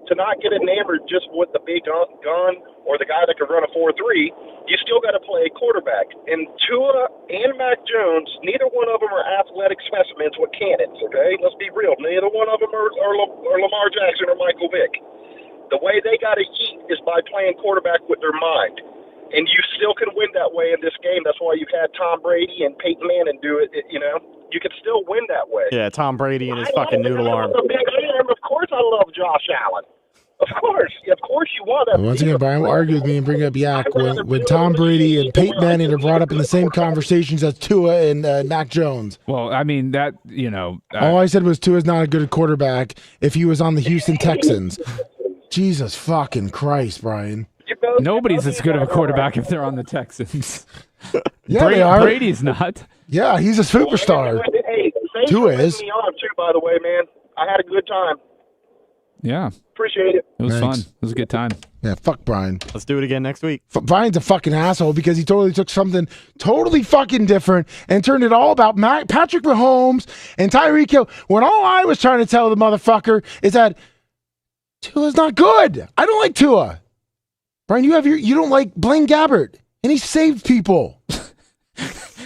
to not get enamored just with the big gun or the guy that can run a 4-3. You still got to play quarterback. And Tua and Mac Jones, neither one of them are athletic specimens with cannons, okay? Let's be real. Neither one of them are Lamar Jackson or Michael Vick. The way they got to eat is by playing quarterback with their mind. And you still can win that way in this game. That's why you've had Tom Brady and Peyton Manning do it. You can still win that way. Yeah, Tom Brady and his fucking noodle arm. Of course I love Josh Allen. Of course you want that. Once again, Brian will argue with me and bring up Yak when Tom Brady and Peyton Manning are brought up in the same conversations as Tua and Mac Jones. Well, I mean, that, all I said was Tua's not a good quarterback if he was on the Houston Texans. Jesus fucking Christ, Brian. Nobody's as good of a quarterback if they're on the Texans. Yeah, they are. Brady's not. Yeah, he's a superstar. Hey, thanks for having me on, too, by the way, man. I had a good time. Yeah. Appreciate it. It was fun. It was a good time. Yeah, fuck Brian. Let's do it again next week. Brian's a fucking asshole because he totally took something totally fucking different and turned it all about Patrick Mahomes and Tyreek Hill, when all I was trying to tell the motherfucker is that Tua's not good. I don't like Tua. Brian, you don't like Blaine Gabbert, and he saved people.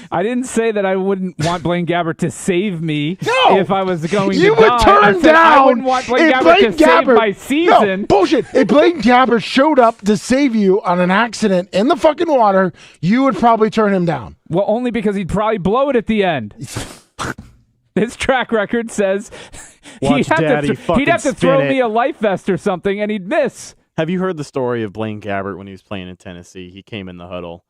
I didn't say that I wouldn't want Blaine Gabbert to save me if I was going to die. You would turn down. I wouldn't want Blaine Gabbert to save my season. No, bullshit. If Blaine Gabbert showed up to save you on an accident in the fucking water, you would probably turn him down. Well, only because he'd probably blow it at the end. His track record says he'd have to throw me a life vest or something, and he'd miss. Have you heard the story of Blaine Gabbert when he was playing in Tennessee? He came in the huddle,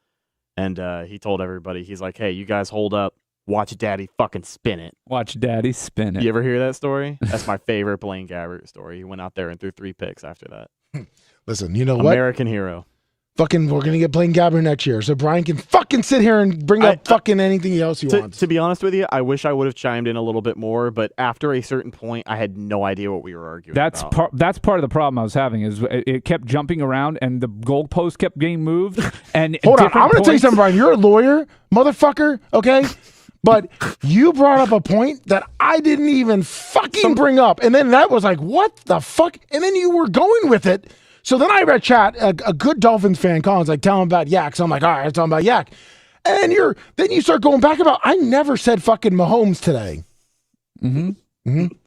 and he told everybody, he's like, hey, you guys hold up. Watch Daddy fucking spin it. Watch Daddy spin it. You ever hear that story? That's my favorite Blaine Gabbert story. He went out there and threw 3 picks after that. Listen, you know what? American hero. Fucking, we're going to get Blaine Gabbert next year, so Brian can fucking sit here and bring up fucking anything else he wants. To be honest with you, I wish I would have chimed in a little bit more, but after a certain point, I had no idea what we were arguing about. That's part of the problem I was having, is it kept jumping around, and the goalpost kept getting moved. And hold on, I'm going to tell you something, Brian. You're a lawyer, motherfucker, okay? But you brought up a point that I didn't even fucking bring up, and then that was like, what the fuck? And then you were going with it. So then I read chat, a good Dolphins fan Colin's like, tell him about Yak. So I'm like, all right, tell him about Yak. And then you start going back about, I never said fucking Mahomes today.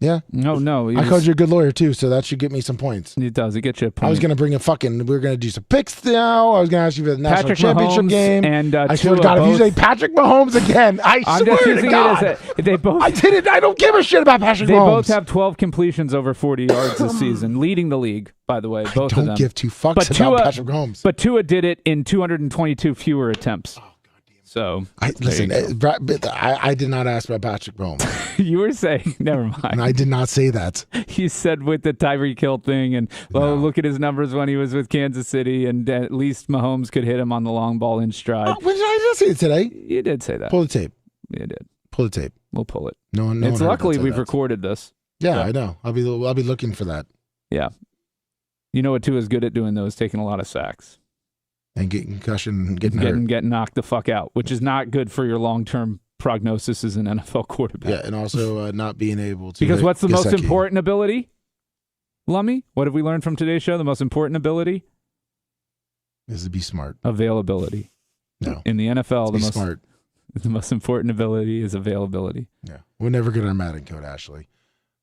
Yeah. No. I called you a good lawyer too, so that should get me some points. It does. It gets you a point. I was going to bring we were going to do some picks now. I was going to ask you for the national championship game. And I swear to God, if you say Patrick Mahomes again, I'm swear just using to God. It as they both. I don't give a shit about Patrick Mahomes. They both have 12 completions over 40 yards this season, leading the league, by the way. Both of them. I don't give two fucks about Patrick Mahomes. But Tua did it in 222 fewer attempts. So listen, I did not ask about Patrick Mahomes. You were saying, never mind. And I did not say that. You said with the Tyreek Hill thing, and look at his numbers when he was with Kansas City, and at least Mahomes could hit him on the long ball in stride. When did I just say it today? You did say that. Pull the tape. You did. Pull the tape. We'll pull it. No, it's luckily we've recorded this. Yeah, I know. I'll be looking for that. Yeah. You know what Tua's good at doing, though, is taking a lot of sacks. And getting concussion, getting hurt. Getting knocked the fuck out, which is not good for your long-term prognosis as an NFL quarterback. Yeah, and also not being able to. Because what's the most important ability? Lummy? What have we learned from today's show? The most important ability? Is to be smart. Availability. No. In the NFL, smart. The most important ability is availability. Yeah. We'll never get our Madden code, Ashley.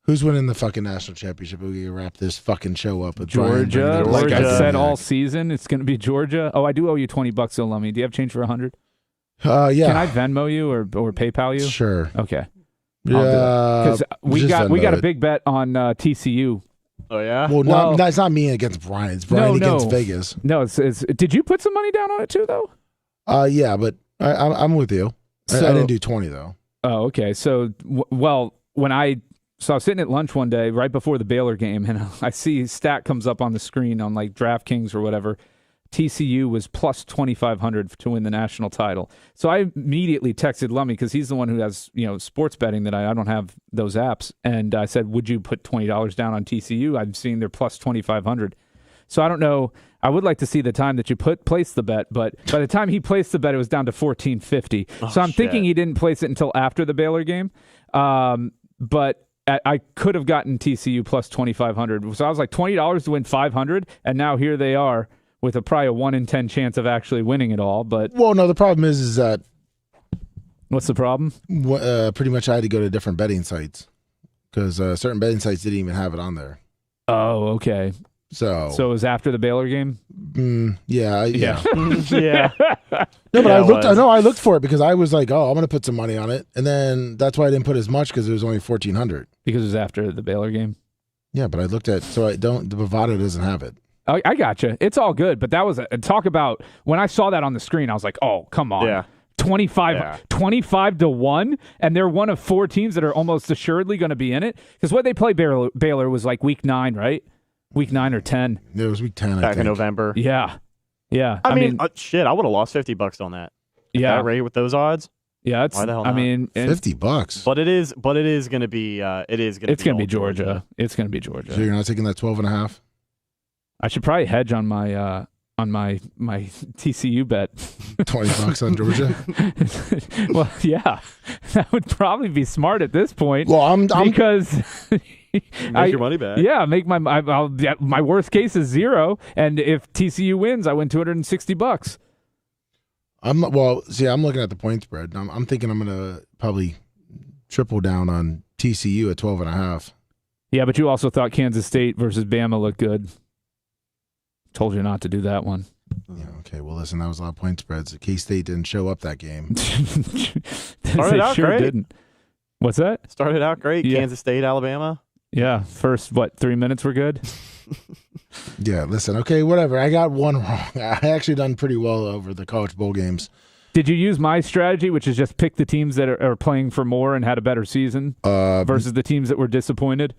Who's winning the fucking national championship? We can wrap this fucking show up with Georgia. Brian, Like I said all season, it's going to be Georgia. Oh, I do owe you $20 though, Lummy. Do you have change for 100? Yeah. Can I Venmo you or PayPal you? Sure. Okay. Yeah. Because we got a big bet on TCU. Oh yeah. Well, that's not me against Brian. It's Brian against Vegas. No, it's. Did you put some money down on it too, though? Yeah, but I'm with you. I didn't do 20 though. Oh, okay. So, when I was sitting at lunch one day right before the Baylor game, and I see a stat comes up on the screen on like DraftKings or whatever. TCU was plus 2,500 to win the national title. So I immediately texted Lummy because he's the one who has sports betting that I don't have those apps, and I said, "Would you put $20 down on TCU? I'm seeing they're plus 2,500." So I don't know. I would like to see the time that you placed the bet, but by the time he placed the bet, it was down to 14.50. So I'm thinking he didn't place it until after the Baylor game. But I could have gotten TCU plus 2,500. So I was like $20 to win 500, and now here they are with probably a 1 in 10 chance of actually winning it all. But no, the problem is that what's the problem? Pretty much I had to go to different betting sites because certain betting sites didn't even have it on there. Oh, okay. So it was after the Baylor game? Yeah. Yeah. No, but I looked for it because I was like, I'm going to put some money on it. And then that's why I didn't put as much because it was only 1,400. Because it was after the Baylor game? Yeah, but I looked at, the Bovada doesn't have it. I gotcha. It's all good, but that was talk about when I saw that on the screen, I was like, oh, come on. Yeah. 25 to 1, and they're one of 4 teams that are almost assuredly going to be in it. Because what they played Baylor was like week 9, right? Week 9 or 10. It was week 10, Back in November. Yeah. I mean, shit, I would have lost $50 on that. Yeah. That rate with those odds. Yeah, it's. Why the hell not? I mean, $50. But it is going to be. It's going to be Georgia. It's going to be Georgia. So you're not taking that 12.5? I should probably hedge on my TCU bet. $20 on Georgia. Well, yeah, that would probably be smart at this point. Well, I'm because make your money back. Yeah, make my worst case is 0, and if TCU wins, I win $260. I'm looking at the point spread. I'm thinking I'm gonna probably triple down on TCU at 12.5. Yeah, but you also thought Kansas State versus Bama looked good. Told you not to do that one. Yeah, okay. Well, listen, that was a lot of point spreads. K-State didn't show up that game. Started out great. Didn't. What's that? Started out great. Yeah. Kansas State, Alabama. Yeah, first 3 minutes were good. Yeah, listen. Okay, whatever. I got one wrong. I actually done pretty well over the college bowl games. Did you use my strategy, which is just pick the teams that are playing for more and had a better season versus the teams that were disappointed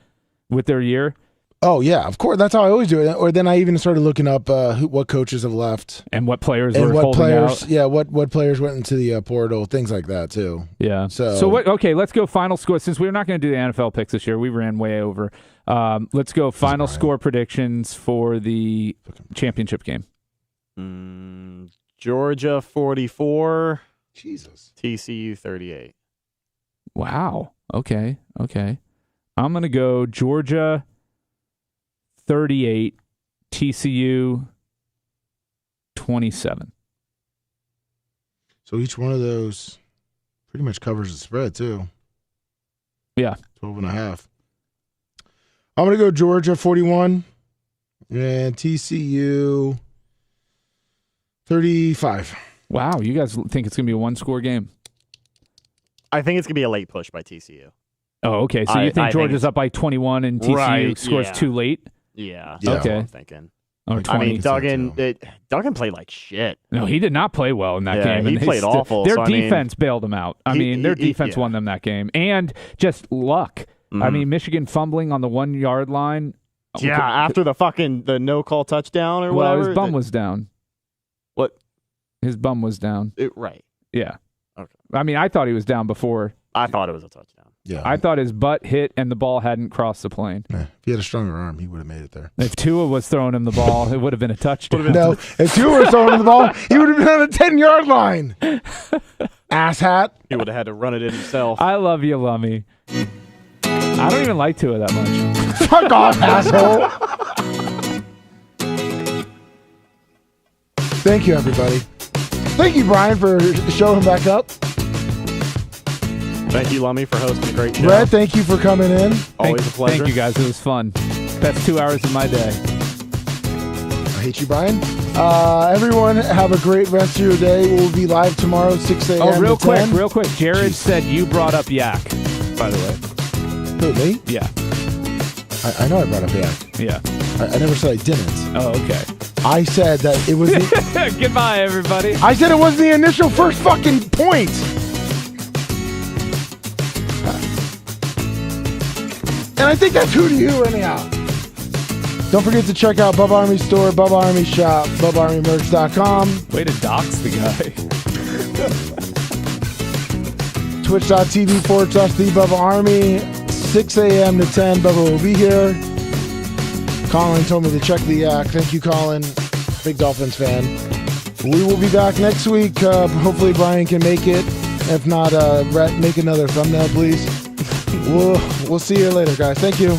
with their year? Oh, yeah, of course. That's how I always do it. Or then I even started looking up what coaches have left. And what players were holding out. Yeah, what players went into the portal, things like that, too. Yeah. So what? Okay, let's go final score. Since we're not going to do the NFL picks this year, we ran way over. Let's go final score predictions for the championship game. Georgia 44. Jesus. TCU 38. Wow. Okay. I'm going to go Georgia 38, TCU 27. So each one of those pretty much covers the spread, too. Yeah. 12.5. I'm going to go Georgia 41 and TCU 35. Wow. You guys think it's going to be a one-score game? I think it's going to be a late push by TCU. Oh, okay. So you think Georgia's up by 21 and TCU scores too late? Yeah. Okay. That's what I'm thinking. Or 20. I mean, Duggan played like shit. No, he did not play well in that game. He played awful. Their defense bailed them out. Their defense won them that game. And just luck. Mm-hmm. I mean, Michigan fumbling on the 1 yard line. Yeah, after the no-call touchdown or whatever. Well, his bum was down. What? His bum was down. Right. Yeah. Okay. I mean, I thought he was down before. I thought it was a touchdown. Yeah. I thought his butt hit and the ball hadn't crossed the plane. If he had a stronger arm, he would have made it there. If Tua was throwing him the ball, it would have been a touchdown. No, if Tua was throwing him the ball, he would have been on the 10-yard line. Asshat. He would have had to run it in himself. I love you, Lummy. I don't even like Tua that much. Fuck off, asshole. Thank you, everybody. Thank you, Brian, for showing back up. Thank you, Lummy, for hosting a great show. Red, thank you for coming in. Always a pleasure. Thank you, guys. It was fun. Best 2 hours of my day. I hate you, Brian. Everyone, have a great rest of your day. We'll be live tomorrow, 6 a.m. Oh, real to 10. quick. Jared said you brought up Yak, by the way. Who, me? Yeah. I know I brought up Yak. Yeah. I never said I didn't. Oh, okay. I said that it was the... Goodbye, everybody. I said it was the initial first fucking point. And I think that's who to you anyhow. Don't forget to check out Bubba Army Store, Bubba Army Shop, BubbaArmyMerch.com. Way to dox the guy. Twitch.tv/The Bubba Army. 6 a.m. to 10. Bubba will be here. Colin told me to check the yak. Thank you, Colin. Big Dolphins fan. We will be back next week. Hopefully Brian can make it. If not, Rhett, make another thumbnail, please. We'll see you later, guys. Thank you.